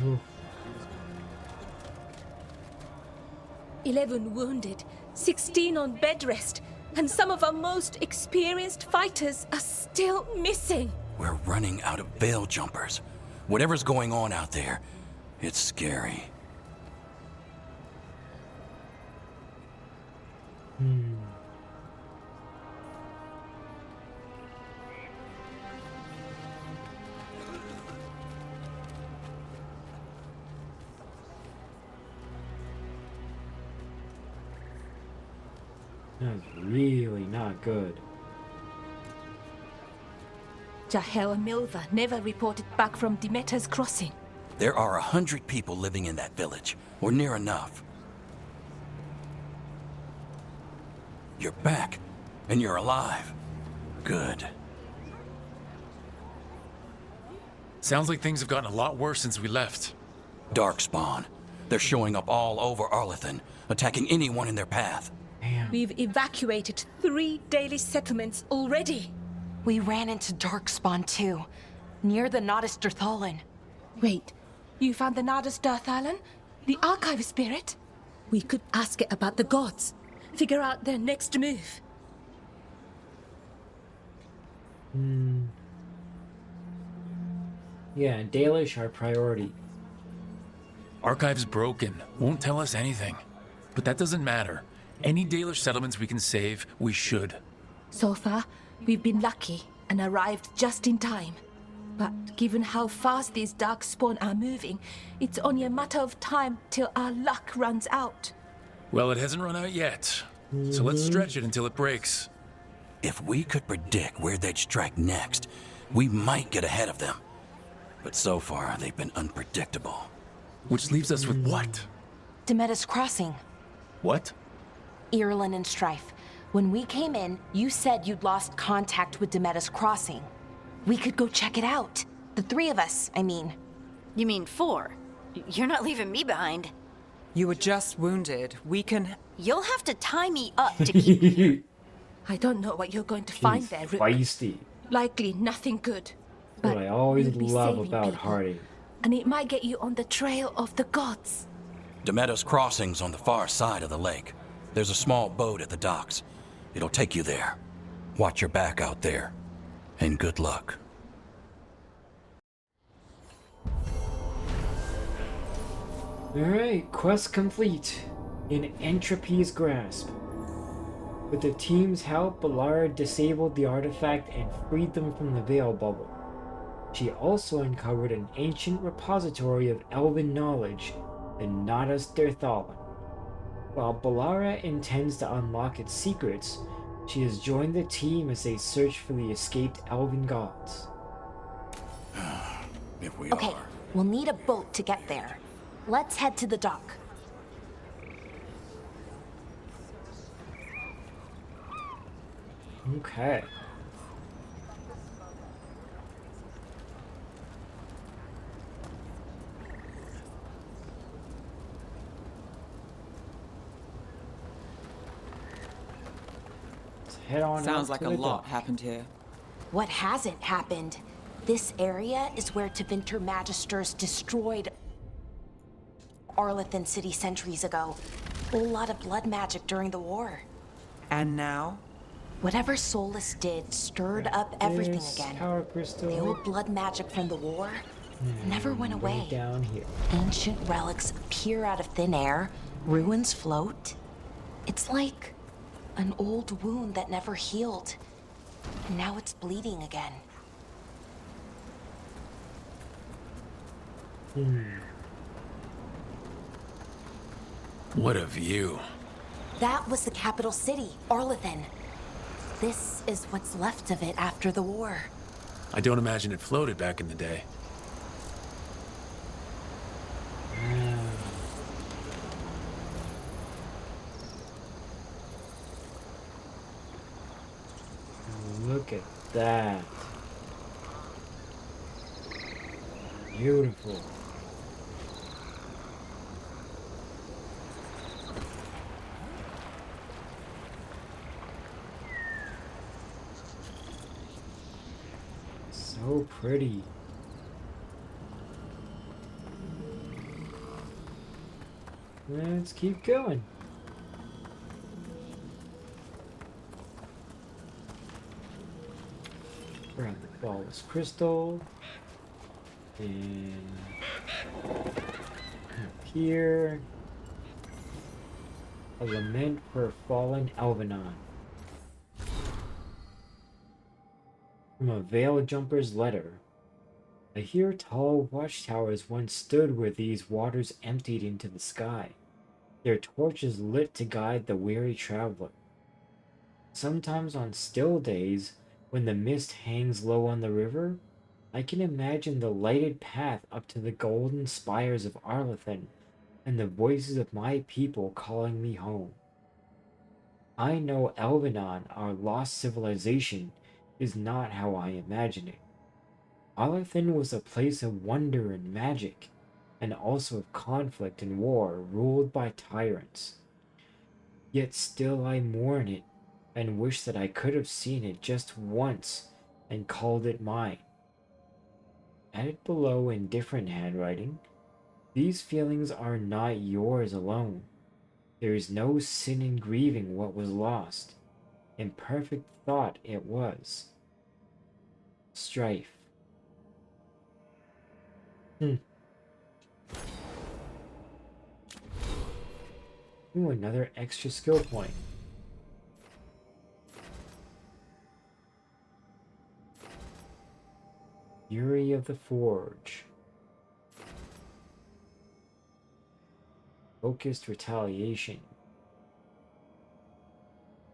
Oof. 11 wounded, 16 on bed rest, and some of our most experienced fighters are still missing. We're running out of veil jumpers. Whatever's going on out there, it's scary. That's really not good. Jahel and Milva never reported back from Demeter's crossing. There are 100 people living in that village, or near enough. You're back, and you're alive. Good. Sounds like things have gotten a lot worse since we left. Darkspawn. They're showing up all over Arlethan, attacking anyone in their path. We've evacuated 3 daily settlements already. We ran into Darkspawn too, near the Natus Derthalin. Wait, you found the Natus Derthalin? The archive spirit? We could ask it about the gods. Figure out their next move. Yeah, Dalish our priority. Archive's broken. Won't tell us anything. But that doesn't matter. Any Dalish settlements we can save, we should. So far, we've been lucky and arrived just in time. But given how fast these darkspawn are moving, it's only a matter of time till our luck runs out. Well, it hasn't run out yet. So let's stretch it until it breaks. If we could predict where they'd strike next, we might get ahead of them. But so far, they've been unpredictable. Which leaves us with what? Demeter's crossing. What? Irulan and Strife. When we came in, you said you'd lost contact with Demeter's crossing. We could go check it out. The 3 of us, I mean. You mean 4? You're not leaving me behind. You were just wounded. We can... You'll have to tie me up to keep me. I don't know what you're going to find there, Rook. Feisty. Likely nothing good. What I always we'll be love saving about people. Harding. And it might get you on the trail of the gods. Demeter's crossing's on the far side of the lake. There's a small boat at the docks. It'll take you there. Watch your back out there. And good luck. Alright, quest complete. In Entropy's grasp. With the team's help, Balara disabled the artifact and freed them from the Veil Bubble. She also uncovered an ancient repository of elven knowledge, the Natus Derthalin. While Balara intends to unlock its secrets, she has joined the team as they search for the escaped elven gods. If we Okay, are. we'll need a boat to get there. Let's head to the dock. Okay. head on Sounds up like to a the lot dock. happened here. What hasn't happened? This area is where Tevinter Magisters destroyed Arlathan City centuries ago. A lot of blood magic during the war. And now? Whatever Solus did stirred up everything This again. power crystal. The old blood magic from the war never went away. Right down here. Ancient relics appear out of thin air, ruins float. It's like an old wound that never healed, and now it's bleeding again. What a view. That was the capital city, Arlathan. This is what's left of it after the war. I don't imagine it floated back in the day. Look at that. Beautiful. So pretty. Let's keep going. Grab the flawless crystal. And up here. A lament for fallen Elvenon. From a veil jumper's letter. I hear tall watchtowers once stood where these waters emptied into the sky, their torches lit to guide the weary traveler. Sometimes on still days, when the mist hangs low on the river, I can imagine the lighted path up to the golden spires of Arlathan and the voices of my people calling me home. I know Elvenon, our lost civilization, is not how I imagine it. Arlathan was a place of wonder and magic, and also of conflict and war ruled by tyrants. Yet still I mourn it, and wish that I could have seen it just once and called it mine. Added below in different handwriting, these feelings are not yours alone. There is no sin in grieving what was lost. Imperfect thought it was. Strife. Ooh, another extra skill point. Fury of the Forge. Focused retaliation.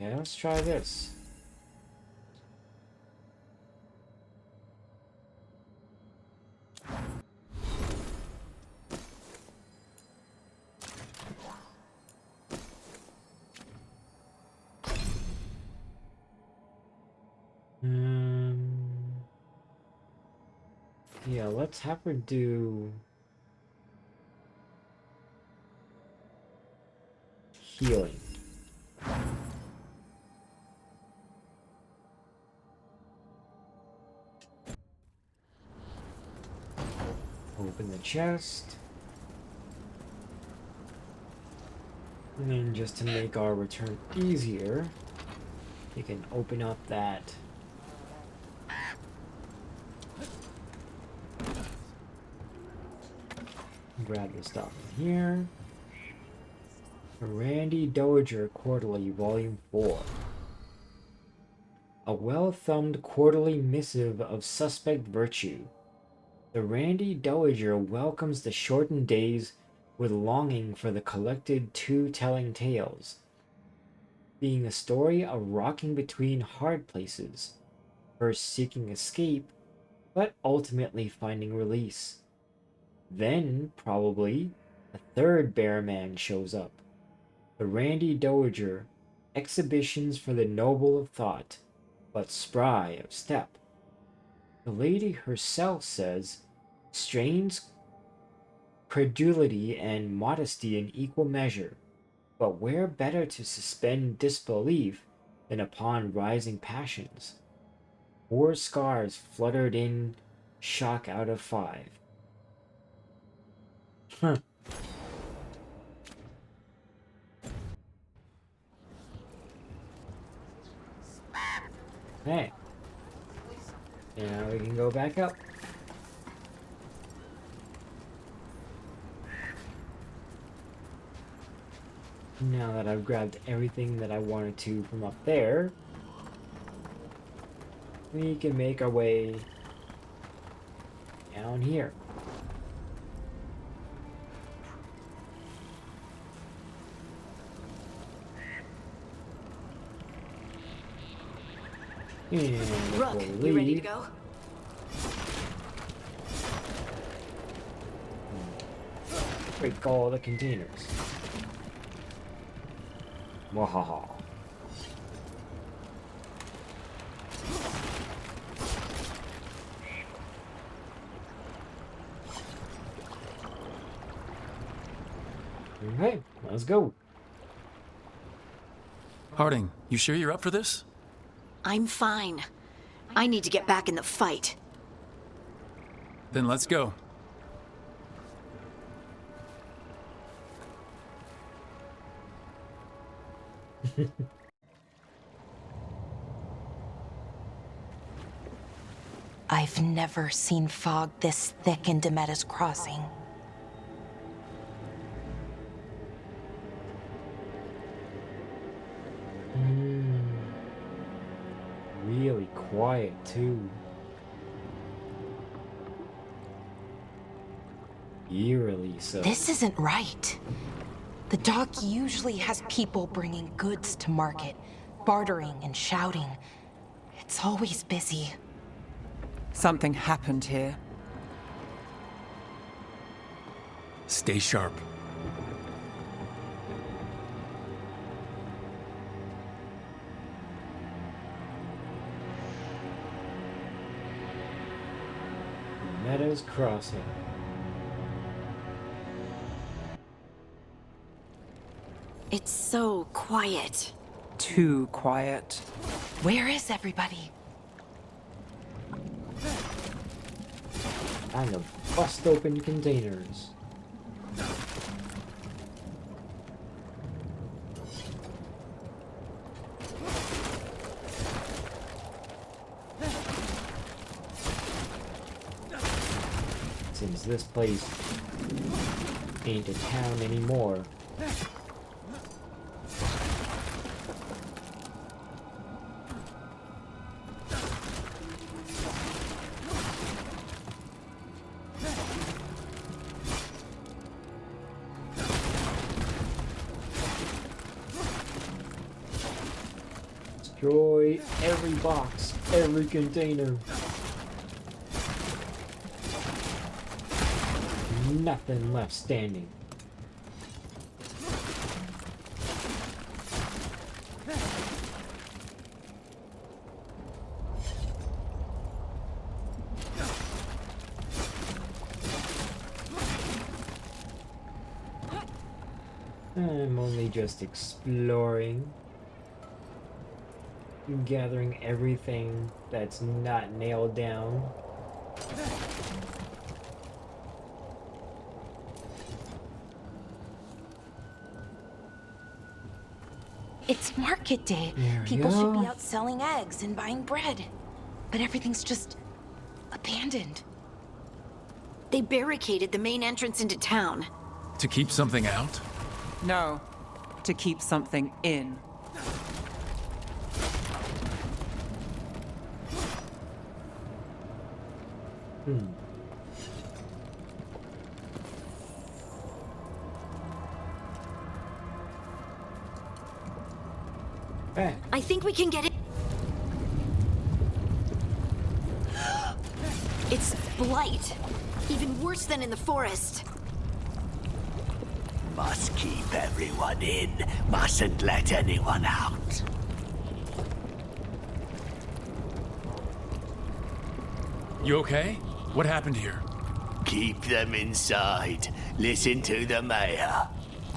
Yeah, let's try this. Yeah, let's have her do healing. Open the chest. And then just to make our return easier, you can open up that grab the stuff in here. Randy Dowager Quarterly, Volume 4. A well-thumbed quarterly missive of suspect virtue. The Randy Dowager welcomes the shortened days with longing for the collected two telling tales, being a story of rocking between hard places, first seeking escape, but ultimately finding release. Then, probably, a third bear man shows up. The Randy Dowager, exhibitions for the noble of thought, but spry of step. The lady herself says, strains credulity and modesty in equal measure, but where better to suspend disbelief Then upon rising passions, 4 scars fluttered in shock out of 5. Huh. Hey. Now we can go back up. Now that I've grabbed everything that I wanted to from up there, we can make our way down here. And Rook, you ready to go? Break all the containers. Wahaha. Okay, let's go. Harding, you sure you're up for this? I'm fine. I need to get back in the fight. Then let's go. I've never seen fog this thick in Demetta's Crossing. Really quiet too. Eerily so. This isn't right. The dock usually has people bringing goods to market, bartering and shouting. It's always busy. Something happened here. Stay sharp. Meadows Crossing. It's so quiet. Too quiet. Where is everybody? Time to bust open containers. Since this place ain't a town anymore. Destroy every box, every container. Nothing left standing. I'm only just exploring. Gathering everything that's not nailed down. It's market day. People should be out selling eggs and buying bread. But everything's just abandoned. They barricaded the main entrance into town. To keep something out? No, to keep something in. I think we can get it. It's blight. Even worse than in the forest. Must keep everyone in. Mustn't let anyone out. You okay? What happened here? Keep them inside. Listen to the mayor.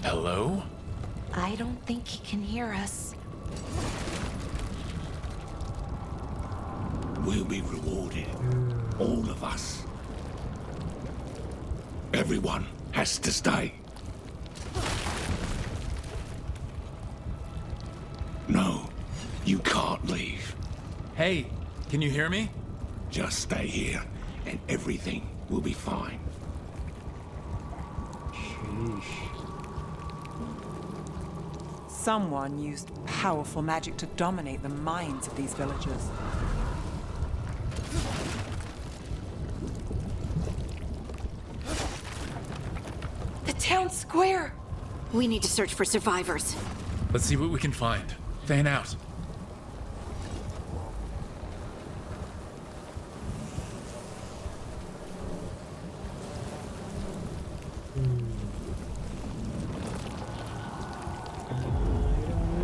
Hello? I don't think he can hear us. We'll be rewarded. All of us. Everyone has to stay. No, you can't leave. Hey, can you hear me? Just stay here, and everything will be fine. Someone used powerful magic to dominate the minds of these villagers. The town square! We need to search for survivors. Let's see what we can find. Fan out.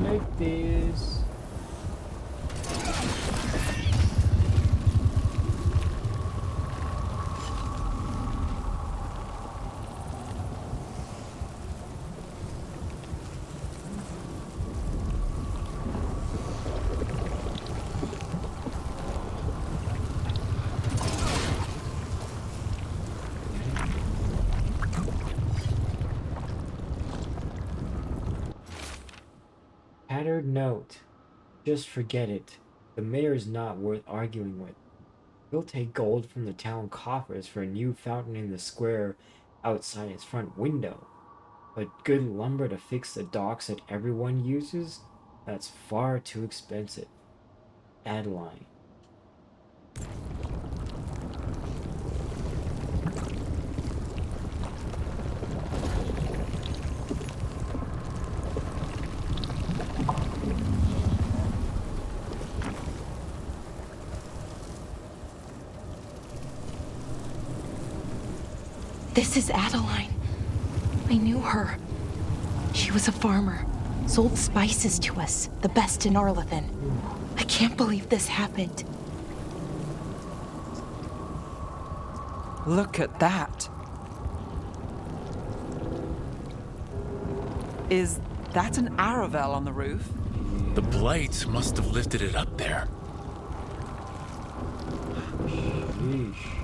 Like this. Tattered note. Just forget it. The mayor is not worth arguing with. He'll take gold from the town coffers for a new fountain in the square outside his front window. But good lumber to fix the docks that everyone uses? That's far too expensive. Adeline. This is Adeline. I knew her. She was a farmer, sold spices to us, the best in Arlathan. I can't believe this happened. Look at that. Is that an Aravel on the roof? The blight must have lifted it up there. Sheesh.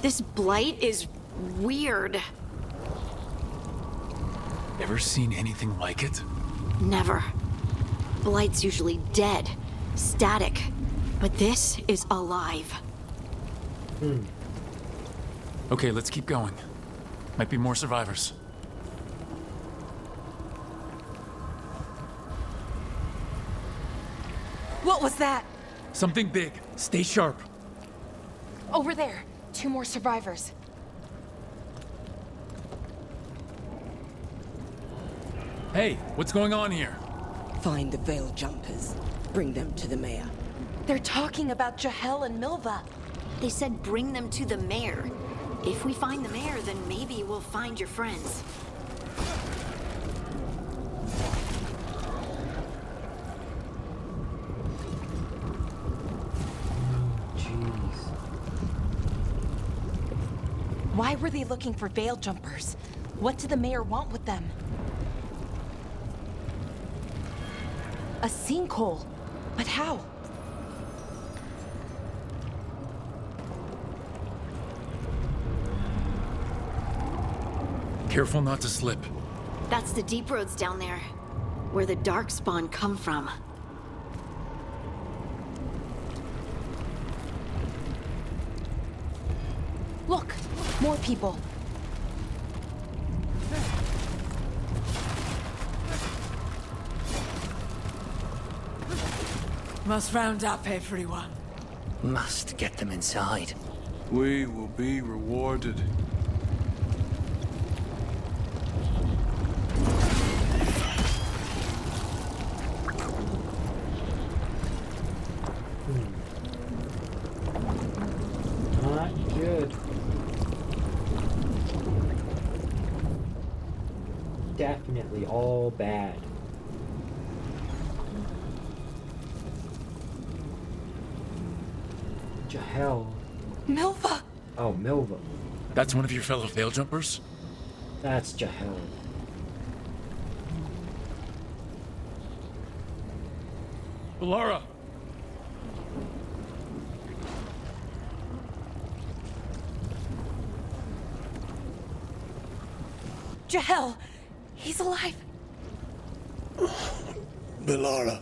This blight is weird. Ever seen anything like it? Never. Blight's usually dead, static, but this is alive. Okay, let's keep going. Might be more survivors. What was that? Something big. Stay sharp. Over there. 2 more survivors. Hey, what's going on here? Find the veil jumpers. Bring them to the mayor. They're talking about Jahel and Milva. They said bring them to the mayor. If we find the mayor, then maybe we'll find your friends. Why were they looking for veil jumpers? What did the mayor want with them? A sinkhole. But how? Careful not to slip. That's the deep roads down there, where the darkspawn come from. Look, more people. Must round up everyone. Must get them inside. We will be rewarded. Not good. Definitely all bad. Jahel. Milva! Oh, Milva. That's one of your fellow Veil Jumpers? That's Jahel. Valara! Jahel! He's alive! Valara.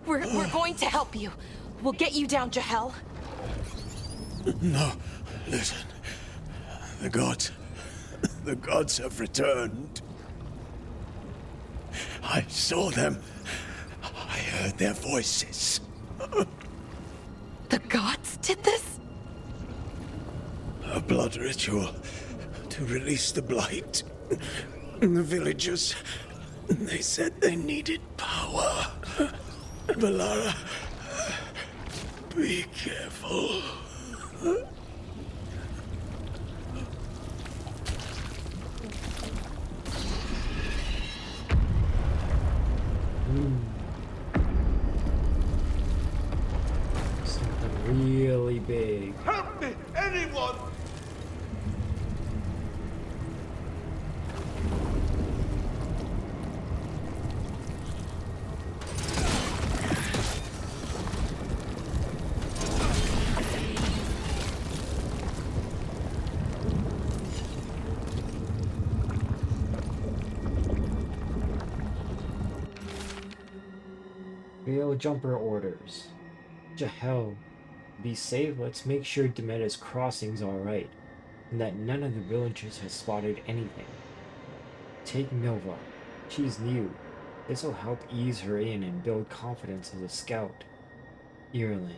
We're going to help you. We'll get you down, Jahel. No, listen. The gods have returned. I saw them. I heard their voices. The gods did this? A blood ritual to release the blight. The villagers, they said they needed power. Valara, be careful. Something really big. Help me, anyone! Veil Jumper orders. Jahel, be safe. Let's make sure Demeter's crossing's alright, and that none of the villagers has spotted anything. Take Milva. She's new. This will help ease her in and build confidence as a scout. Ireland.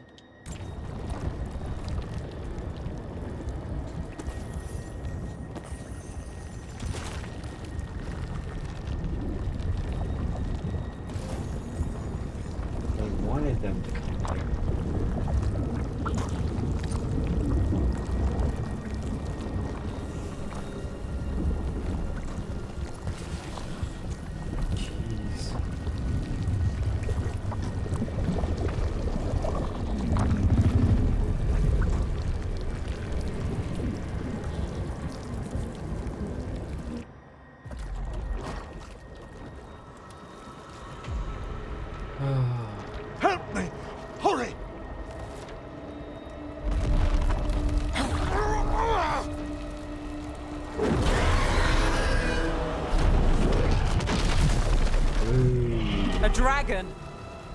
Wanted them to come here. Jeez. Help me! Hurry! A dragon?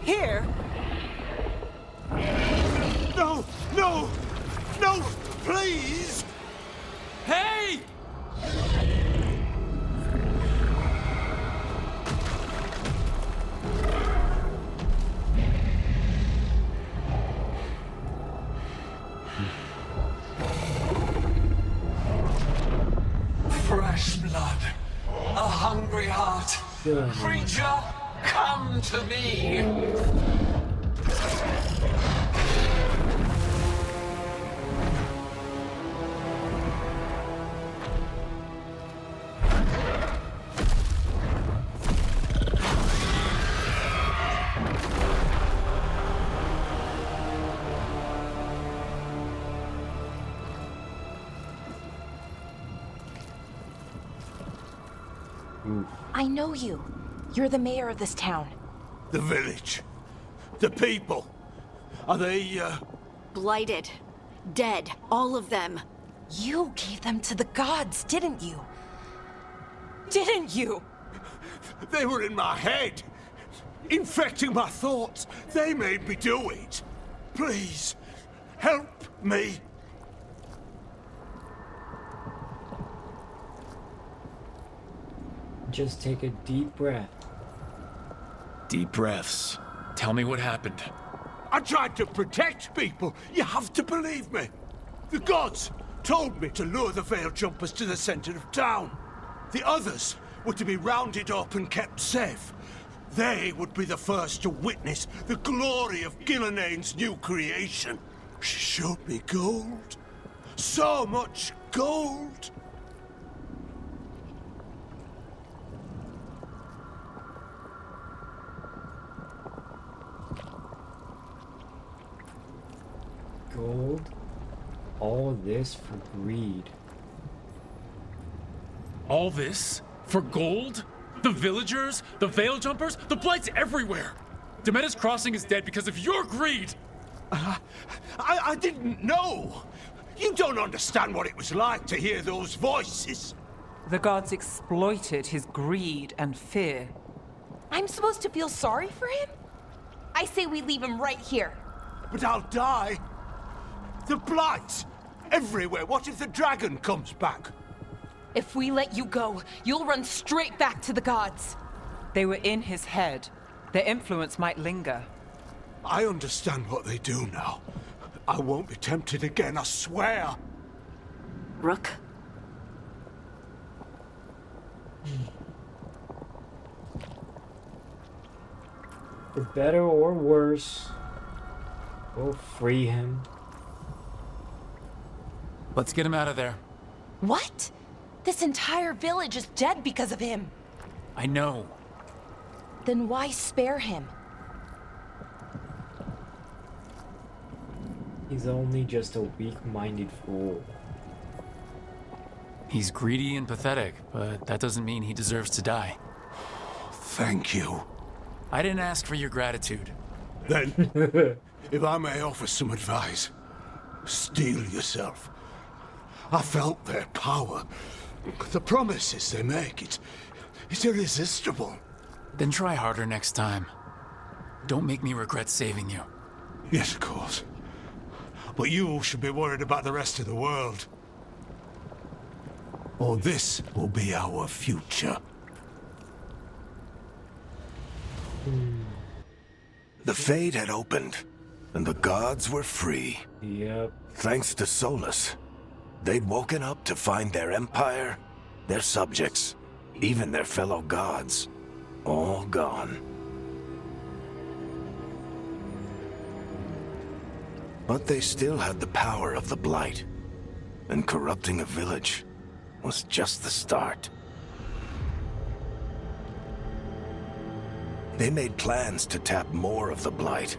Here? No! No! No! Please! Hey! Fresh blood, a hungry heart. Creature, come to me. I know you. You're the mayor of this town. The village. The people. Are they, Blighted. Dead. All of them. You gave them to the gods, didn't you? Didn't you? They were in my head. Infecting my thoughts. They made me do it. Please, help me. Just take a deep breath. Deep breaths. Tell me what happened. I tried to protect people. You have to believe me. The gods told me to lure the Veil Jumpers to the center of town. The others were to be rounded up and kept safe. They would be the first to witness the glory of Gilneain's new creation. She showed me gold. So much gold. Gold? all this for greed. All this? For gold? The villagers? The veil jumpers? The blight's everywhere! Demeter's Crossing is dead because of your greed! I didn't know! You don't understand what it was like to hear those voices. The gods exploited his greed and fear. I'm supposed to feel sorry for him? I say we leave him right here. But I'll die. The blight! Everywhere. What if the dragon comes back? If we let you go, you'll run straight back to the gods. They were in his head. Their influence might linger. I understand what they do now. I won't be tempted again, I swear. Rook? For better or worse, we'll free him. Let's get him out of there. What? This entire village is dead because of him. I know. Then why spare him? He's only just a weak-minded fool. He's greedy and pathetic, but that doesn't mean he deserves to die. Thank you. I didn't ask for your gratitude. Then, if I may offer some advice, steel yourself. I felt their power. The promises they make, it's irresistible. Then try harder next time. Don't make me regret saving you. Yes, of course. But you should be worried about the rest of the world. Or this will be our future. The Fade had opened, and the gods were free. Yep. Thanks to Solus. They'd woken up to find their empire, their subjects, even their fellow gods, all gone. But they still had the power of the Blight, and corrupting a village was just the start. They made plans to tap more of the Blight,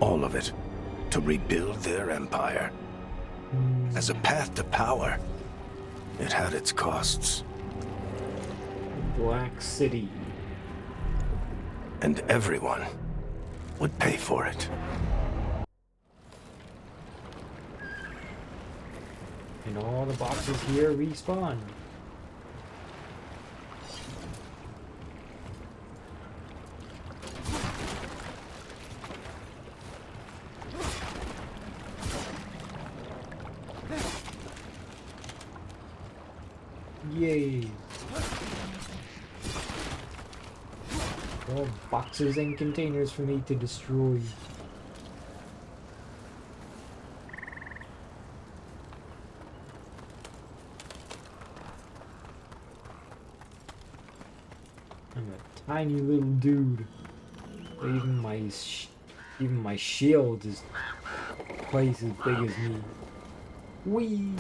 all of it, to rebuild their empire. As a path to power, it had its costs. Black City. And everyone would pay for it. And all the boxes here respawn. Yay! More boxes and containers for me to destroy. I'm a tiny little dude. Even my shield is twice as big as me. Whee!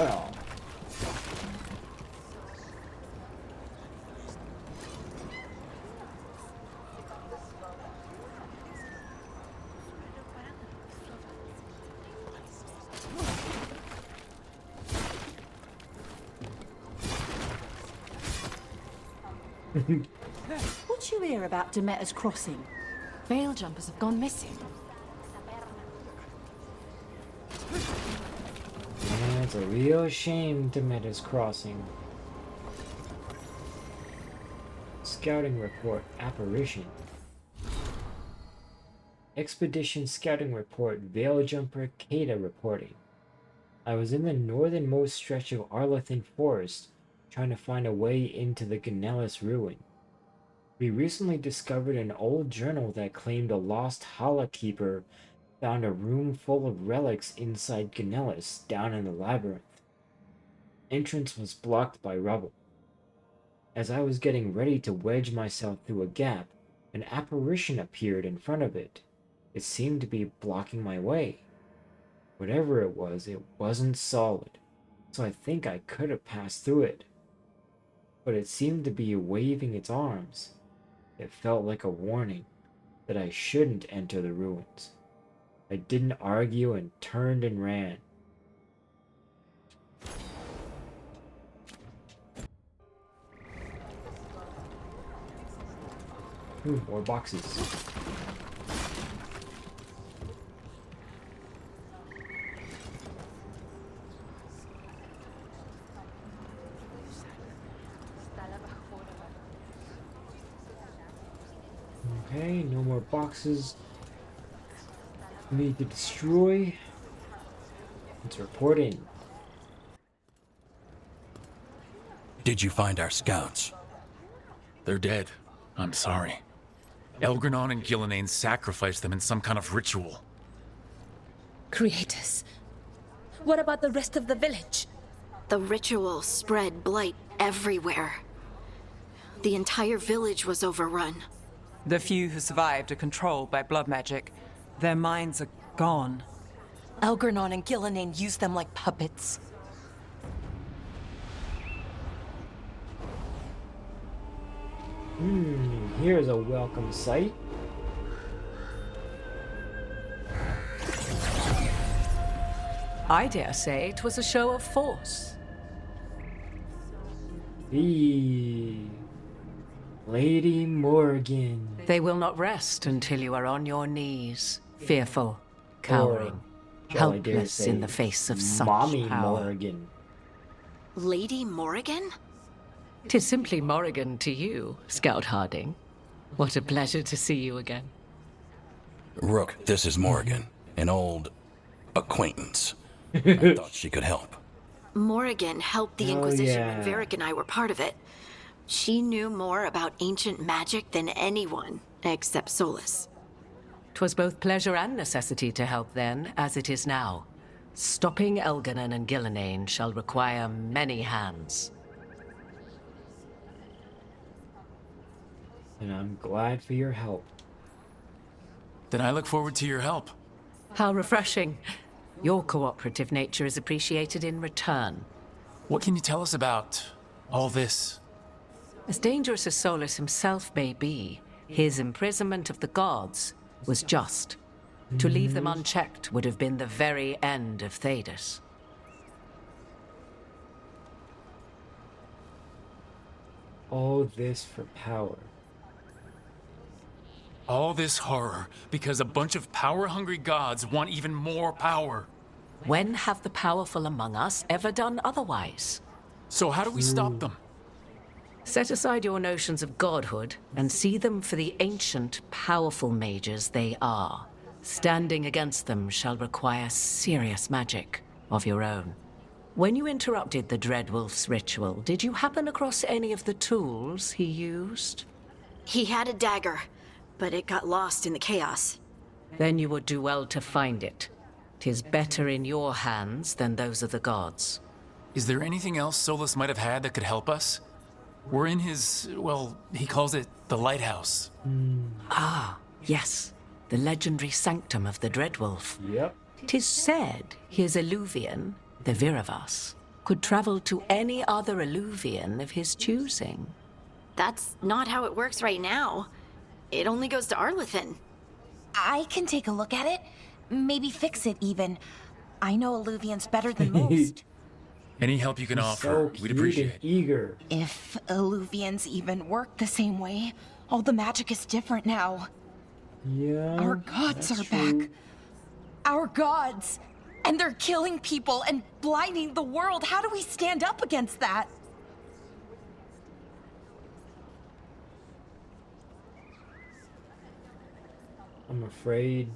Oh. What you hear about Demeter's Crossing? Veil jumpers have gone missing. Yeah, it's a real shame Demeter's Crossing. Scouting report, apparition. Expedition scouting report, Veil Jumper Kada reporting. I was in the northernmost stretch of Arlethan Forest, trying to find a way into the Ganellis ruin. We recently discovered an old journal that claimed a lost Hala Keeper found a room full of relics inside Ganellis, down in the labyrinth. Entrance was blocked by rubble. As I was getting ready to wedge myself through a gap, an apparition appeared in front of it. It seemed to be blocking my way. Whatever it wasn't solid, so I think I could have passed through it. But it seemed to be waving its arms. It felt like a warning that I shouldn't enter the ruins. I didn't argue and turned and ran. Ooh, more boxes. Okay, no more boxes for me to destroy. Let's report in. Did you find our scouts? They're dead. I'm sorry. Elgranon and Gillenane sacrificed them in some kind of ritual. Creators. What about the rest of the village? The ritual spread blight everywhere. The entire village was overrun. The few who survived are controlled by blood magic. Their minds are gone. Elgranon and Gillenane used them like puppets. Here's a welcome sight. I dare say it was a show of force. The Lady Morgan. They will not rest until you are on your knees, fearful, cowering, shall I dare helpless say, in the face of such Mommy power. Morgan. Lady Morrigan? 'Tis simply Morrigan to you, Scout Harding. What a pleasure to see you again. Rook, this is Morgan, an old acquaintance. I thought she could help. Morrigan helped the Oh, Inquisition yeah. when Varric and I were part of it. She knew more about ancient magic than anyone, except Solus. 'Twas both pleasure and necessity to help then, as it is now. Stopping Elganon and Gillenane shall require many hands. And I'm glad for your help. Then I look forward to your help. How refreshing. Your cooperative nature is appreciated in return. What can you tell us about all this? As dangerous as Solus himself may be, his imprisonment of the gods was just. To leave them unchecked would have been the very end of Thedas. All this for power. All this horror because a bunch of power-hungry gods want even more power. When have the powerful among us ever done otherwise? So how do we stop them? Set aside your notions of godhood and see them for the ancient, powerful mages they are. Standing against them shall require serious magic of your own. When you interrupted the Dreadwolf's ritual, did you happen across any of the tools he used? He had a dagger, but it got lost in the chaos. Then you would do well to find it. 'Tis better in your hands than those of the gods. Is there anything else Solus might have had that could help us? We're in his, well, he calls it the lighthouse. Ah, yes. The legendary sanctum of the Dreadwolf. Yep. 'Tis said his Illuvian, the Viravas, could travel to any other Illuvian of his choosing. That's not how it works right now. It only goes to Arlethan. I can take a look at it. Maybe fix it even. I know Illuvians better than most. Any help you can offer, we'd appreciate it. Eager. If Illuvians even work the same way, all the magic is different now. Yeah. Our gods are true. back. Our gods! And they're killing people and blinding the world. How do we stand up against that? I'm afraid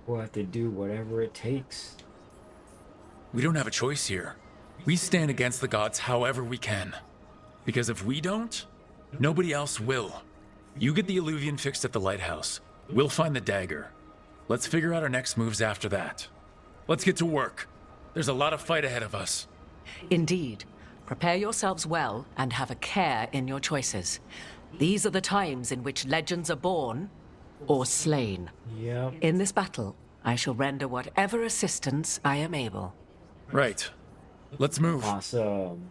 we'll have to do whatever it takes. We don't have a choice here. We stand against the gods however we can. Because if we don't, nobody else will. You get the Illuvian fixed at the lighthouse. We'll find the dagger. Let's figure out our next moves after that. Let's get to work. There's a lot of fight ahead of us. Indeed. Prepare yourselves well and have a care in your choices. These are the times in which legends are born or slain. Yep. In this battle, I shall render whatever assistance I am able. Right. Let's move. Awesome.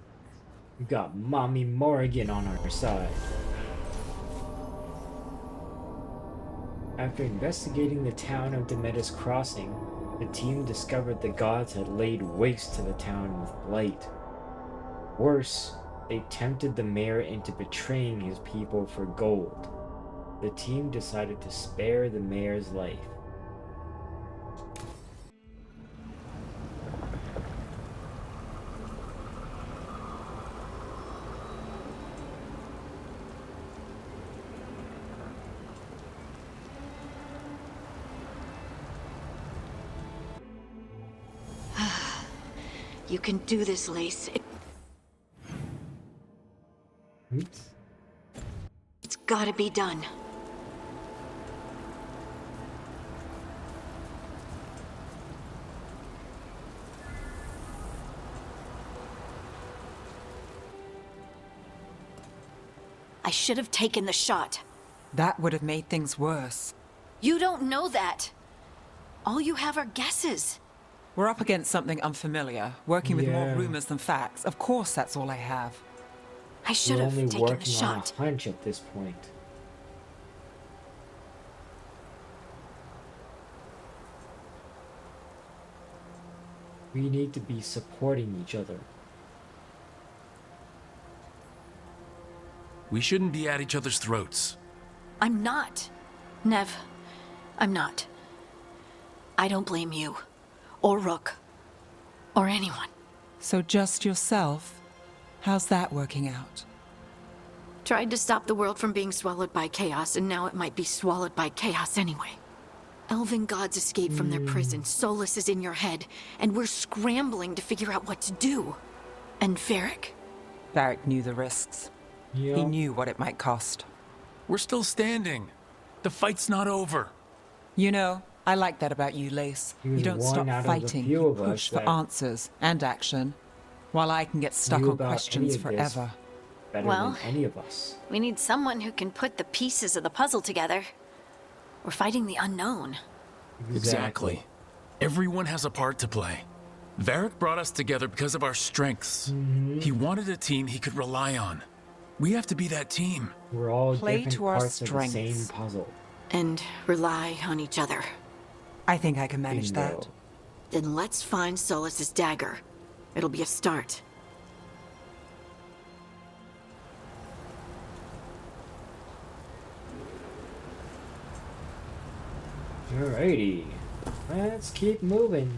We've got Mommy Morrigan on our side. After investigating the town of Demeter's Crossing, the team discovered the gods had laid waste to the town with blight. Worse, they tempted the mayor into betraying his people for gold. The team decided to spare the mayor's life. You can do this, Lace. Oops. It's gotta be done. I should have taken the shot. That would have made things worse. You don't know that. All you have are guesses. We're up against something unfamiliar, working with more Yeah. rumors than facts. Of course, that's all I have. I should We're have only taken the working on a shot. hunch at this point. We need to be supporting each other. We shouldn't be at each other's throats. I'm not. Nev, I'm not. I don't blame you. Or Rook. Or anyone. So just yourself? How's that working out? Tried to stop the world from being swallowed by chaos, and now it might be swallowed by chaos anyway. Elven gods escaped from their prison, Solus is in your head, and we're scrambling to figure out what to do. And Varric? Varric knew the risks. He knew what it might cost. We're still standing. The fight's not over. You know, I like that about you, Lace. He was You don't one stop out of the fighting. few You of us push for that answers and action, while I can get stuck knew on about questions any of this forever. better Well, than any of us. We need someone who can put the pieces of the puzzle together. We're fighting the unknown. Exactly. Everyone has a part to play. Varric brought us together because of our strengths. He wanted a team he could rely on. We have to be that team. We're all Play different to our parts of the same strengths. puzzle. And rely on each other. I think I can manage Bingo. that. Then let's find Solus's dagger. It'll be a start. Alrighty. Let's keep moving.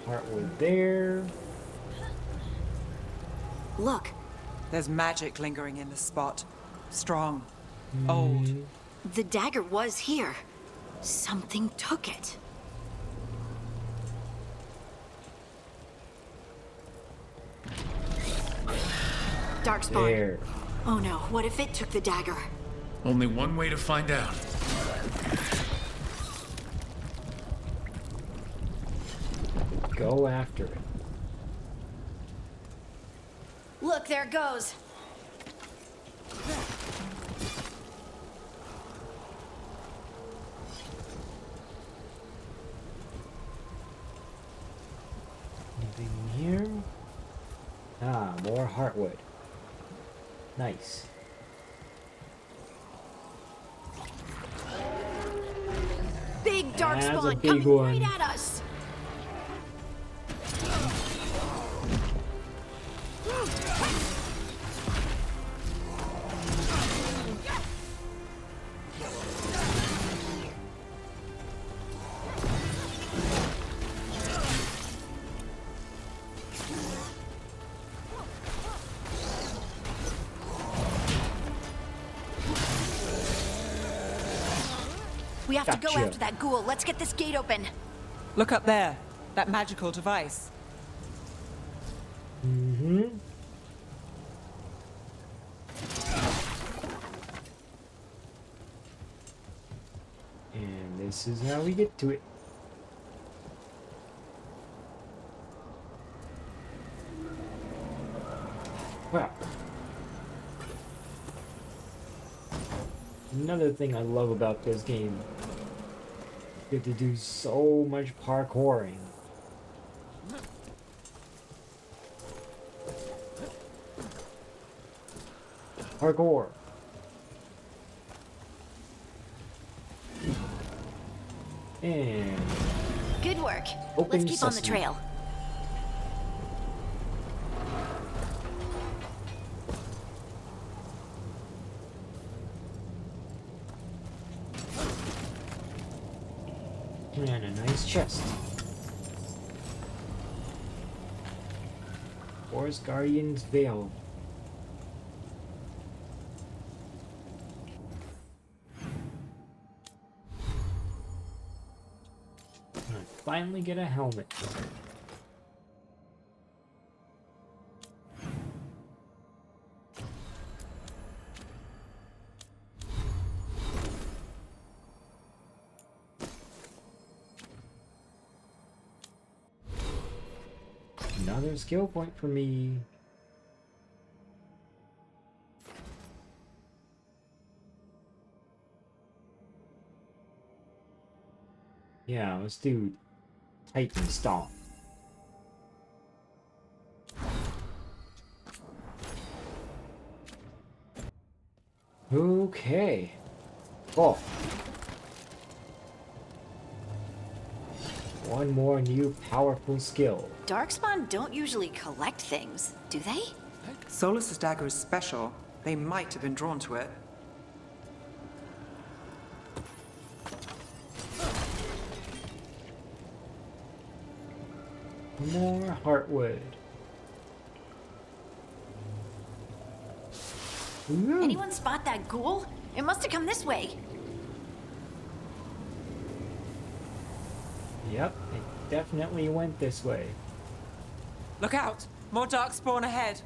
Heartwood there. Look. There's magic lingering in this spot. Strong. Old. The dagger was here. Something took it. Darkspawn. There. Oh no, what if it took the dagger? Only one way to find out. Go after it. Look, there it goes. Anything here? Ah, more heartwood. Nice. Big That's a darkspawn big coming one. right at us. We have to go Gotcha. after that ghoul. Let's get this gate open. Look up there. That magical device. Mm-hmm. And this is how we get to it. Wow. Another thing I love about this game Get to do so much parkouring. Parkour. And good work. Open Let's keep on the sesame. trail. And a nice chest. Forest Guardian's Veil. And I finally get a helmet. Another skill point for me. Yeah, let's do Titan Stomp. Okay. Oh. One more new powerful skill. Darkspawn don't usually collect things, do they? Solus's dagger is special. They might have been drawn to it. More heartwood. Ooh. Anyone spot that ghoul? It must have come this way. Yep, it definitely went this way. Look out! More darkspawn ahead.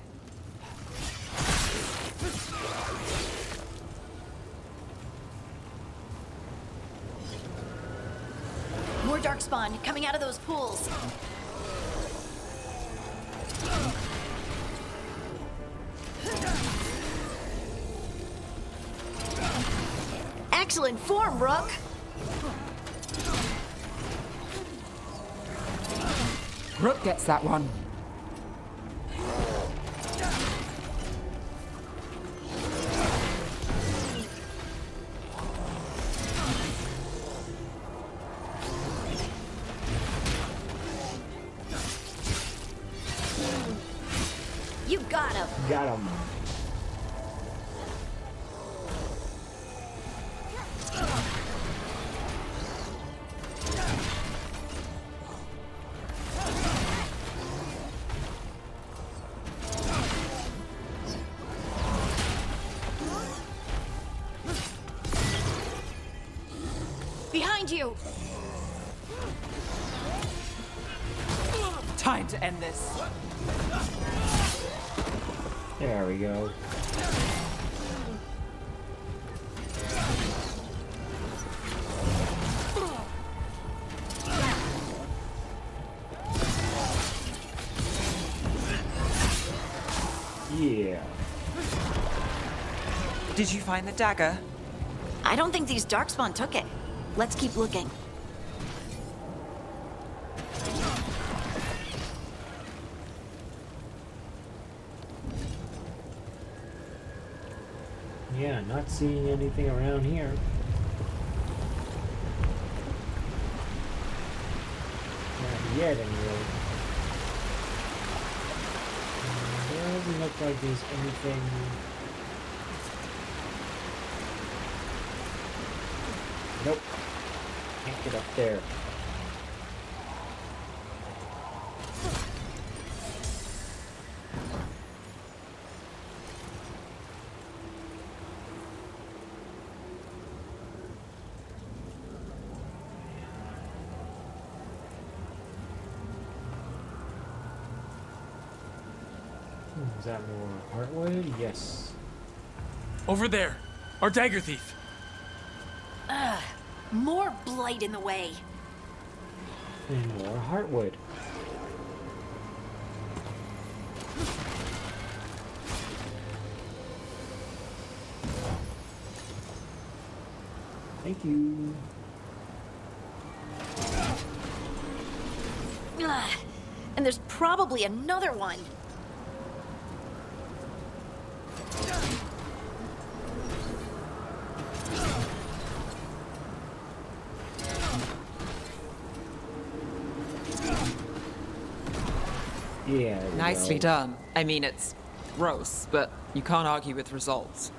More darkspawn coming out of those pools. Excellent form, Rook. Rook gets that one. You got him. Got him. Behind you. Time to end this. There we go. Yeah. Did you find the dagger? I don't think these darkspawn took it. Let's keep looking. Yeah, not seeing anything around here. Not yet, anyway. Doesn't look like there's anything. Nope. Can't get up there. Is that more heartwood? Yes. Over there! Our dagger thief! Ugh. More blight in the way. And more heartwood. Thank you. And there's probably another one. Yeah. Nicely done. I mean, it's gross, but you can't argue with results.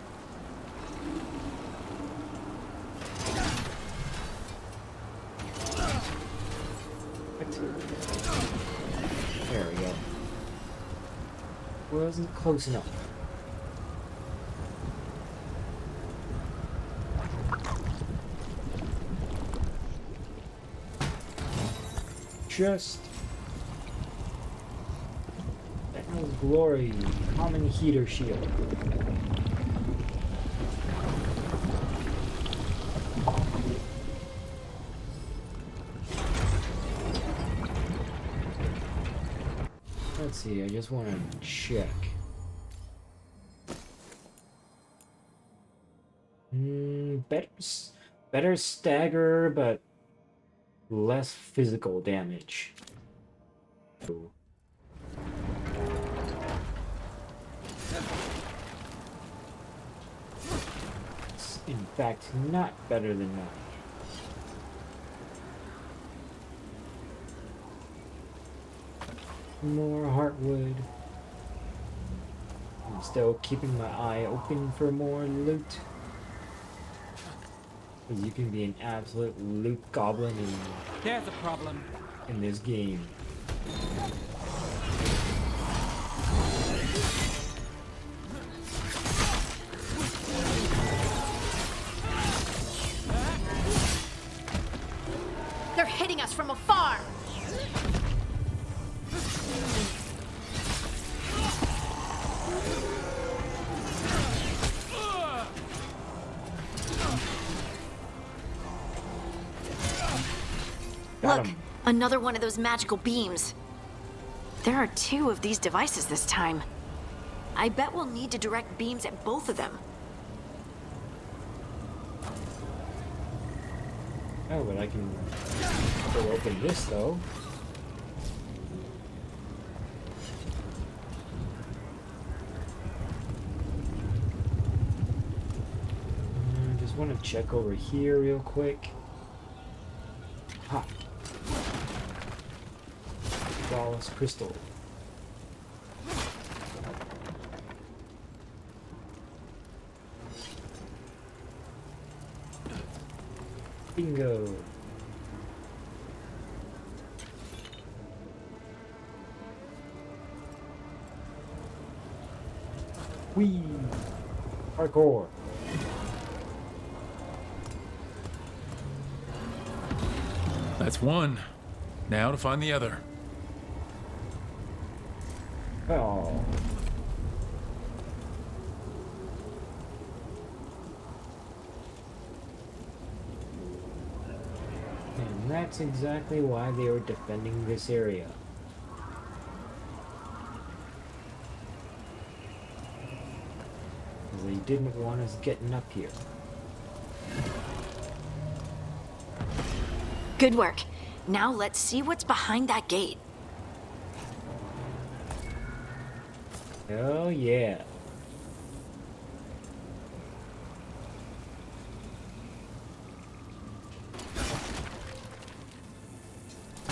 There we go. Wasn't close enough. Just Battle's Glory, common heater shield. Let's see, I just want to check. Better stagger, but less physical damage. Ooh. It's in fact not better than that. More heartwood. I'm still keeping my eye open for more loot. Because you can be an absolute loot goblin There's a problem. in this game. They're hitting us from afar. Look, another one of those magical beams. There are 2 of these devices this time. I bet we'll need to direct beams at both of them. Oh, but I can still open this though. I just want to check over here real quick. Ha! Flawless crystal. Bingo. Whee! Parkour. That's one. Now to find the other. Oh. And that's exactly why they were defending this area. Because they didn't want us getting up here. Good work. Now let's see what's behind that gate. Oh yeah.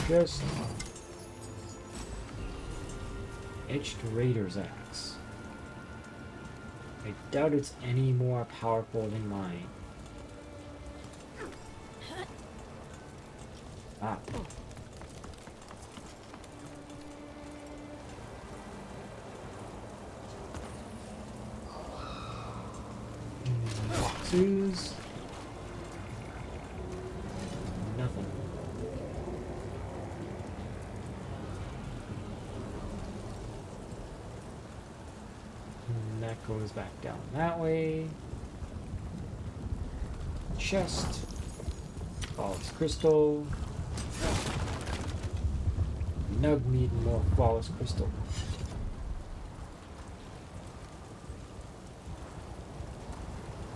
Just etched Raider's axe. I doubt it's any more powerful than mine. Ah. Boxes. Nothing. And that goes back down that way. Chest. Flawless crystal. Nug need more flawless crystal.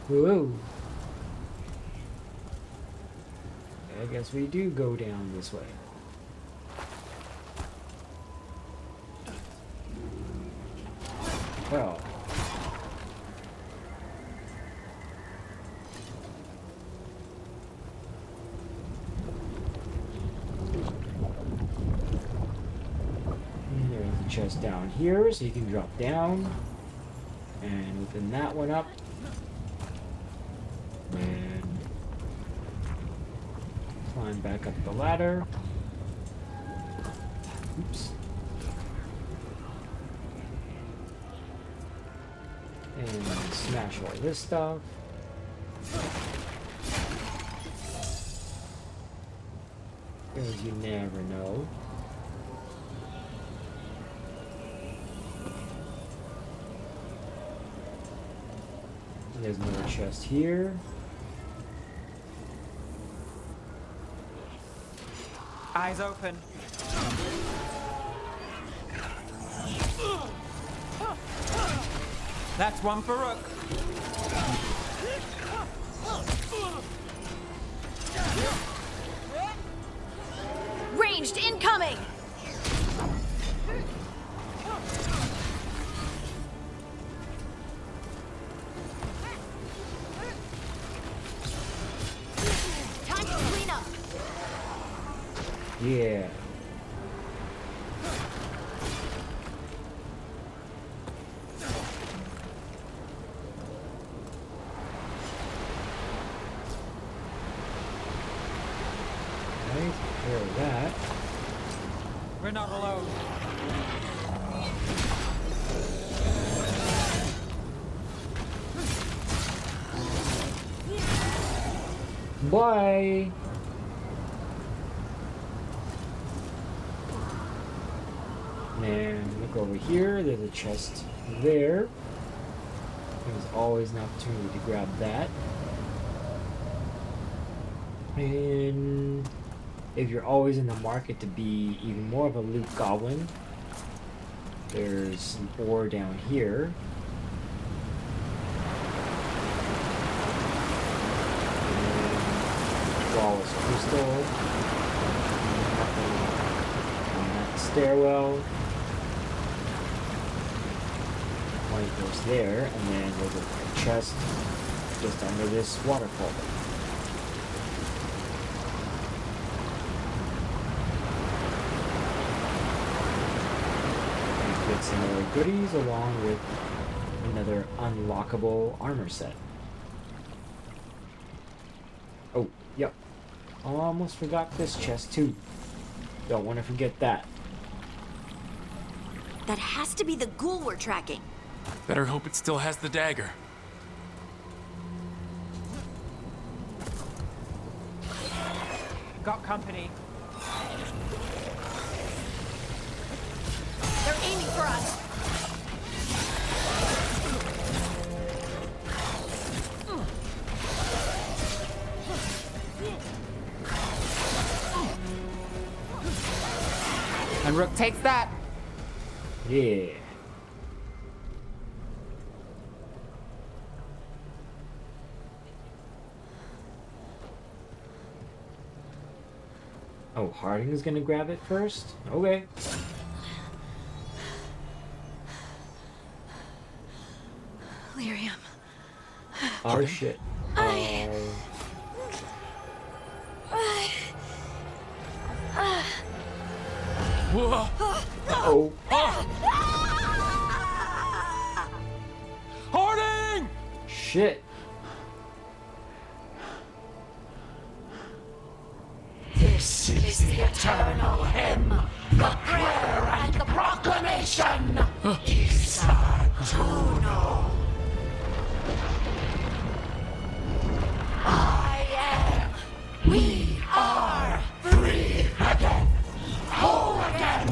Whoa. I guess we do go down this way. well. And there's the chest down here, so you can drop down. And open that one up. And climb back up the ladder. Oops. And smash all this stuff. Because you never know. And there's another chest here. Eyes open. That's one for Rook. Ranged incoming! Time to clean up! Yeah. That. We're not alone. Bye. And look over here. There's a chest there. There's always an opportunity to grab that. And if you're always in the market to be even more of a loot goblin, there's some ore down here. And flawless crystal. Nothing on that stairwell. One goes there, and then there's a chest just under this waterfall. Some more goodies along with another unlockable armor set. Oh, yep. Almost forgot this chest too. Don't want to forget that. That has to be the ghoul we're tracking. Better hope it still has the dagger. Got company. They're aiming for us. And Rook takes that. Yeah. Oh, Harding is gonna grab it first? Okay. Lyrium. Oh shit. Whoa. Uh-oh. Harding! Shit. This is the eternal hymn, the prayer and the proclamation. Isatuno. I am. We are free again. Whole again.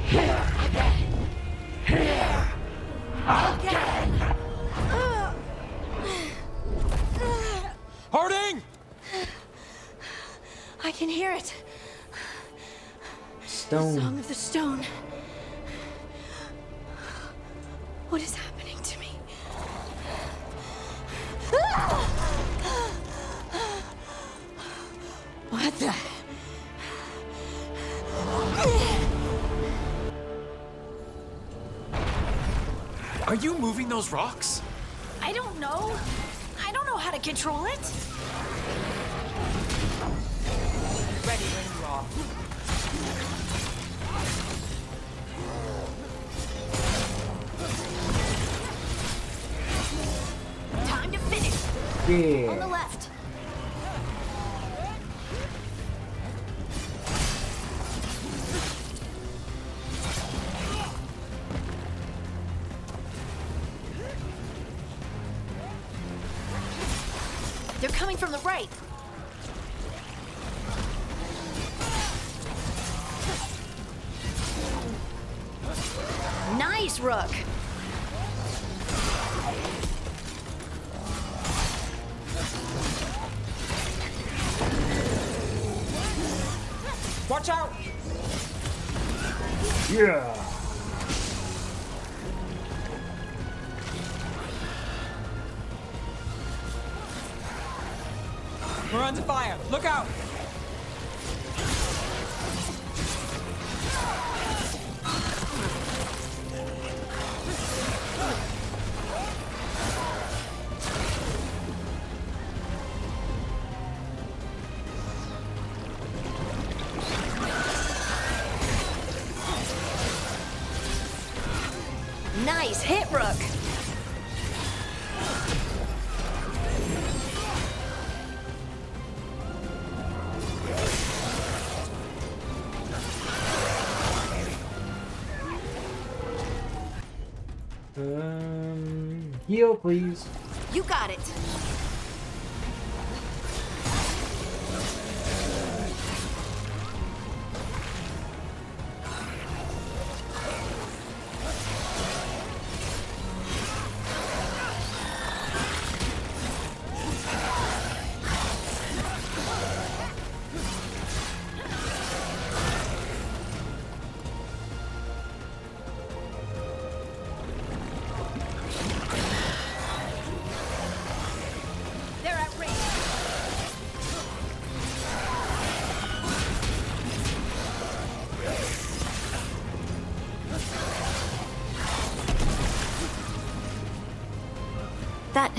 Here again. Here again. Harding! I can hear it. Stone. The song of the stone. What is happening to me? What the? I Are you moving those rocks? I don't know. I don't know how to control it. Ready when you are. Time to finish. Yeah. On the left. They're coming from the right. Nice, Rook. Watch out! Yeah. We're under fire. Look out! Nice hit, Rook. Heal, please. You got it. They're at range. That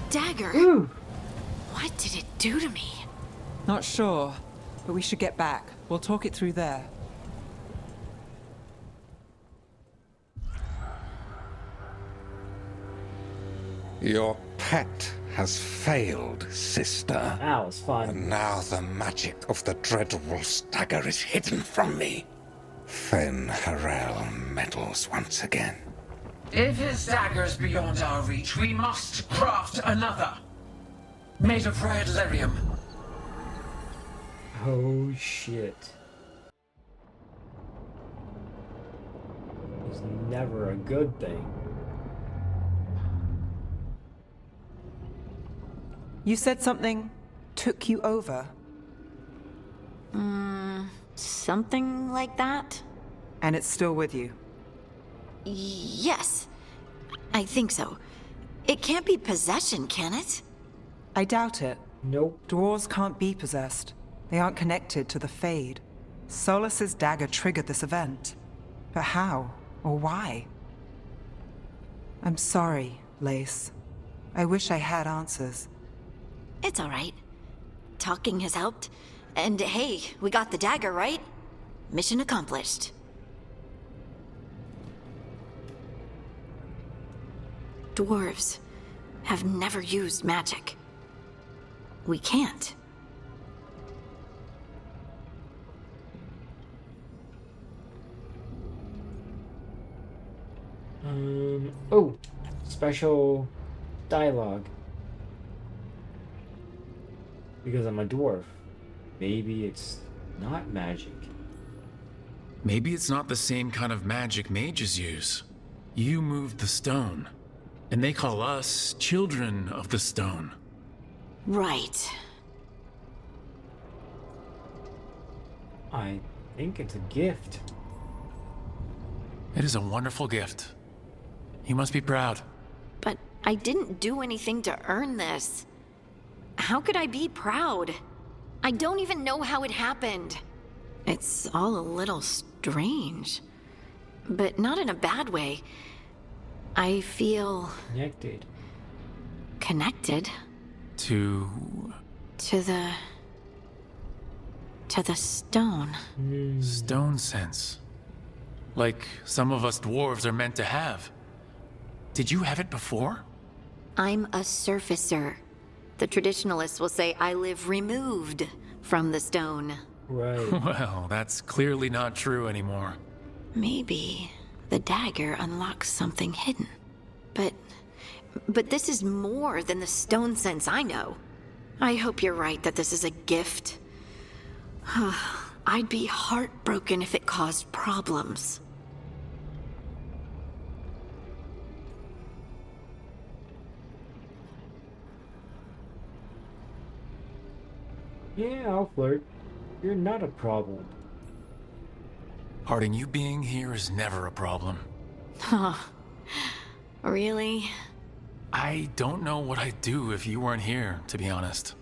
dagger. Ooh. What did it do to me? Not sure, but we should get back. We'll talk it through there. Your pet has failed, sister. That was fun. And now the magic of the Dreadwolf's dagger is hidden from me. Fen Harel meddles once again. If his dagger's beyond our reach, we must craft another. Made of red lyrium. Oh shit. It's never a good thing. You said something took you over. Something like that? And it's still with you. Yes. I think so. It can't be possession, can it? I doubt it. Nope. Dwarves can't be possessed. They aren't connected to the Fade. Solus's dagger triggered this event. But how? Or why? I'm sorry, Lace. I wish I had answers. It's all right. Talking has helped. And hey, we got the dagger, right? Mission accomplished. Dwarves have never used magic. We can't. Oh, special dialogue. Because I'm a dwarf. Maybe it's not magic. Maybe it's not the same kind of magic mages use. You moved the stone, and they call us children of the stone. Right. I think it's a gift. It is a wonderful gift. You must be proud. But I didn't do anything to earn this. How could I be proud? I don't even know how it happened. It's all a little strange. But not in a bad way. I feel Connected. connected To to the stone. stone sense. Like some of us dwarves are meant to have. Did you have it before? I'm a surfacer. The traditionalists will say I live removed from the stone. Right. Well, that's clearly not true anymore. Maybe the dagger unlocks something hidden. But this is more than the stone sense I know. I hope you're right that this is a gift. I'd be heartbroken if it caused problems. Yeah, I'll flirt. You're not a problem. Harding, you being here is never a problem. Huh. Really? I don't know what I'd do if you weren't here, to be honest.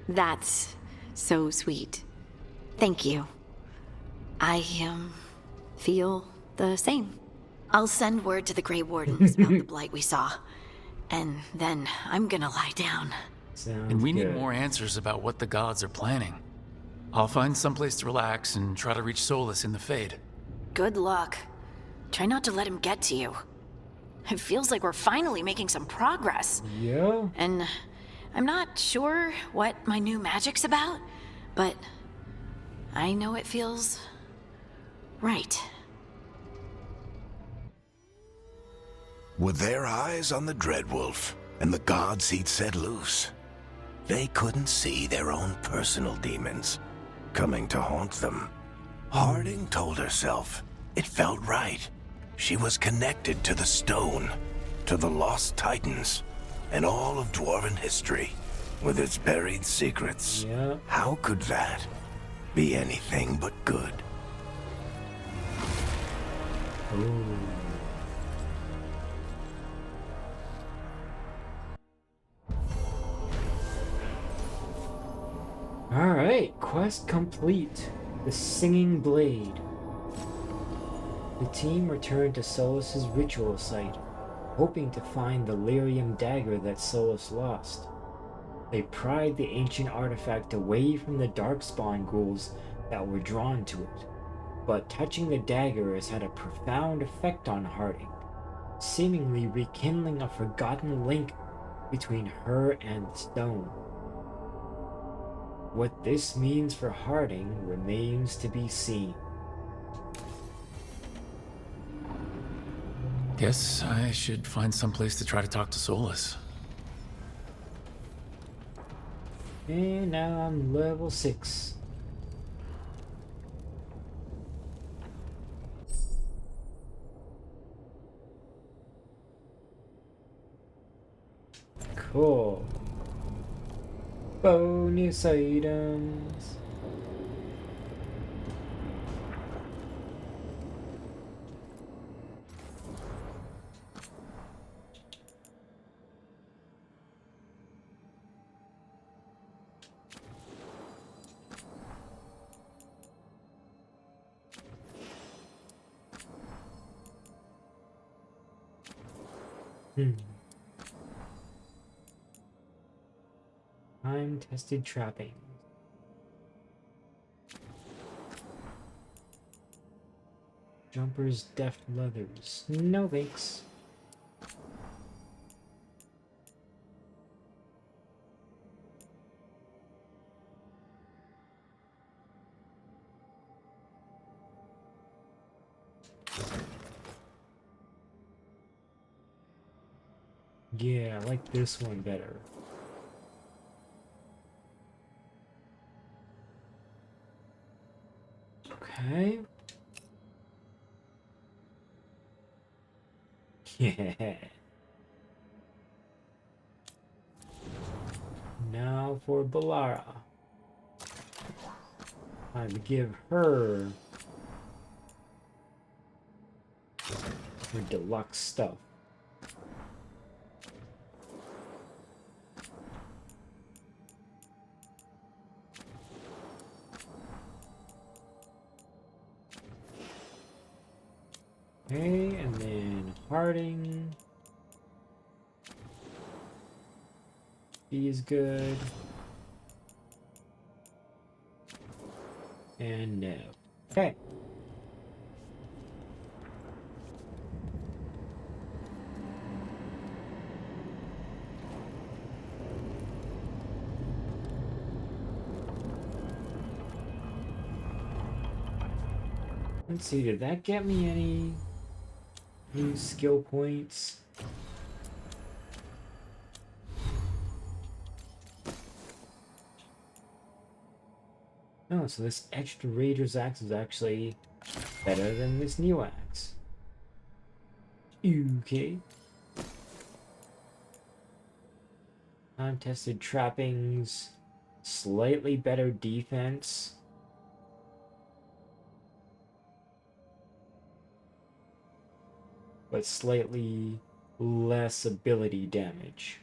That's so sweet. Thank you. I, feel the same. I'll send word to the Grey Wardens about the blight we saw. And then I'm gonna lie down. And we need more answers about what the gods are planning. I'll find someplace to relax and try to reach Solus in the Fade. Good luck. Try not to let him get to you. It feels like we're finally making some progress. Yeah? And I'm not sure what my new magic's about, but I know it feels right. With their eyes on the Dreadwolf and the gods he'd set loose, they couldn't see their own personal demons coming to haunt them. Harding told herself it felt right. She was connected to the stone, to the lost titans, and all of Dwarven history, with its buried secrets. Yeah. How could that be anything but good? Ooh. Alright, quest complete. The Singing Blade. The team returned to Solus's ritual site, hoping to find the lyrium dagger that Solus lost. They pried the ancient artifact away from the darkspawn ghouls that were drawn to it, but touching the dagger has had a profound effect on Harding, seemingly rekindling a forgotten link between her and the stone. What this means for Harding remains to be seen. Guess I should find someplace to try to talk to Solus. And now I'm level 6. Cool. Bonus items. Time-tested trapping. Jumpers, deft leathers. No thanks. Yeah, I like this one better. Okay. Yeah. Now for Balara. Time to give her her deluxe stuff. Okay, and then Harding. B is good. And no. Okay. Let's see, did that get me any new skill points? Oh, so this extra Raider's axe is actually better than this new axe. Okay. Time-tested trappings, slightly better defense. But slightly less ability damage.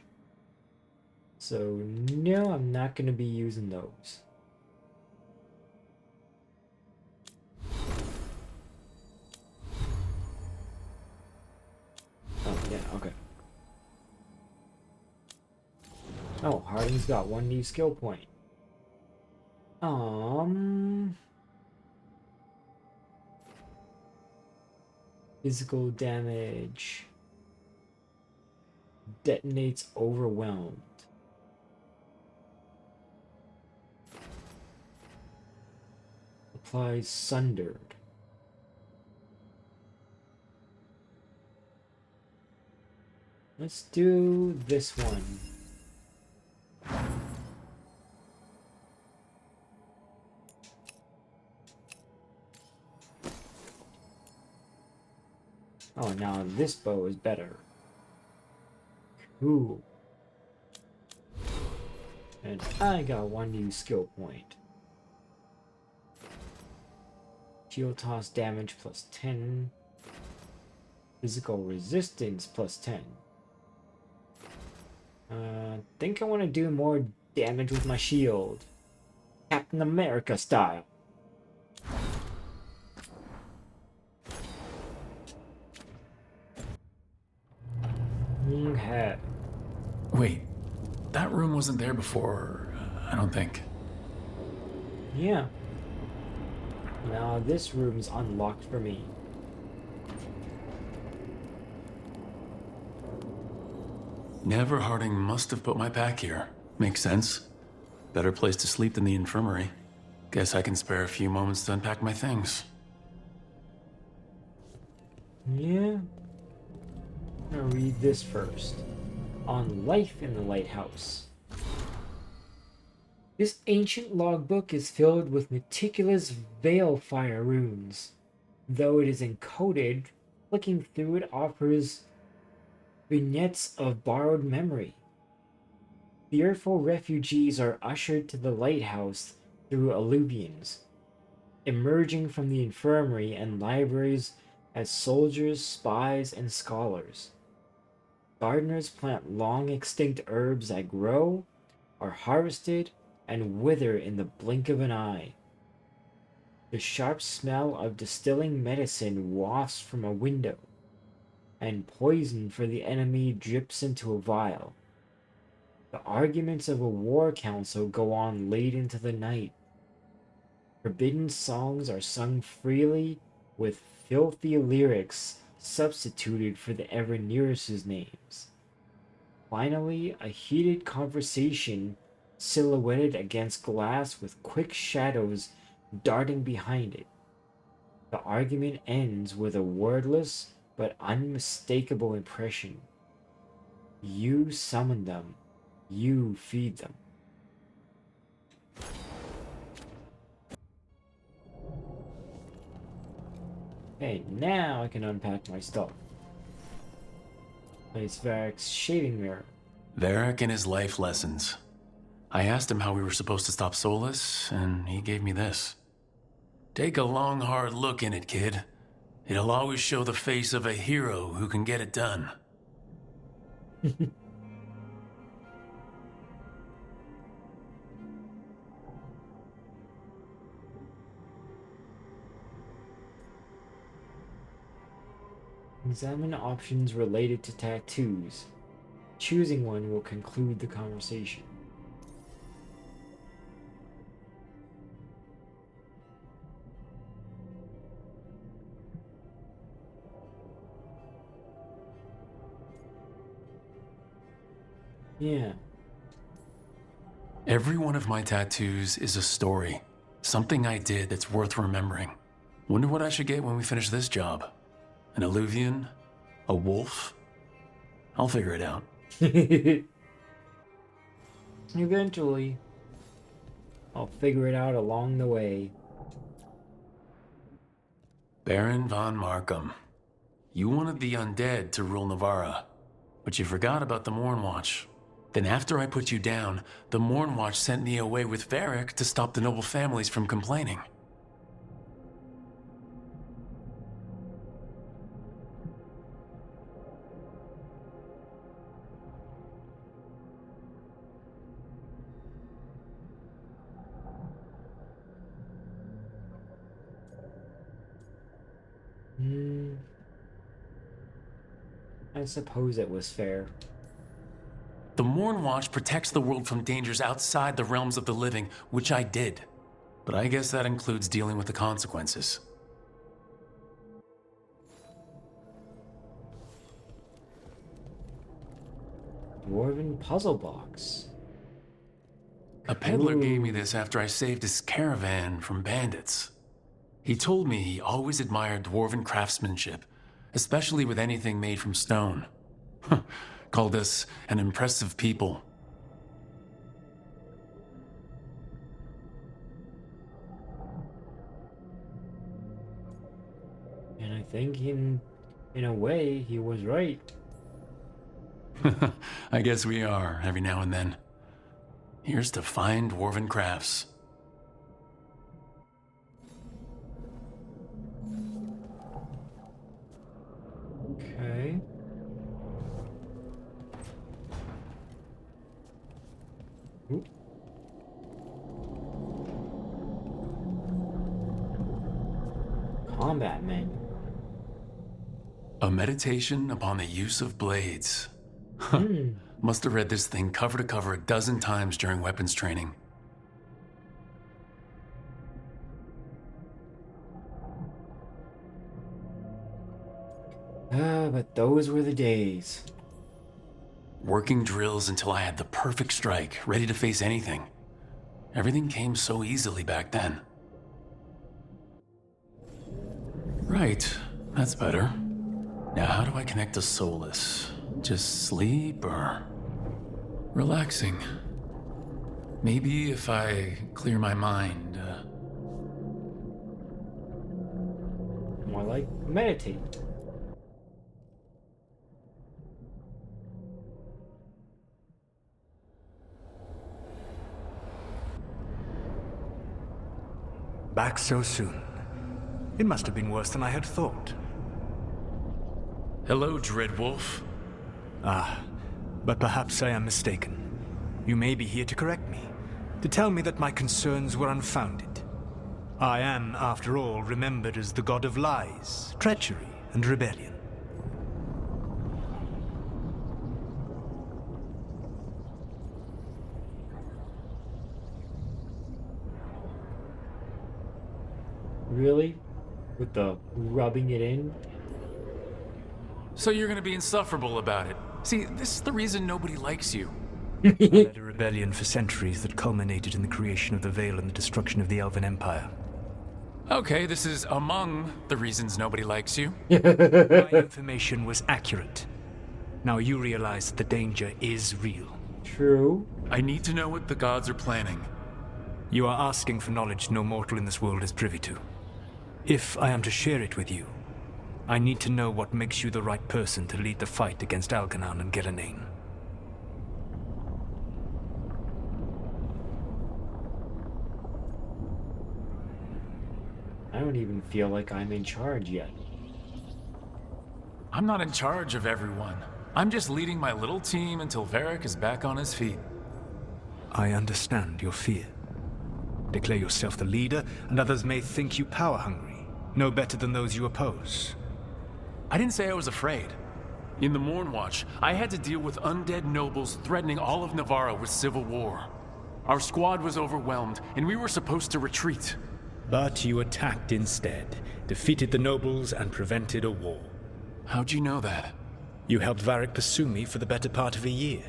So no, I'm not going to be using those. Oh, yeah, okay. Oh, Harding's got one new skill point. Physical damage. Detonates overwhelmed. Applies sundered. Let's do this one. Oh, now this bow is better. Cool. And I got one new skill point. Shield toss damage plus 10. Physical resistance plus 10. Think I want to do more damage with my shield. Captain America style. Okay. Wait, that room wasn't there before, I don't think. Yeah. Now this room's unlocked for me. Never Harding must have put my pack here. Makes sense. Better place to sleep than the infirmary. Guess I can spare a few moments to unpack my things. Yeah. I'm gonna read this first. On life in the lighthouse. This ancient logbook is filled with meticulous Veilfire runes. Though it is encoded, flicking through it offers vignettes of borrowed memory. Fearful refugees are ushered to the lighthouse through alluvions, emerging from the infirmary and libraries as soldiers, spies, and scholars. Gardeners plant long-extinct herbs that grow, are harvested, and wither in the blink of an eye. The sharp smell of distilling medicine wafts from a window, and poison for the enemy drips into a vial. The arguments of a war council go on late into the night. Forbidden songs are sung freely, with filthy lyrics substituted for the ever nearest names. Finally, a heated conversation silhouetted against glass with quick shadows darting behind it. The argument ends with a wordless but unmistakable impression. You summon them. You feed them. Okay, now I can unpack my stuff. Place Varric's shaving mirror. Varric and his life lessons. I asked him how we were supposed to stop Solus, and he gave me this. Take a long, hard look in it, kid. It'll always show the face of a hero who can get it done. Examine options related to tattoos. Choosing one will conclude the conversation. Yeah. Every one of my tattoos is a story. Something I did that's worth remembering. Wonder what I should get when we finish this job. An alluvian? A wolf? I'll figure it out. Eventually. I'll figure it out along the way. Baron von Markham. You wanted the undead to rule Navarra, but you forgot about the Mornwatch. Then after I put you down, the Mornwatch sent me away with Varric to stop the noble families from complaining. I suppose it was fair. The Mornwatch protects the world from dangers outside the realms of the living, which I did. But I guess that includes dealing with the consequences. Dwarven puzzle box. A peddler gave me this after I saved his caravan from bandits. He told me he always admired Dwarven craftsmanship, especially with anything made from stone. Called us an impressive people. And I think in a way, he was right. I guess we are, every now and then. Here's to fine Dwarven crafts. Okay. Oop. Combat menu. A meditation upon the use of blades. Must have read this thing cover to cover a dozen times during weapons training. But those were the days. Working drills until I had the perfect strike, ready to face anything. Everything came so easily back then. Right, that's better. Now how do I connect to Solus? Just sleep or relaxing? Maybe if I clear my mind. More like meditate. Back so soon. It must have been worse than I had thought. Hello, Dreadwolf. Ah, but perhaps I am mistaken. You may be here to correct me, to tell me that my concerns were unfounded. I am, after all, remembered as the god of lies, treachery, and rebellion. Really? With the rubbing it in? So you're gonna be insufferable about it. See, this is the reason nobody likes you. I led a rebellion for centuries that culminated in the creation of the Veil and the destruction of the Elven Empire. Okay, this is among the reasons nobody likes you. My information was accurate. Now you realize that the danger is real. True. I need to know what the gods are planning. You are asking for knowledge no mortal in this world is privy to. If I am to share it with you, I need to know what makes you the right person to lead the fight against Algernon and Gillenane. I don't even feel like I'm in charge yet. I'm not in charge of everyone. I'm just leading my little team until Varric is back on his feet. I understand your fear. Declare yourself the leader, and others may think you power-hungry, no better than those you oppose. I didn't say I was afraid. In the Mornwatch, I had to deal with undead nobles threatening all of Navarra with civil war. Our squad was overwhelmed, and we were supposed to retreat. But you attacked instead, defeated the nobles, and prevented a war. How'd you know that? You helped Varric pursue me for the better part of a year.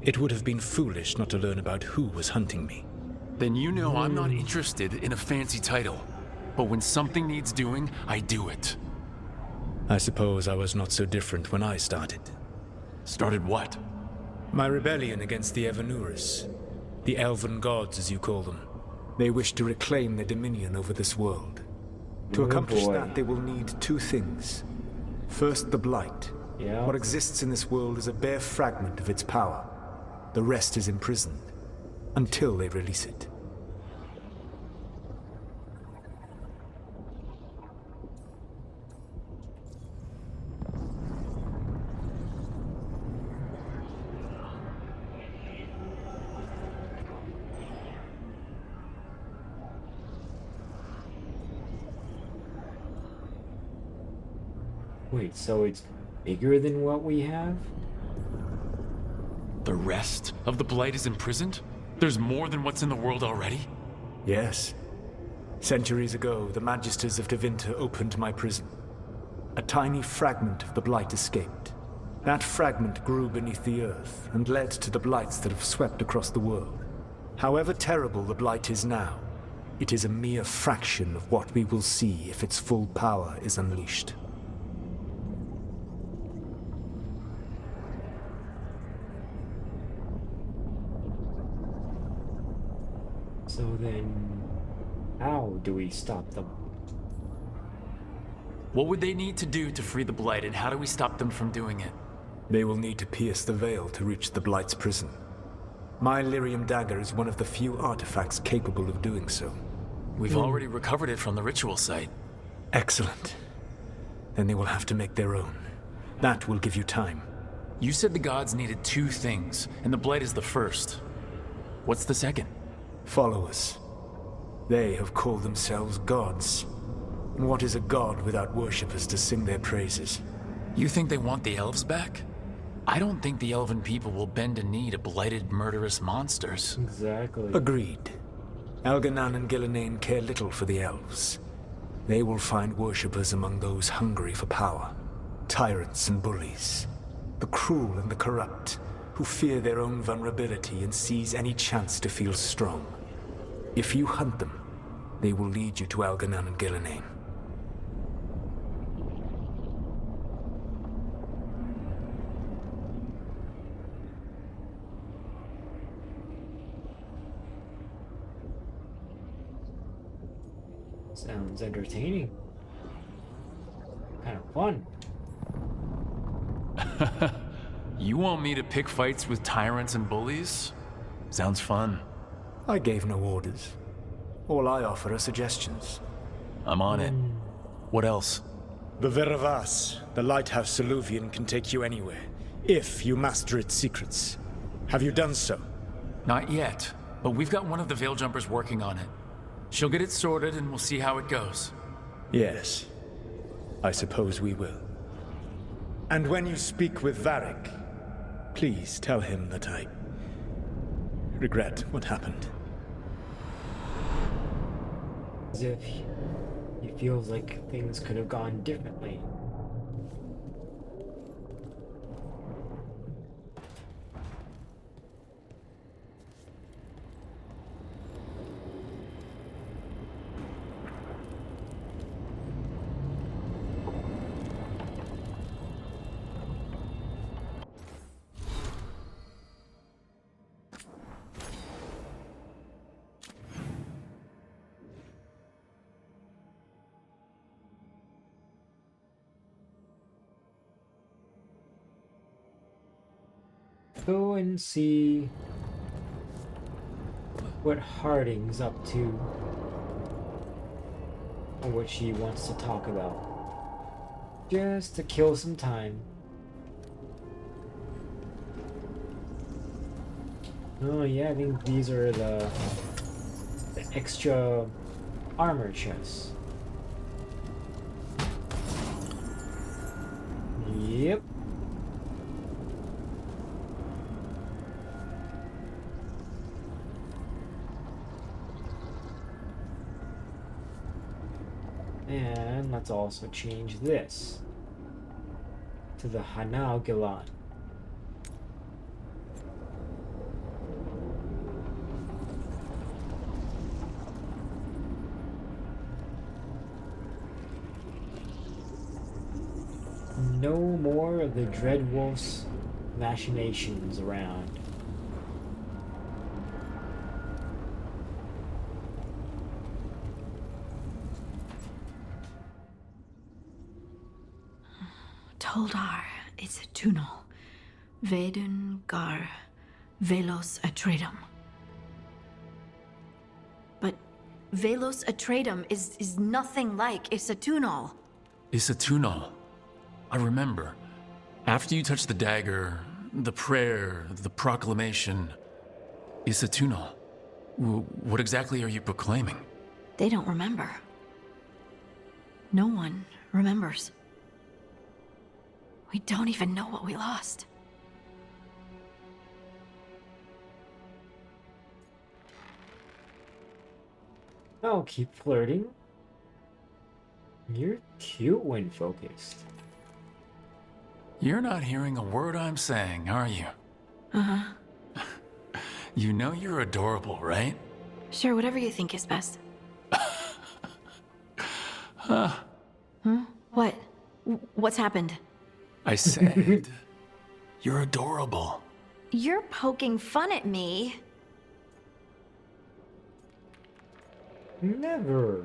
It would have been foolish not to learn about who was hunting me. Then you know I'm not interested in a fancy title. But when something needs doing, I do it. I suppose I was not so different when I started. Started what? My rebellion against the Evanurus. The Elven Gods, as you call them. They wish to reclaim their dominion over this world. To accomplish that, they will need two things. First, the Blight. Yeah. What exists in this world is a bare fragment of its power. The rest is imprisoned, until they release it. Wait, so it's bigger than what we have? The rest of the Blight is imprisoned? There's more than what's in the world already? Yes. Centuries ago, the Magisters of Tevinter opened my prison. A tiny fragment of the Blight escaped. That fragment grew beneath the earth and led to the Blights that have swept across the world. However terrible the Blight is now, it is a mere fraction of what we will see if its full power is unleashed. So then, how do we stop them? What would they need to do to free the Blight, and how do we stop them from doing it? They will need to pierce the veil to reach the Blight's prison. My Lyrium dagger is one of the few artifacts capable of doing so. We've already recovered it from the ritual site. Excellent. Then they will have to make their own. That will give you time. You said the gods needed two things, and the Blight is the first. What's the second? Followers. They have called themselves gods. And what is a god without worshippers to sing their praises? You think they want the elves back? I don't think the elven people will bend a knee to blighted, murderous monsters. Exactly. Agreed. Elganan and Gillenane care little for the elves. They will find worshippers among those hungry for power. Tyrants and bullies. The cruel and the corrupt, who fear their own vulnerability and seize any chance to feel strong. If you hunt them, they will lead you to Elganan and Gillenane. Sounds entertaining. Kind of fun. You want me to pick fights with tyrants and bullies? Sounds fun. I gave no orders. All I offer are suggestions. I'm on it. What else? The Veravas, the lighthouse Soluvian, can take you anywhere, if you master its secrets. Have you done so? Not yet, but we've got one of the Veil Jumpers working on it. She'll get it sorted and we'll see how it goes. Yes. I suppose we will. And when you speak with Varric, please tell him that I regret what happened. As if he feels like things could have gone differently. Go and see what Harding's up to and what she wants to talk about. Just to kill some time. Oh yeah, I think these are the extra armor chests. Yep. And let's also change this to the Hanau Gilan. No more of the Dreadwolf's machinations around. Toldar is a tunnel. Vedun gar velos atredum. But velos atredum is nothing like Isatunal. Isatunal. I remember. After you touched the dagger, the prayer, the proclamation, Isatunal. What exactly are you proclaiming? They don't remember. No one remembers. We don't even know what we lost. Oh, keep flirting. You're cute when focused. You're not hearing a word I'm saying, are you? Uh-huh. You know you're adorable, right? Sure, whatever you think is best. Huh. What? What's happened? I said, you're adorable. You're poking fun at me. Never.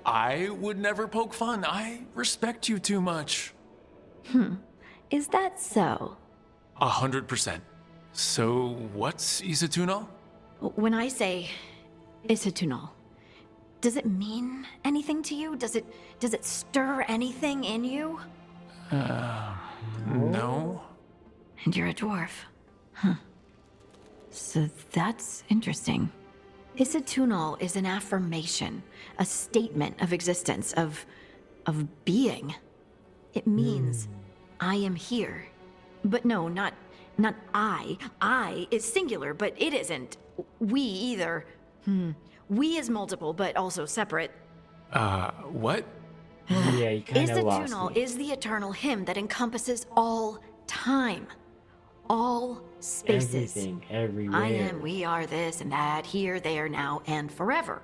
I would never poke fun. I respect you too much. Is that so? 100%. So, what's Isatunal? When I say Isatunal, does it mean anything to you? Does it stir anything in you? No. And you're a dwarf. Huh. So that's interesting. Isatunal is an affirmation, a statement of existence, of being. It means I am here. But no, not I. I is singular, but it isn't. We either. We is multiple, but also separate. What? Yeah, you kind of lost Isatunal me. is the eternal hymn that encompasses all time, all spaces. Everything, everywhere. I am, we are, this and that, here, there, now, and forever.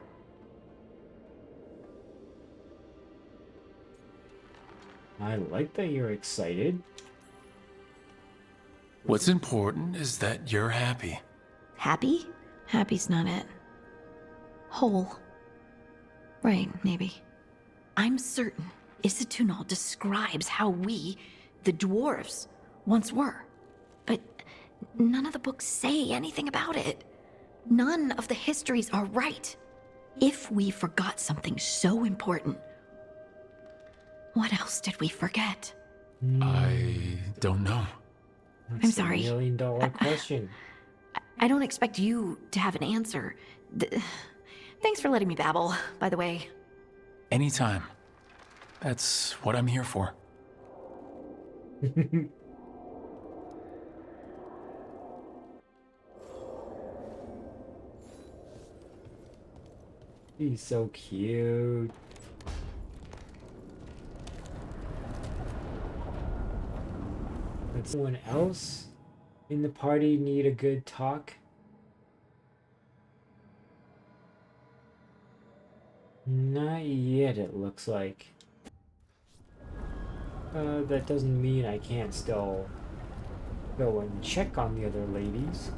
I like that you're excited. What's important is that you're happy. Happy? Happy's not it. Whole. Right, maybe. I'm certain Isatunal describes how we, the dwarves, once were. But none of the books say anything about it. None of the histories are right. If we forgot something so important, what else did we forget? I don't know. I'm sorry. $1 million question. I don't expect you to have an answer. Thanks for letting me babble, by the way. Anytime. That's what I'm here for. He's so cute. Does someone else in the party need a good talk? Not yet, it looks like. That doesn't mean I can't still go and check on the other ladies.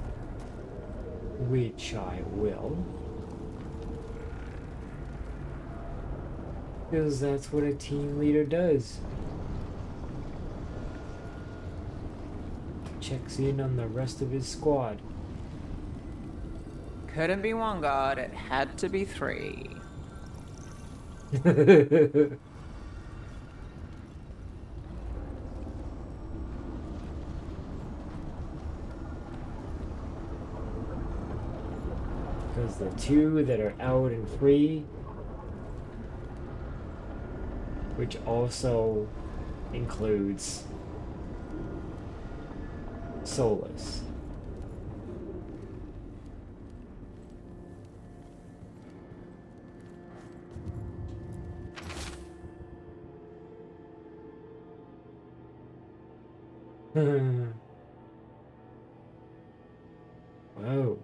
Which I will. Because that's what a team leader does. Checks in on the rest of his squad. Couldn't be one god, it had to be three. Because the two that are out and free, which also includes Solus. Whoa.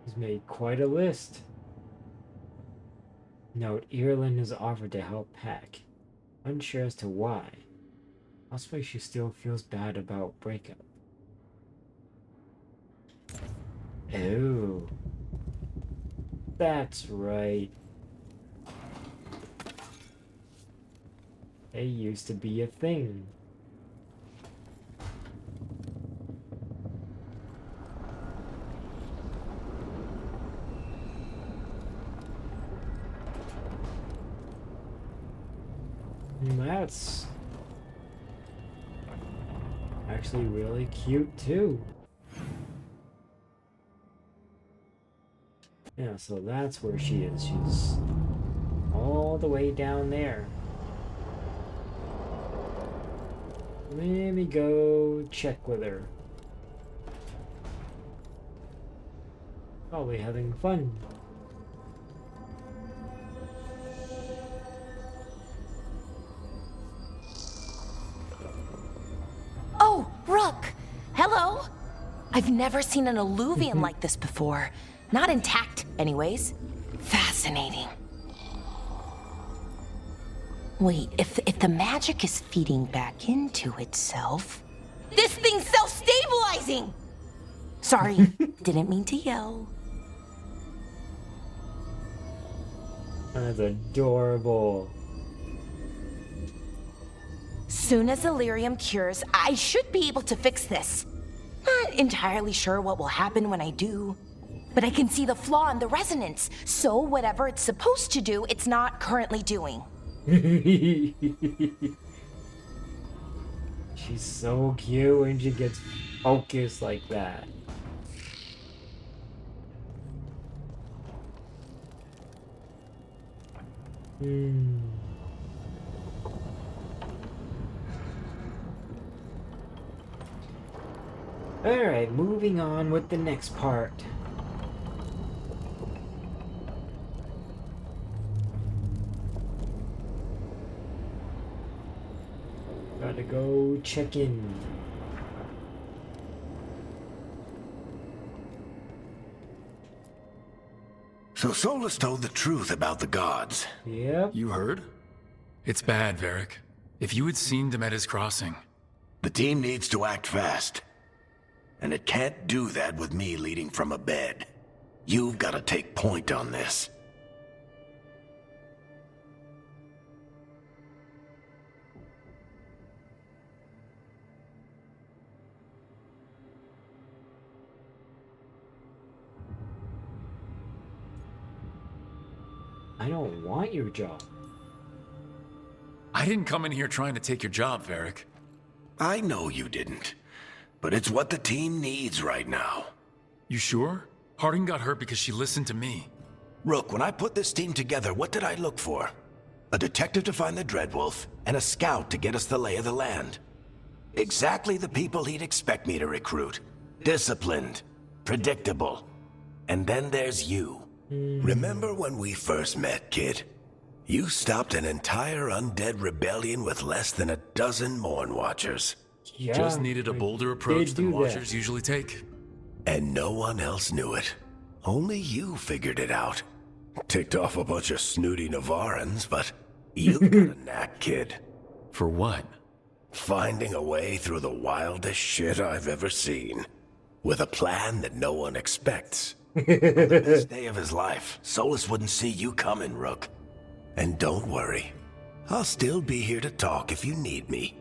He's made quite a list. Note, Ireland has offered to help Pack. Unsure as to why. Possibly she still feels bad about breakup. Oh. That's right. They used to be a thing. That's actually really cute too. Yeah, so that's where she is. She's all the way down there. Let me go check with her. Probably having fun. Oh, Rook! Hello! I've never seen an alluvium like this before. Not intact, anyways. Fascinating. Wait, if the magic is feeding back into itself... This thing's self-stabilizing! Sorry, didn't mean to yell. That's adorable. Soon as Illyrium cures, I should be able to fix this. Not entirely sure what will happen when I do. But I can see the flaw in the resonance, so whatever it's supposed to do, it's not currently doing. She's so cute when she gets focused like that. Alright, moving on with the next part. Gotta go check in. So Solus told the truth about the gods. Yep. You heard? It's bad, Varric. If you had seen Demeter's crossing. The team needs to act fast. And it can't do that with me leading from a bed. You've got to take point on this. I don't want your job. I didn't come in here trying to take your job, Varric. I know you didn't. But it's what the team needs right now. You sure? Harding got hurt because she listened to me. Rook, when I put this team together, what did I look for? A detective to find the Dreadwolf, and a scout to get us the lay of the land. Exactly the people he'd expect me to recruit. Disciplined, predictable. And then there's you. Remember when we first met, kid? You stopped an entire undead rebellion with less than a dozen Mourn Watchers. Yeah, just needed a bolder approach than Watchers usually take. And no one else knew it. Only you figured it out. Ticked off a bunch of snooty Navarrans, but you've got a knack, kid. For what? Finding a way through the wildest shit I've ever seen. With a plan that no one expects. On the best day of his life, Solus wouldn't see you coming, Rook. And don't worry. I'll still be here to talk if you need me.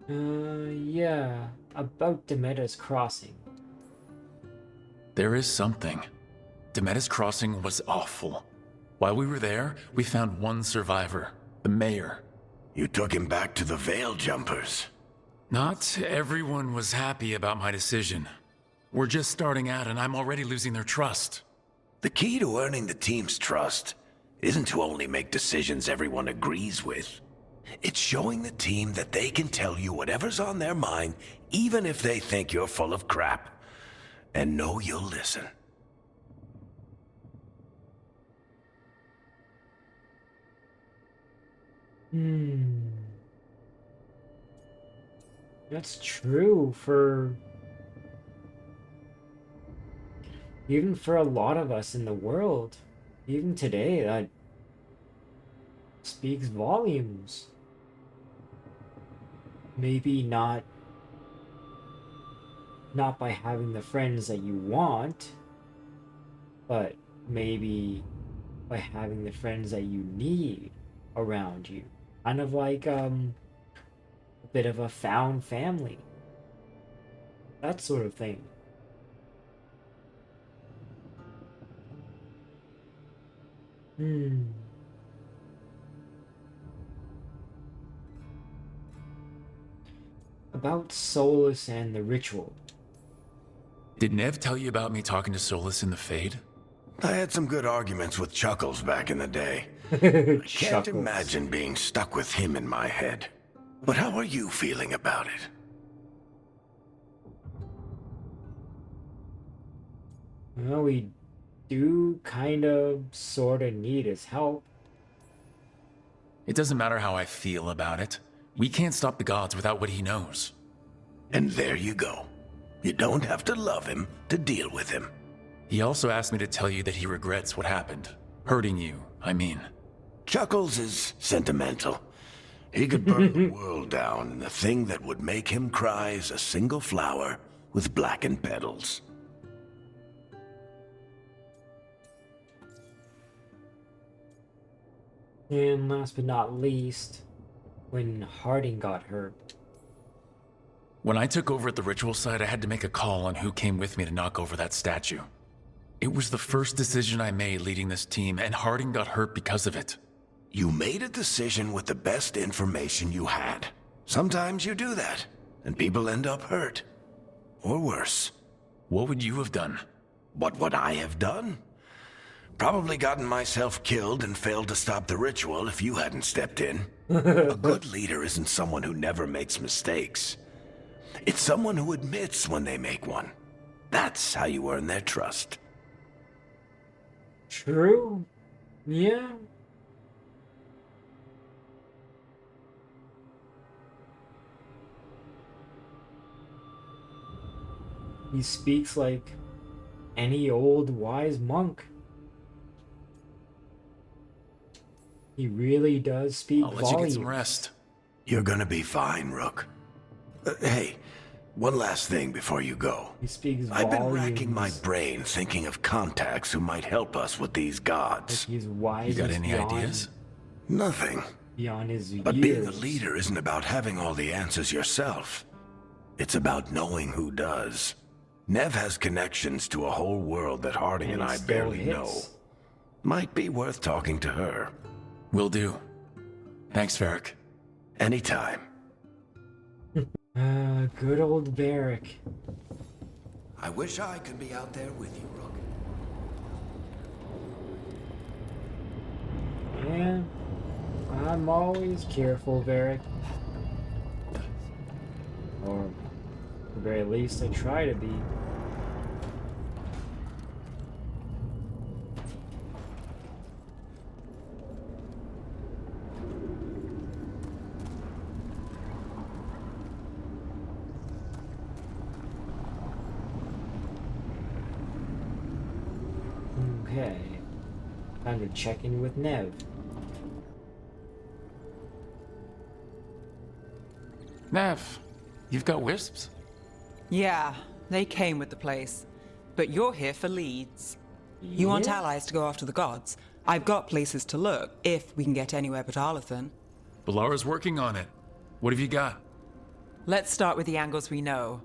Yeah, about Demeter's crossing. There is something. Demeter's crossing was awful. While we were there, we found one survivor, the mayor. You took him back to the Veil Jumpers. Not everyone was happy about my decision. We're just starting out and I'm already losing their trust. The key to earning the team's trust isn't to only make decisions everyone agrees with. It's showing the team that they can tell you whatever's on their mind, even if they think you're full of crap. And know you'll listen. That's true for even for a lot of us in the world. Even today, that speaks volumes. Maybe not by having the friends that you want, but maybe by having the friends that you need around you. Kind of like a bit of a found family. That sort of thing. About Solus and the ritual. Did Nev tell you about me talking to Solus in the Fade? I had some good arguments with Chuckles back in the day. I can't imagine being stuck with him in my head. But how are you feeling about it? Well, we do kind of sort of need his help. It doesn't matter how I feel about it. We can't stop the gods without what he knows. And there you go. You don't have to love him to deal with him. He also asked me to tell you that he regrets what happened. Hurting you, I mean. Chuckles is sentimental. He could burn the world down, and the thing that would make him cry is a single flower with blackened petals. And last but not least, when Harding got hurt. When I took over at the ritual site, I had to make a call on who came with me to knock over that statue. It was the first decision I made leading this team, and Harding got hurt because of it. You made a decision with the best information you had. Sometimes you do that, and people end up hurt. Or worse. What would you have done? What would I have done? Probably gotten myself killed and failed to stop the ritual if you hadn't stepped in. A good leader isn't someone who never makes mistakes. It's someone who admits when they make one. That's how you earn their trust. True. Yeah. He speaks like any old wise monk. He really does speak volumes. I'll let you get some rest. You're gonna be fine, Rook. Hey, one last thing before you go. He speaks I've been racking my brain thinking of contacts who might help us with these gods. Like he's wise. You got any ideas? Nothing. Beyond his years. But being a leader isn't about having all the answers yourself. It's about knowing who does. Nev has connections to a whole world that Harding and I barely know. Might be worth talking to her. Will do. Thanks, Varric. Anytime. Good old Varric. I wish I could be out there with you, Rook. Yeah, I'm always careful, Varric. Or, at the very least, I try to be. Okay, time to check in with Nev. Nev, you've got wisps? Yeah, they came with the place. But you're here for leads. You want allies to go after the gods? I've got places to look, if we can get anywhere but Arlathan. Balara's working on it. What have you got? Let's start with the angles we know.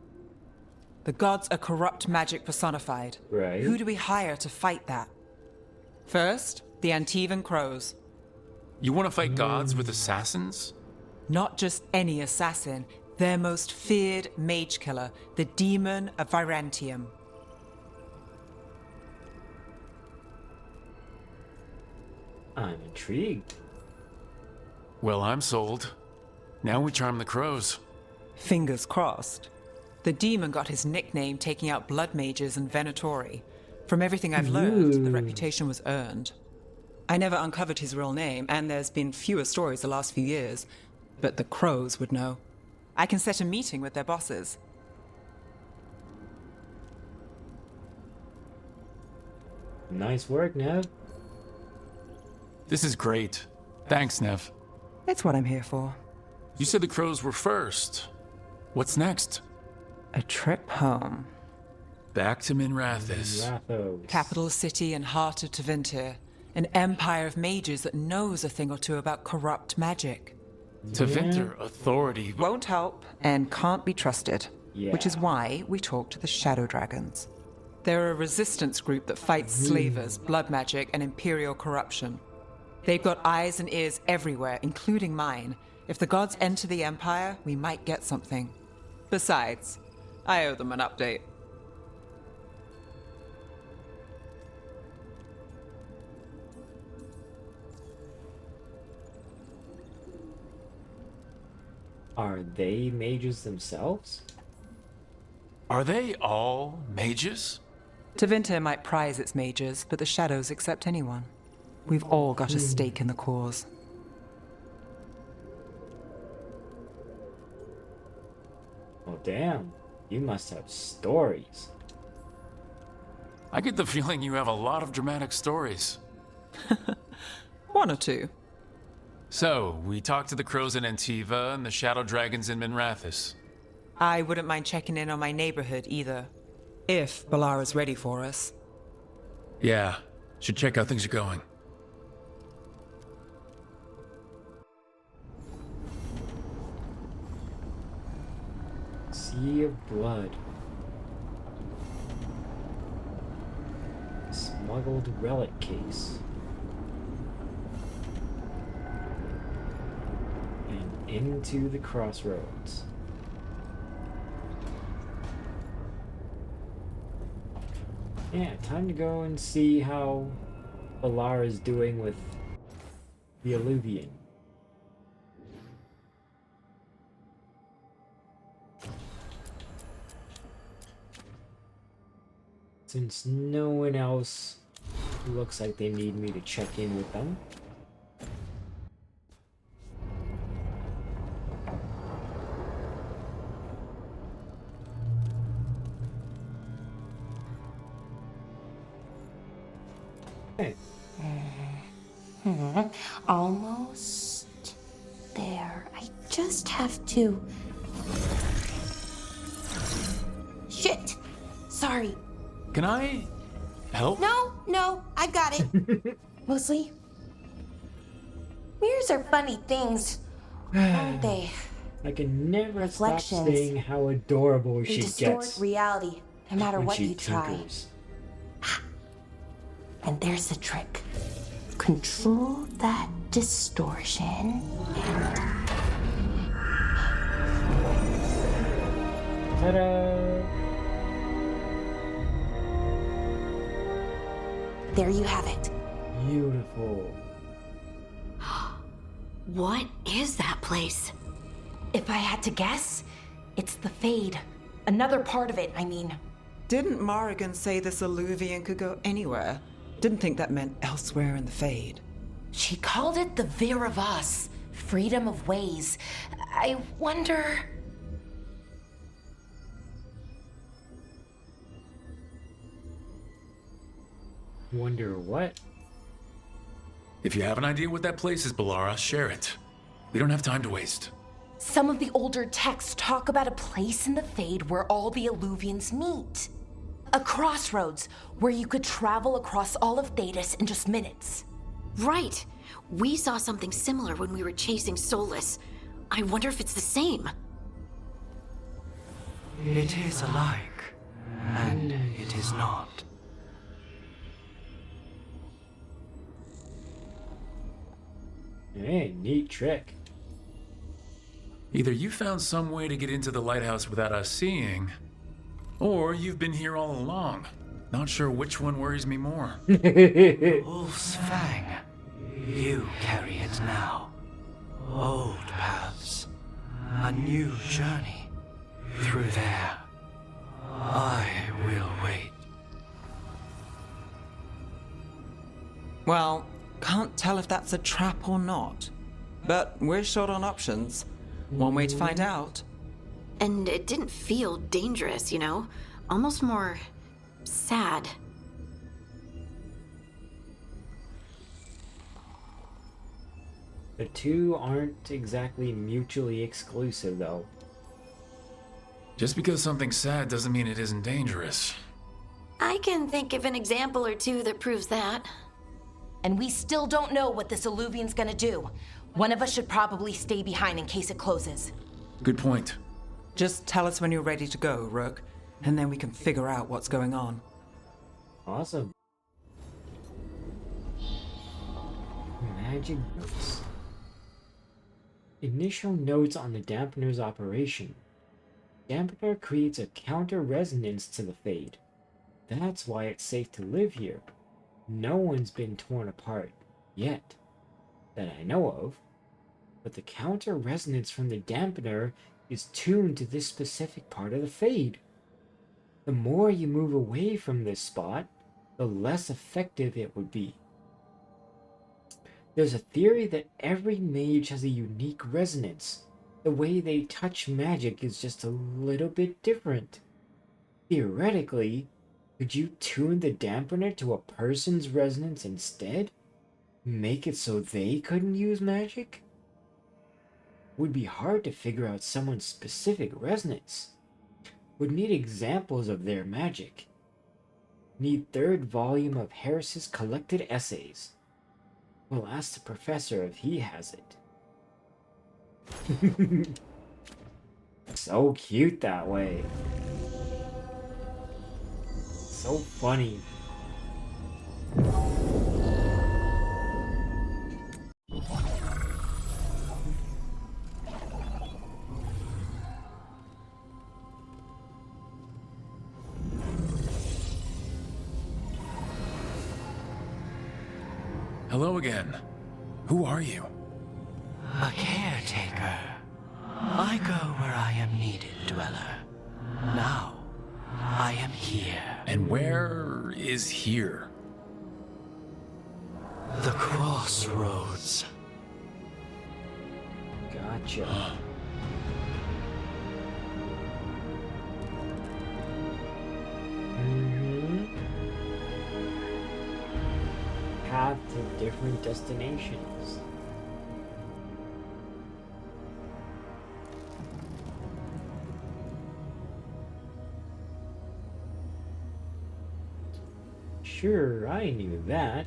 The gods are corrupt magic personified. Right. Who do we hire to fight that? First, the Antivan Crows. You want to fight gods with assassins? Not just any assassin, their most feared mage killer, the Demon of Virantium. I'm intrigued. Well, I'm sold. Now we charm the crows. Fingers crossed. The demon got his nickname taking out blood mages and Venatori. From everything I've learned, the reputation was earned. I never uncovered his real name, and there's been fewer stories the last few years. But the crows would know. I can set a meeting with their bosses. Nice work, Nev. This is great. Thanks, Nev. It's what I'm here for. You said the crows were first. What's next? A trip home. Back to Minrathous. Capital city and heart of Tevinter. An empire of mages that knows a thing or two about corrupt magic. Tevinter authority won't help and can't be trusted. Yeah. Which is why we talk to the Shadow Dragons. They're a resistance group that fights slavers, blood magic, and imperial corruption. They've got eyes and ears everywhere, including mine. If the gods enter the Empire, we might get something. Besides, I owe them an update. Are they mages themselves? Are they all mages? Tevinter might prize its mages, but the Shadows accept anyone. We've all got a stake in the cause. Oh, damn. You must have stories. I get the feeling you have a lot of dramatic stories. One or two. So, we talked to the crows in Antiva and the shadow dragons in Minrathous. I wouldn't mind checking in on my neighborhood either. If Balara's ready for us. Yeah, should check how things are going. Sea of blood. Smuggled relic case. And into the crossroads. Yeah, time to go and see how Balara's doing with the Alluvian. Since no one else looks like they need me to check in with them. Okay. Almost there. I just have to... Shit! Sorry. Can I help? No, I've got it. Mostly. Mirrors are funny things, aren't they? I can never stop Reflections. saying how adorable They she distort gets reality, no matter when what she you try. tinkers. And there's the trick. Control that distortion and... Ta-da! There you have it. Beautiful. What is that place? If I had to guess, it's the Fade. Another part of it, I mean. Didn't Morrigan say this Alluvian could go anywhere? Didn't think that meant elsewhere in the Fade. She called it the Vir of Us, freedom of ways. I wonder... Wonder what? If you have an idea what that place is, Balara, share it. We don't have time to waste. Some of the older texts talk about a place in the Fade where all the Alluvians meet. A crossroads where you could travel across all of Thedas in just minutes. Right. We saw something similar when we were chasing Solus. I wonder if it's the same. It is alike, and it is not. Hey, neat trick. Either you found some way to get into the lighthouse without us seeing, or you've been here all along. Not sure which one worries me more. Wolf's Fang. You carry it now. Old paths. A new journey. Through there. I will wait. Well, Can't tell if that's a trap or not. But we're short on options. One way to find out. And it didn't feel dangerous, you know? Almost more sad. The two aren't exactly mutually exclusive, though. Just because something's sad doesn't mean it isn't dangerous. I can think of an example or two that proves that. And we still don't know what this alluvian's gonna do. One of us should probably stay behind in case it closes. Good point. Just tell us when you're ready to go, Rook, and then we can figure out what's going on. Awesome. Magic notes. Initial notes on the dampener's operation. Dampener creates a counter-resonance to the Fade. That's why it's safe to live here. No one's been torn apart yet, that I know of, but the counter-resonance from the dampener is tuned to this specific part of the Fade. The more you move away from this spot, the less effective it would be. There's a theory that every mage has a unique resonance. The way they touch magic is just a little bit different. Theoretically, could you tune the dampener to a person's resonance instead? Make it so they couldn't use magic? Would be hard to figure out someone's specific resonance. Would need examples of their magic. Need third volume of Harris's collected essays. We'll ask the professor if he has it. So cute that way. So funny. Hello again. Who are you? A caretaker. I go where I am needed, Dweller. Now, I am here. And where is here? The crossroads. Gotcha. Path to different destinations. Sure, I knew that.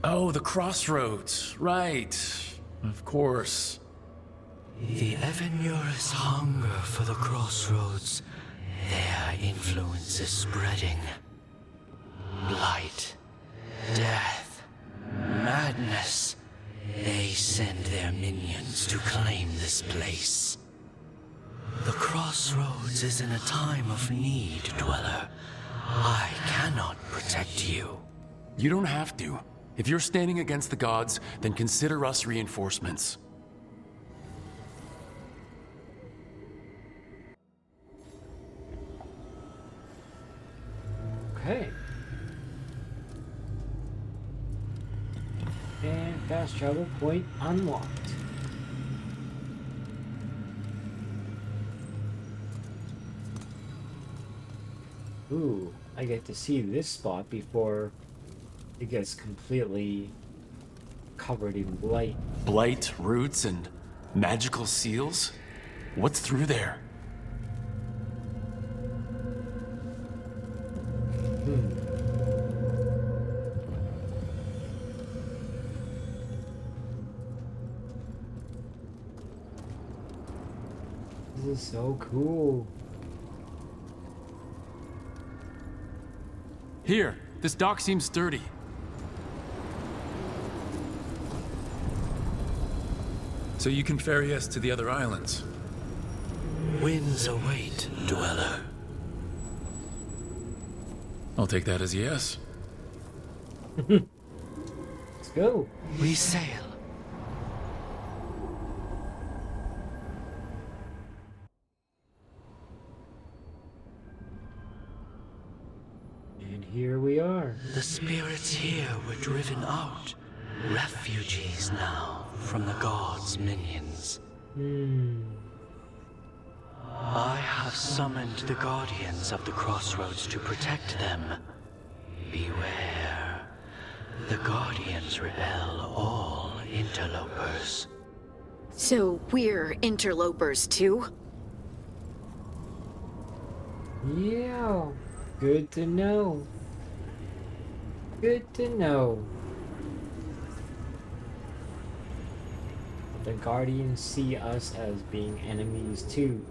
Oh, the crossroads. Right. Of course. The Evanurus hunger for the crossroads. Their influence is spreading. Blight, death, madness. They send their minions to claim this place. The crossroads is in a time of need, Dweller. I cannot protect you. You don't have to. If you're standing against the gods, then consider us reinforcements. Okay. And fast travel point unlocked. Ooh, I get to see this spot before it gets completely covered in blight. Blight, roots, and magical seals? What's through there? This is so cool. Here, this dock seems sturdy. So you can ferry us to the other islands. Winds await, Dweller. I'll take that as a yes. Let's go. We sail. And here we are. The spirits here would driven out. Refugees now from the gods' minions. I have summoned the guardians of the crossroads to protect them. Beware. The guardians repel all interlopers. So we're interlopers too? Yeah, good to know. Good to know. The Guardians see us as being enemies too.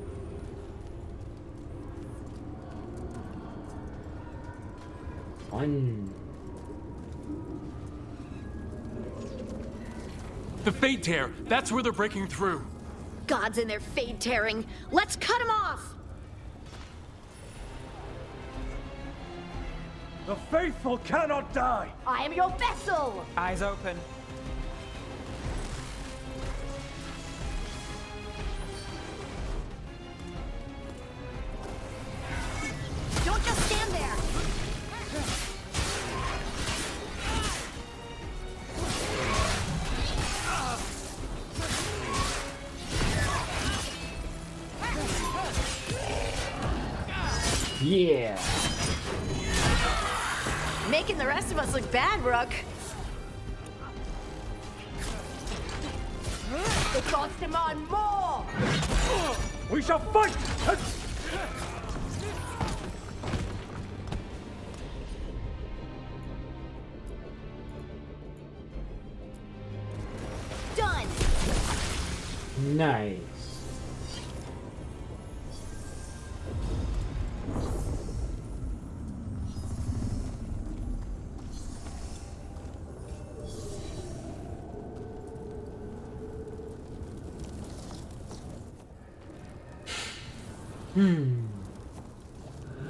Fun. The Fade Tear! That's where they're breaking through! Gods and their fade tearing! Let's cut them off! The faithful cannot die! I am your vessel! Eyes open. Don't just stand there! Yeah. Making the rest of us look bad, Rook. The gods demand more! We shall fight! Done! Nice.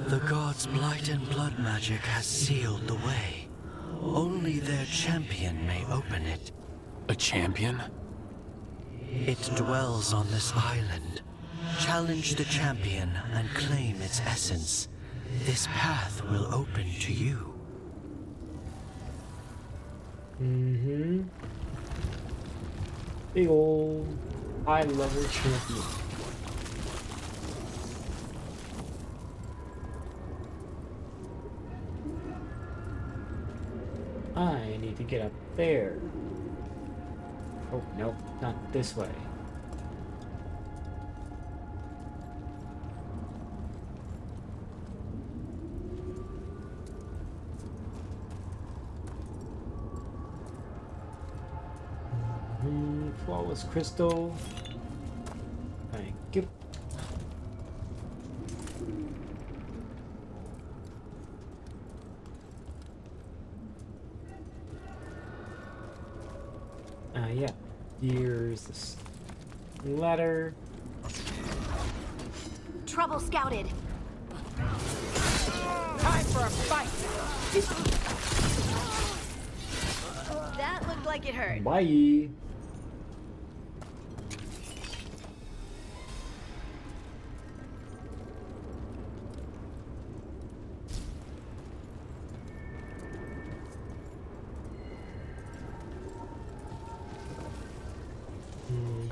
The gods' blight and blood magic has sealed the way. Only their champion may open it. A champion? It dwells on this island. Challenge the champion and claim its essence. This path will open to you. Big old high-level champion. I need to get up there. Oh, nope, not this way. Flawless crystal. Thank you. Yeah. Here's this ladder. Trouble scouted. Time for a fight! That looked like it hurt. Bye.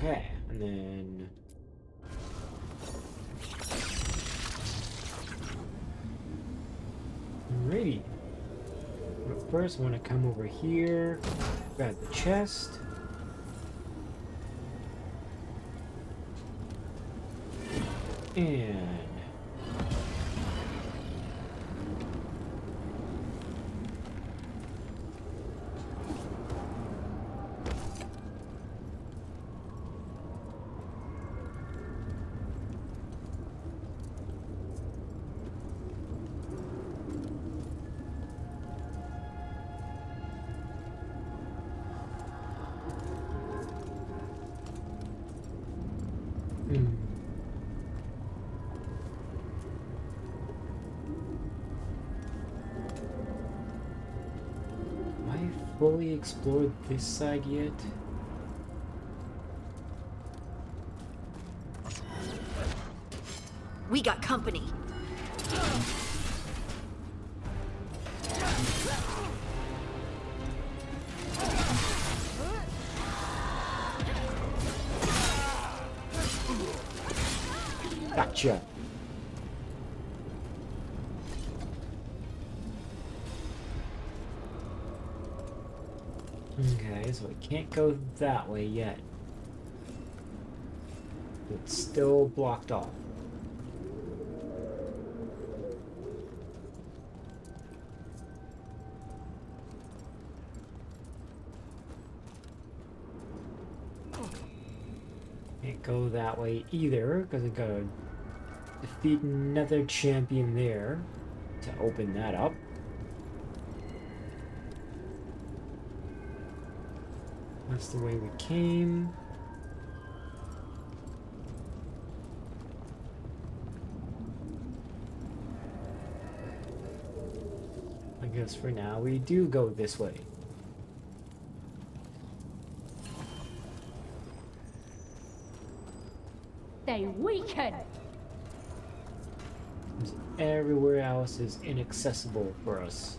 Okay, and then alrighty. But first, I want to come over here, grab the chest. And fully explored this side yet? We got company. Gotcha. Okay, so I can't go that way yet. It's still blocked off. Can't go that way either, because I gotta defeat another champion there to open that up. That's the way we came. I guess for now we do go this way. They weaken. Everywhere else is inaccessible for us.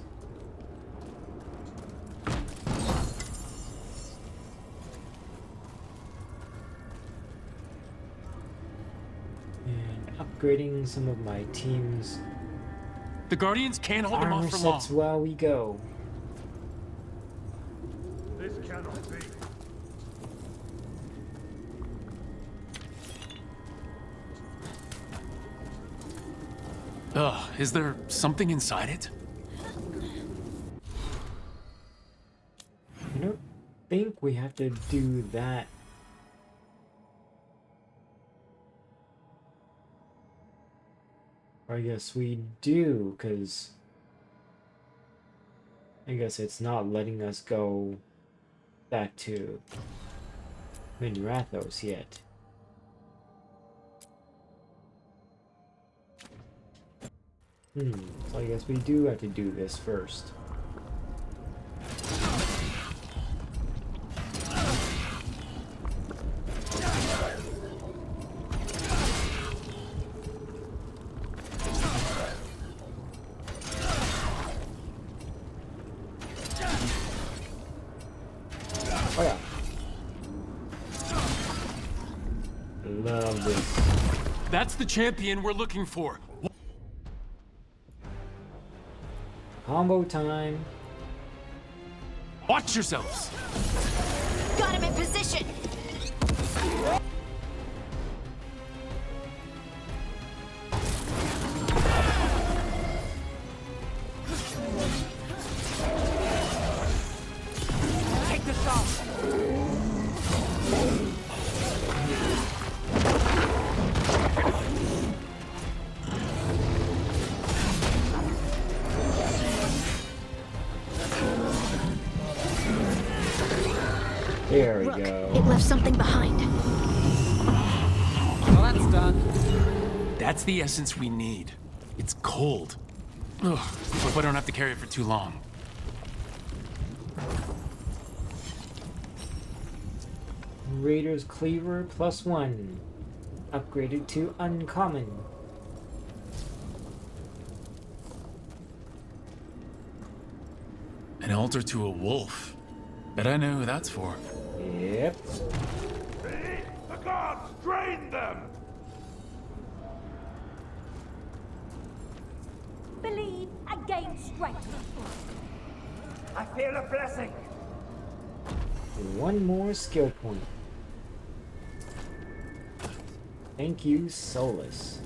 And upgrading some of my team's The Guardians can't hold them armor off for long. sets while we go. This cannot be. Ugh, is there something inside it? I don't think we have to do that. Or I guess we do, because I guess it's not letting us go back to Minrathos yet. So I guess we do have to do this first. Oh yeah. Love this. That's the champion we're looking for. Combo time. Watch yourselves. Got him in position. Take this off. There we Look, go. it left something behind. Well, that's done. That's the essence we need. It's cold. Ugh, hope I don't have to carry it for too long. Raider's Cleaver +1. Upgraded to Uncommon. An altar to a wolf. Bet I know who that's for. Yep. The gods drain them! Believe and gain strength. I feel a blessing. One more skill point. Thank you, Solus.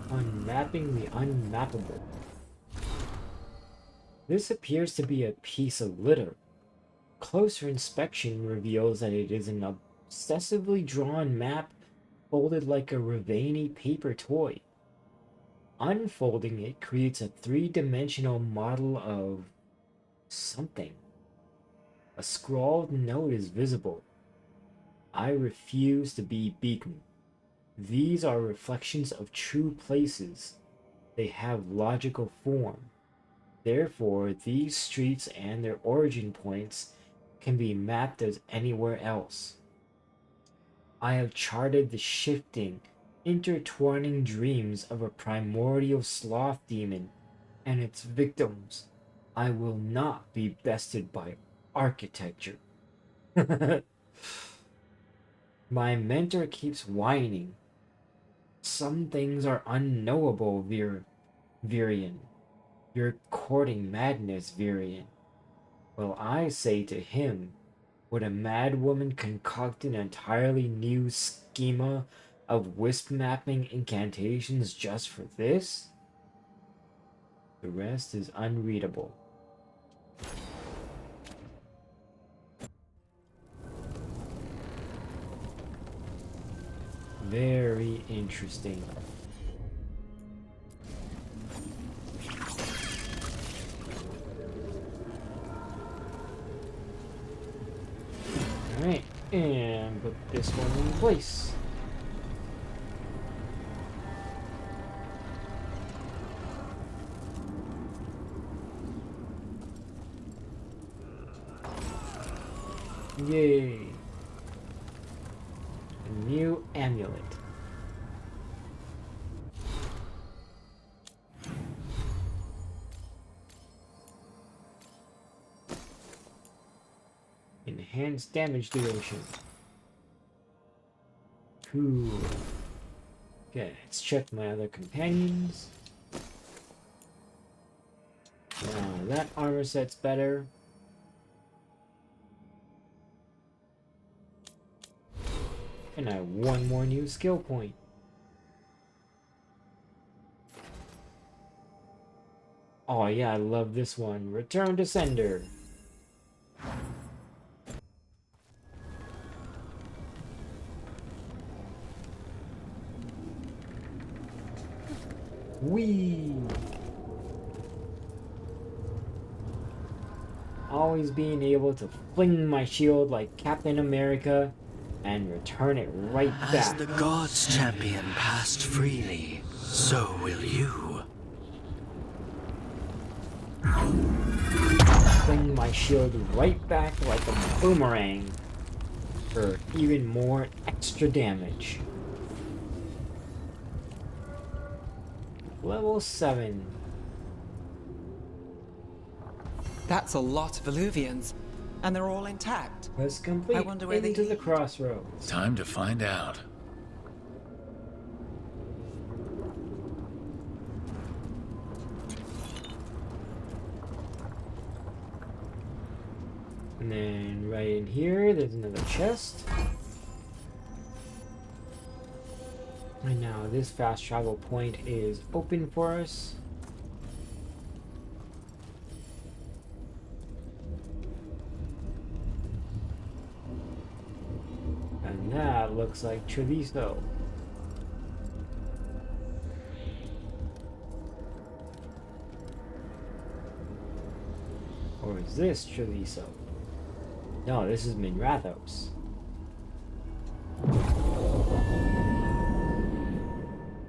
Unmapping the unmappable. This appears to be a piece of litter. Closer inspection reveals that it is an obsessively drawn map folded like a Ravani paper toy. Unfolding it creates a three-dimensional model of something. A scrawled note is visible. I refuse to be beaten. These are reflections of true places. They have logical form. Therefore, these streets and their origin points can be mapped as anywhere else. I have charted the shifting, intertwining dreams of a primordial sloth demon and its victims. I will not be bested by architecture. My mentor keeps whining. Some things are unknowable, Virian. You're courting madness, Virian. Well, I say to him, would a mad woman concoct an entirely new schema of wisp mapping incantations just for this? The rest is unreadable. Very interesting. Alright, and put this one in place. Yay! A new amulet. Enhanced damage duration. Cool. Okay, let's check my other companions. That armor set's better. And I have one more new skill point. Oh yeah, I love this one. Return to sender. Whee! Always being able to fling my shield like Captain America and return it right back. As the gods' champion passed freely, so will you. Fling my shield right back like a boomerang for even more extra damage. Level 7. That's a lot of Illuvians, and they're all intact. Let's complete I wonder where into the crossroads. Time to find out. And then right in here, there's another chest. And now this fast travel point is open for us. And that looks like chorizo. Or is this chorizo? No, this is Minrathos.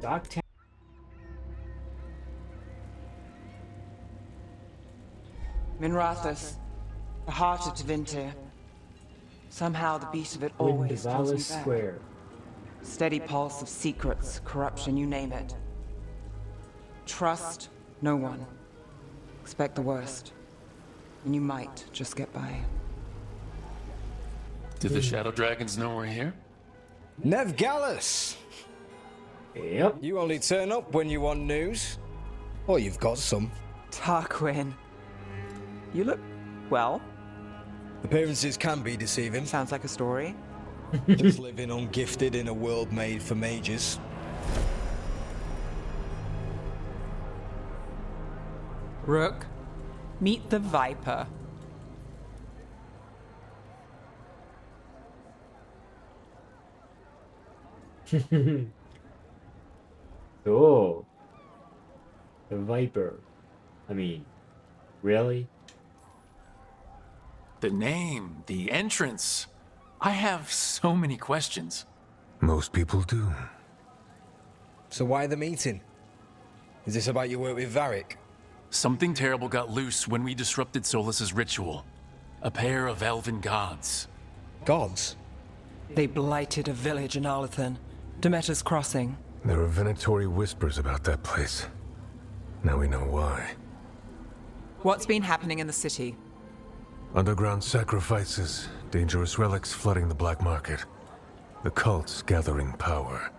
Docktown. Minrathos, the heart of Tevinter. Somehow the beat of it always pulls me back. Square. Steady pulse of secrets, corruption, you name it. Trust no one. Expect the worst. And you might just get by. Did the Shadow Dragons know we're here? Nev Gallus! Yep. You only turn up when you want news. Or you've got some. Tarquin. You look well. Appearances can be deceiving. Sounds like a story. Just living ungifted in a world made for mages. Rook, meet the Viper. Oh. The Viper. I mean, really? The name, the entrance. I have so many questions. Most people do. So why the meeting? Is this about your work with Varric? Something terrible got loose when we disrupted Solus's ritual. A pair of elven gods. Gods? They blighted a village in Arlathan, Demeter's Crossing. There are venatory whispers about that place. Now we know why. What's been happening in the city? Underground sacrifices, dangerous relics flooding the black market. The cults gathering power.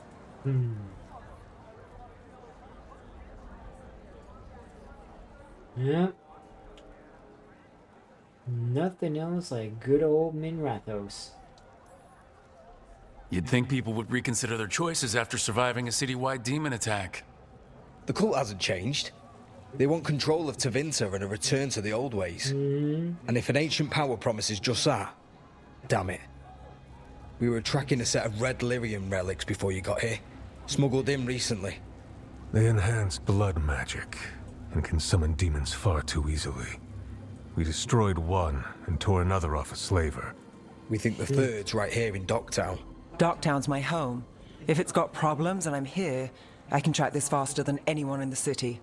Yeah. Nothing else like good old Minrathos. You'd think people would reconsider their choices after surviving a citywide demon attack. The cult hasn't changed. They want control of Tevinter and a return to the old ways. And if an ancient power promises just that, damn it. We were tracking a set of red lyrium relics before you got here. Smuggled in recently. They enhance blood magic and can summon demons far too easily. We destroyed one and tore another off a slaver. We think the third's right here in Docktown. Docktown's my home. If it's got problems and I'm here, I can track this faster than anyone in the city.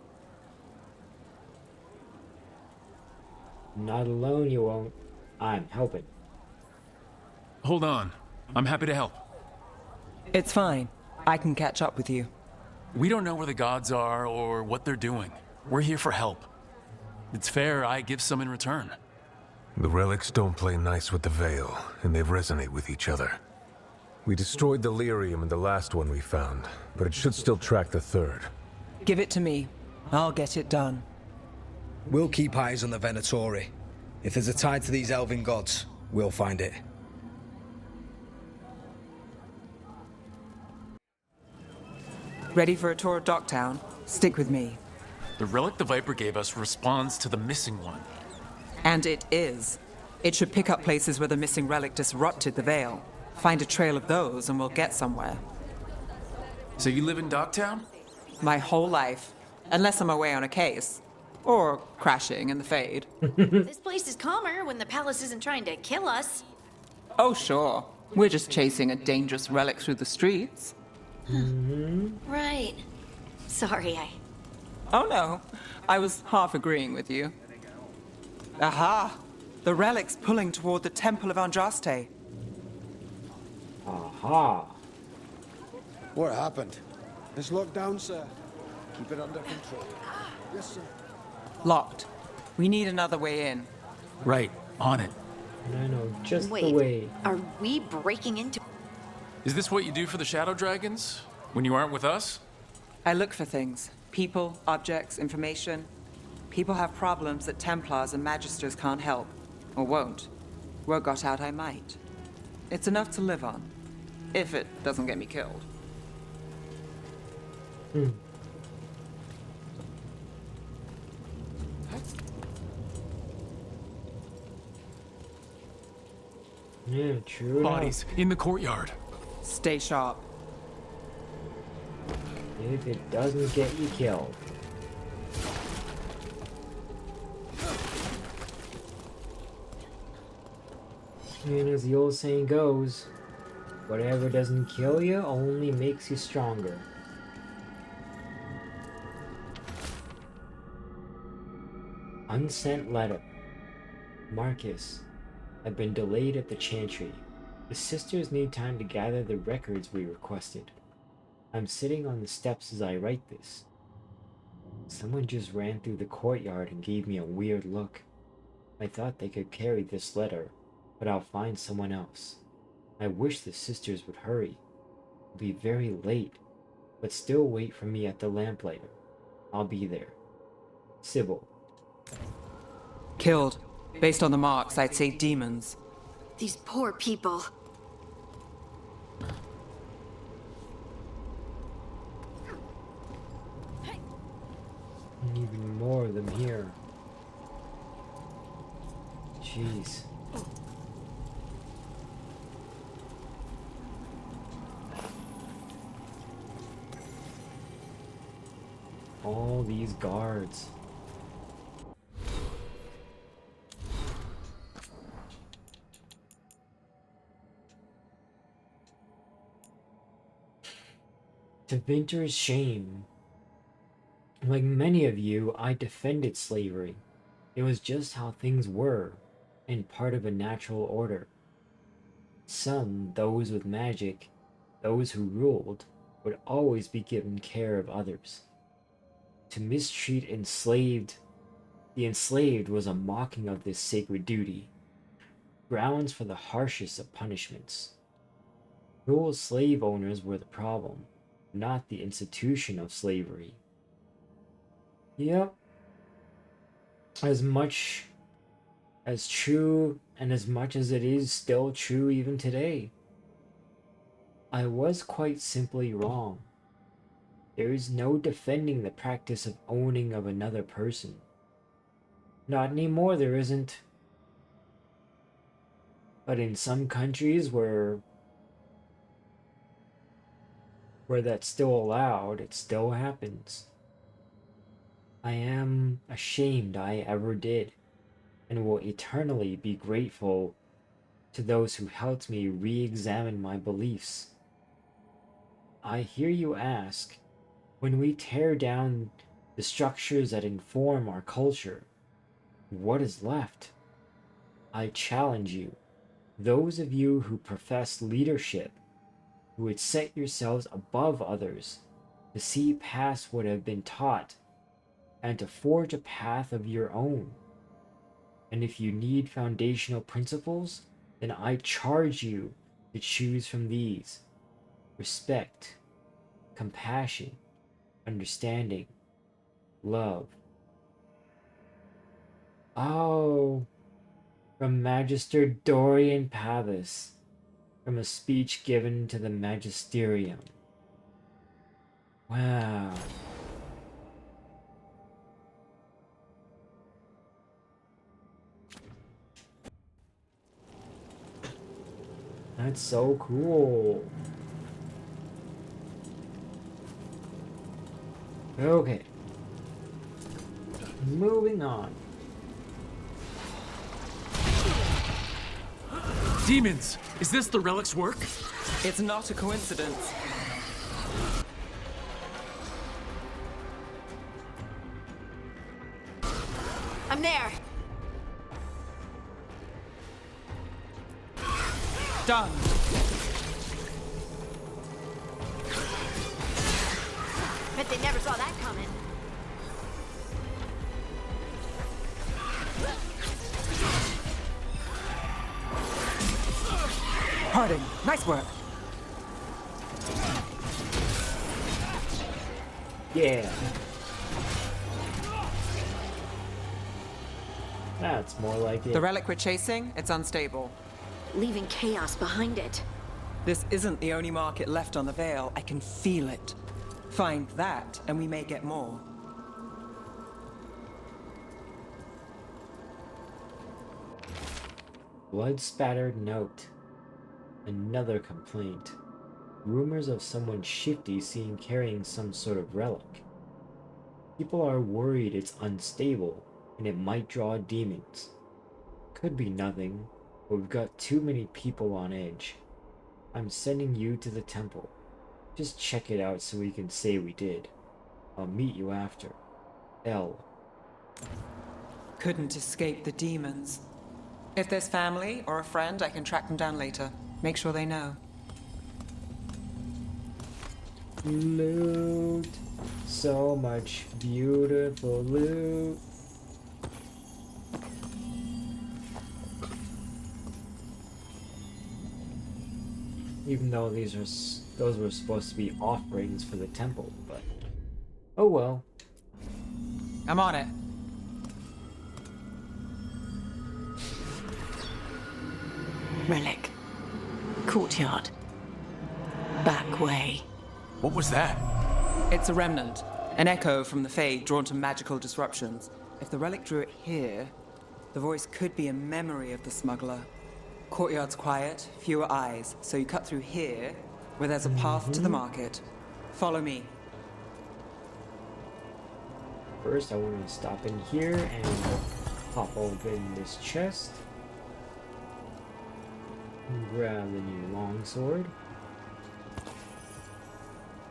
Not alone, you won't. I'm helping. Hold on. I'm happy to help. It's fine. I can catch up with you. We don't know where the gods are or what they're doing. We're here for help. It's fair I give some in return. The relics don't play nice with the Veil, and they resonate with each other. We destroyed the lyrium in the last one we found, but it should still track the third. Give it to me. I'll get it done. We'll keep eyes on the Venatori. If there's a tie to these elven gods, we'll find it. Ready for a tour of Docktown? Stick with me. The relic the Viper gave us responds to the missing one. And it is. It should pick up places where the missing relic disrupted the Veil. Find a trail of those and we'll get somewhere. So you live in Docktown? My whole life. Unless I'm away on a case. Or crashing in the Fade. This place is calmer when the palace isn't trying to kill us. Oh, sure. We're just chasing a dangerous relic through the streets. Right. Sorry, Oh no, I was half agreeing with you. Aha! The relic's pulling toward the Temple of Andraste. Aha! What happened? It's locked down, sir. Keep it under control. Yes, sir. Locked. We need another way in. Right, on it. And I know just Wait, the way. Are we breaking into... Is this what you do for the Shadow Dragons? When you aren't with us? I look for things. People, objects, information. People have problems that Templars and Magisters can't help. Or won't. Word got out I might. It's enough to live on. If it doesn't get me killed. Yeah, true. Bodies in the courtyard. Stay sharp. If it doesn't get you killed. And as the old saying goes, whatever doesn't kill you only makes you stronger. Unsent letter. Marcus, I've been delayed at the Chantry. The sisters need time to gather the records we requested. I'm sitting on the steps as I write this. Someone just ran through the courtyard and gave me a weird look. I thought they could carry this letter, but I'll find someone else. I wish the sisters would hurry. It'll be very late, but still wait for me at the lamplighter. I'll be there. Sybil. Killed. Based on the marks, I'd say demons. These poor people. Even more of them here. Jeez. All these guards. To Vinter's shame, like many of you, I defended slavery. It was just how things were, and part of a natural order. Some, those with magic, those who ruled, would always be given care of others. To mistreat enslaved The enslaved was a mocking of this sacred duty, grounds for the harshest of punishments. Cruel slave owners were the problem, not the institution of slavery. Yep. As much as true, and as much as it is still true even today. I was quite simply wrong. There is no defending the practice of owning of another person. Not anymore, there isn't. But in some countries where that's still allowed, it still happens. I am ashamed I ever did, and will eternally be grateful to those who helped me re-examine my beliefs. I hear you ask, when we tear down the structures that inform our culture, what is left? I challenge you, those of you who profess leadership, who would set yourselves above others, to see past what have been taught, and to forge a path of your own. And if you need foundational principles, then I charge you to choose from these: respect, compassion, understanding, love. Oh, from Magister Dorian Pavis, from a speech given to the Magisterium. Wow. That's so cool. Okay. Moving on. Demons! Is this the relic's work? It's not a coincidence. I'm there. Done. Bet they never saw that coming. Harding, nice work. Yeah. That's more like it. The relic we're chasing, it's unstable. Leaving chaos behind it. This isn't the only market left on the Veil. I can feel it. Find that, and we may get more. Blood-spattered note. Another complaint. Rumors of someone shifty seen carrying some sort of relic. People are worried it's unstable, and it might draw demons. Could be nothing, but we've got too many people on edge. I'm sending you to the temple. Just check it out so we can say we did. I'll meet you after. L. Couldn't escape the demons. If there's family or a friend, I can track them down later. Make sure they know. Loot. So much beautiful loot. Even though those were supposed to be offerings for the temple, but oh well. I'm on it. Relic. Courtyard. Back way. What was that? It's a remnant. An echo from the Fae drawn to magical disruptions. If the relic drew it here, the voice could be a memory of the smuggler. Courtyard's quiet, fewer eyes, so you cut through here, where there's a path to the market. Follow me. First, I want to stop in here and pop open this chest. And grab the new longsword.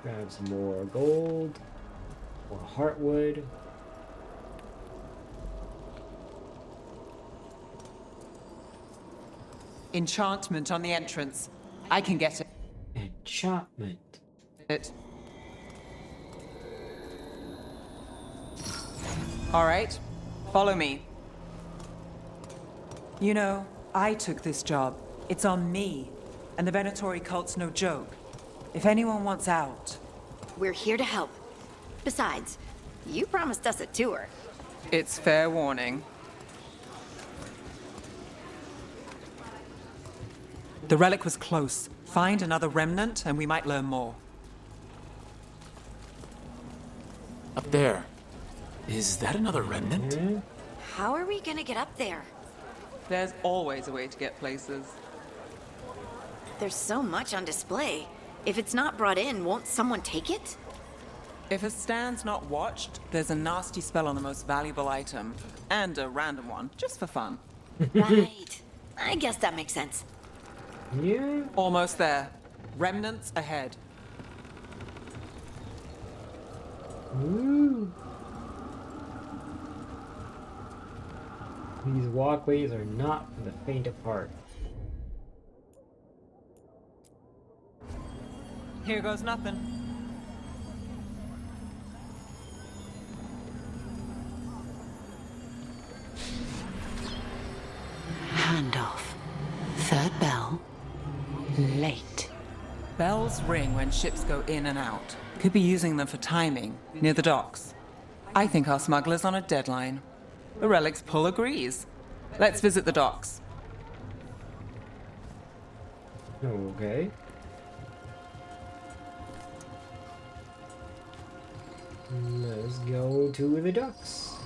Grab some more gold. More heartwood. Enchantment on the entrance. I can get it. Enchantment. All right. Follow me. You know, I took this job. It's on me. And the Venatori cult's no joke. If anyone wants out... We're here to help. Besides, you promised us a tour. It's fair warning. The relic was close. Find another remnant and we might learn more. Up there. Is that another remnant? How are we gonna get up there? There's always a way to get places. There's so much on display. If it's not brought in, won't someone take it? If a stand's not watched, there's a nasty spell on the most valuable item. And a random one, just for fun. Right. I guess that makes sense. Yeah. Almost there. Remnants ahead. Ooh. These walkways are not for the faint of heart. Here goes nothing. Handoff. Third bell. Late. Bells ring when ships go in and out. Could be using them for timing, near the docks. I think our smuggler's on a deadline. The relic's pull agrees. Let's visit the docks. Okay. Let's go to the docks.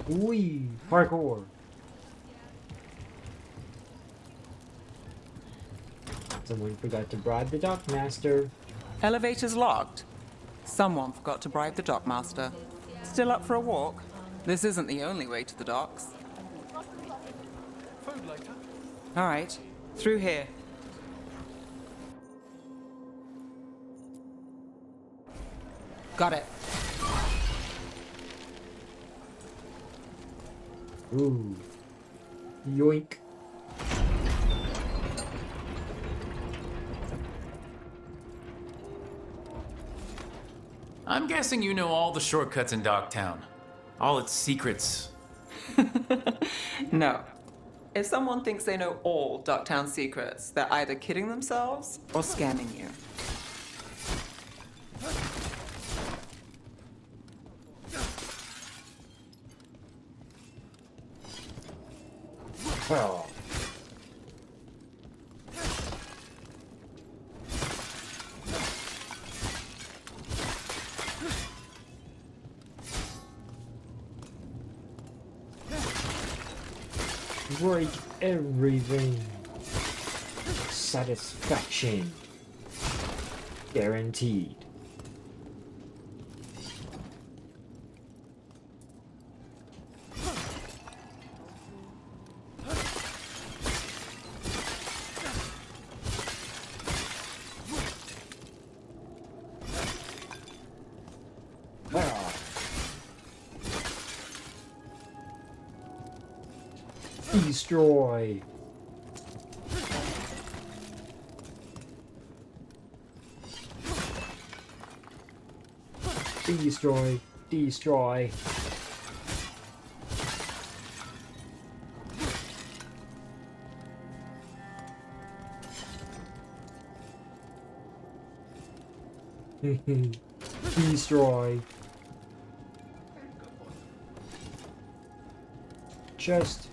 Wee, parkour. Someone forgot to bribe the dockmaster. Elevator's locked. Someone forgot to bribe the dockmaster. Still up for a walk? This isn't the only way to the docks. Food later. All right, through here. Got it. Ooh. Yoink. I'm guessing you know all the shortcuts in Docktown. All its secrets. No. If someone thinks they know all Docktown secrets, they're either kidding themselves or scamming you. Oh. Break everything. Satisfaction. Guaranteed. Destroy. Destroy. Destroy. Destroy. Just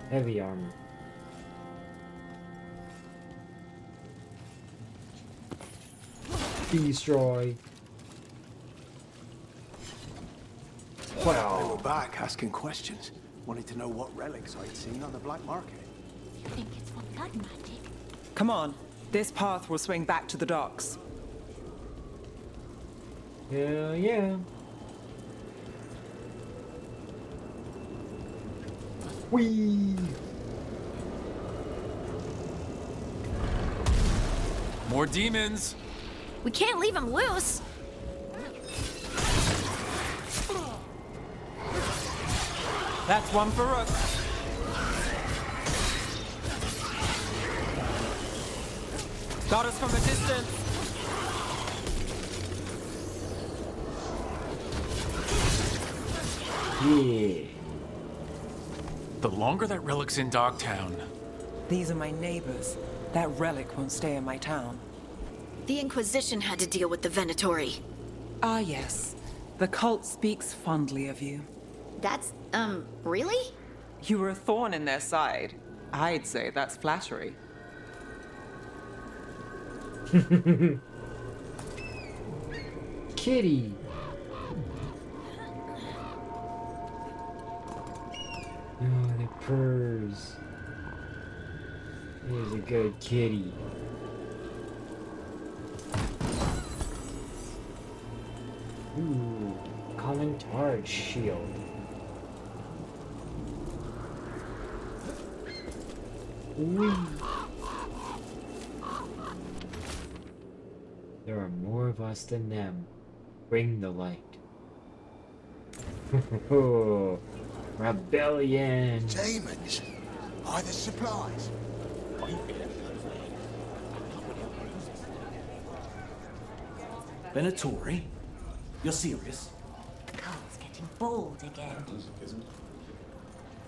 heavy armor. Destroy. Wow. They were back asking questions. Wanted to know what relics I'd seen on the black market. You think it's for blood magic? Come on. This path will swing back to the docks. Hell yeah. Whee! More demons! We can't leave him loose. That's one for Rook. Got us from a distance. Yeah. The longer that relic's in Dogtown... These are my neighbors. That relic won't stay in my town. The Inquisition had to deal with the Venatori. Ah, yes. The cult speaks fondly of you. That's, really? You were a thorn in their side. I'd say that's flattery. Kitty. Oh, the purrs. He's a good kitty. Ooh, common targe shield. Whee. There are more of us than them. Bring the light. Rebellion. Demons. Hide the supplies. Venatori? You're serious? Cult's getting bold again.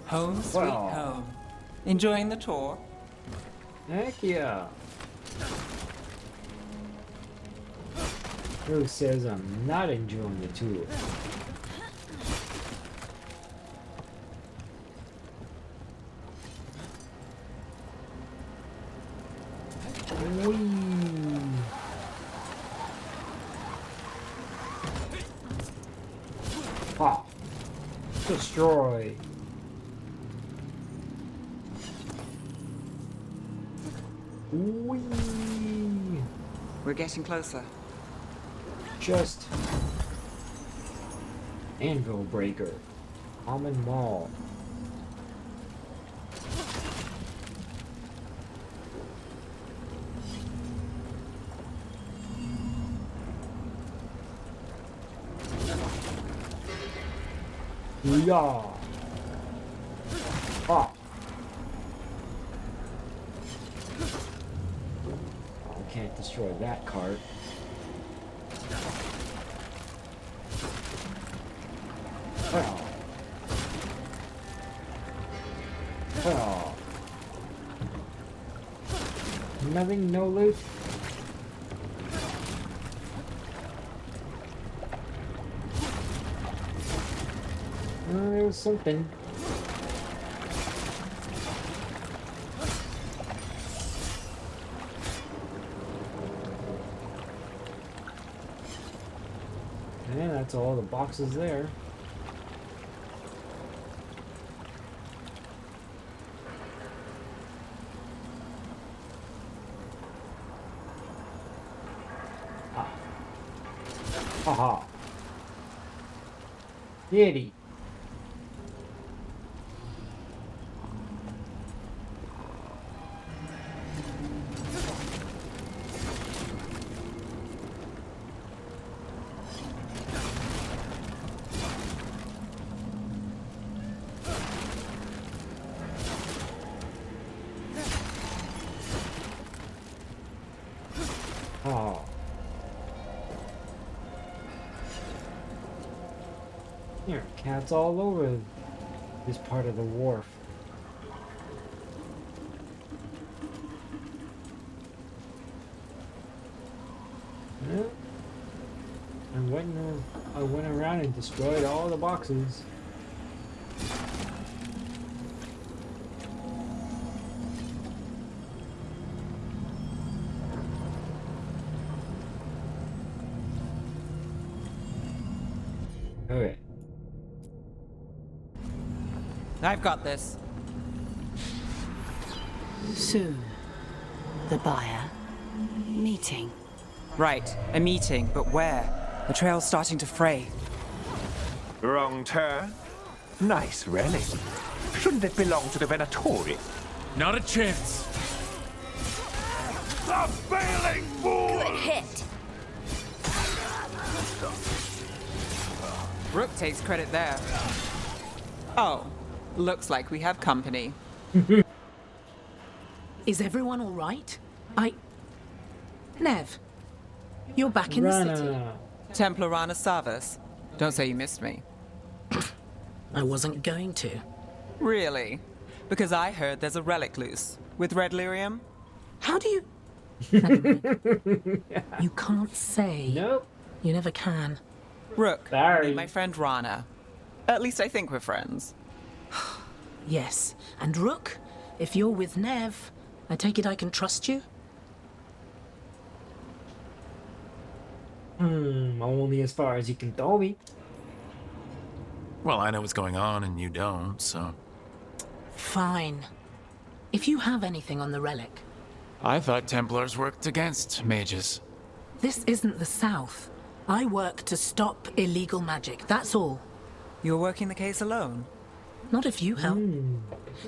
Home sweet Wow. home. Enjoying the tour? Heck yeah. Who says I'm not enjoying the tour? Pop. Destroy. Whee. We're getting closer. Just Anvil Breaker. Common Mall. Yeah. Pop. I can't destroy that cart. Oh. Oh. Nothing, no loot. There was something. Yeah, that's all the boxes there. Ah. Haha. Kitty. Oh. There are cats all over this part of the wharf. Yeah. I went around and destroyed all the boxes. Okay. I've got this. Soon, the buyer meeting. Right, a meeting, but where? The trail's starting to fray. Wrong turn. Nice relic. Shouldn't it belong to the Venatori? Not a chance. The failing fool! Good hit. Rook takes credit there. Oh, looks like we have company. Is everyone all right? Nev, you're back in the city. Templar Rana Savas. Don't say you missed me. I wasn't going to. Really? Because I heard there's a relic loose. With red lyrium? How do you... You can't say. Nope. You never can. Rook, Sorry. meet my friend Rana. At least I think we're friends. Yes. And Rook, if you're with Nev, I take it I can trust you? Only as far as you can throw me. Well, I know what's going on and you don't, so... Fine. If you have anything on the relic... I thought Templars worked against mages. This isn't the South. I work to stop illegal magic, that's all. You're working the case alone? Not if you help.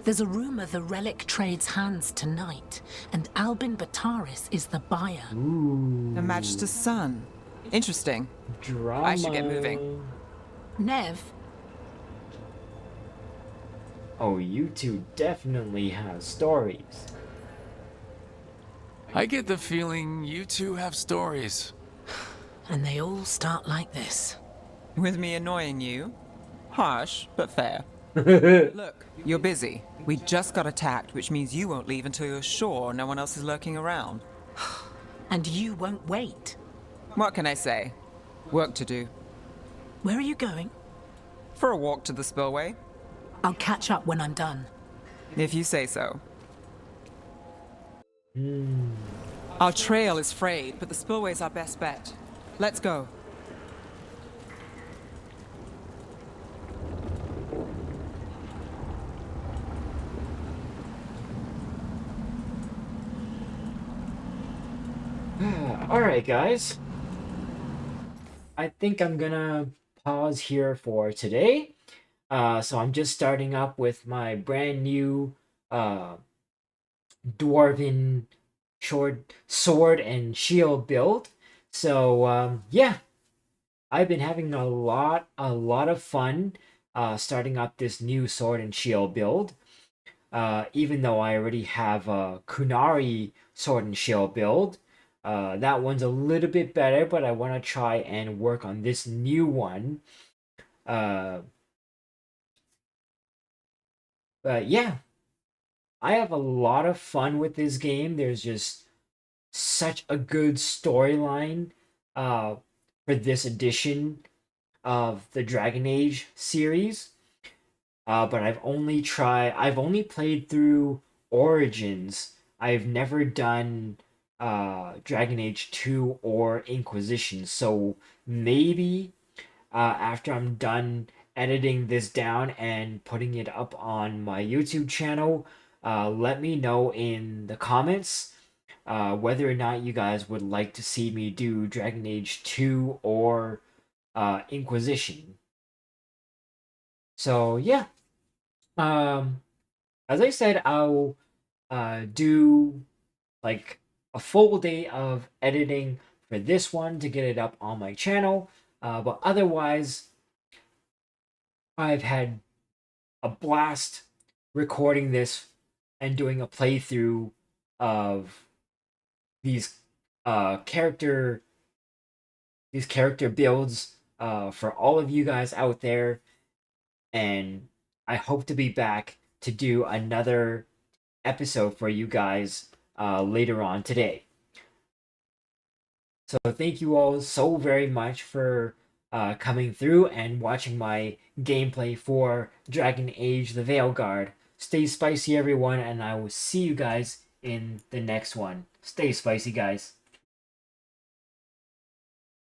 There's a rumor the relic trades hands tonight, and Albin Bataris is the buyer. A match to Sun. Interesting. Drama. I should get moving. Nev. Oh, you two definitely have stories. I get the feeling you two have stories. And they all start like this. With me annoying you? Harsh, but fair. Look, you're busy. We just got attacked, which means you won't leave until you're sure no one else is lurking around. And you won't wait. What can I say? Work to do. Where are you going? For a walk to the spillway. I'll catch up when I'm done. If you say so. Our trail is frayed, but the spillway's our best bet. Let's go. Alright, guys. I think I'm gonna pause here for today. So I'm just starting up with my brand new Dwarven short sword and shield build. So yeah, I've been having a lot of fun starting up this new sword and shield build. Even though I already have a Kunari sword and shield build. That one's a little bit better, but I want to try and work on this new one. But yeah, I have a lot of fun with this game. There's just such a good storyline for this edition of the Dragon Age series. But I've only played through Origins. I've never done Dragon Age 2 or Inquisition. So maybe after I'm done editing this down and putting it up on my YouTube channel, let me know in the comments whether or not you guys would like to see me do Dragon Age 2 or Inquisition. So yeah, as I said, I'll do like a full day of editing for this one to get it up on my channel, but otherwise I've had a blast recording this and doing a playthrough of these character builds for all of you guys out there, and I hope to be back to do another episode for you guys later on today. So thank you all so very much for coming through and watching my gameplay for Dragon Age the Veilguard. Stay spicy, everyone, and I will see you guys in the next one. Stay spicy, guys.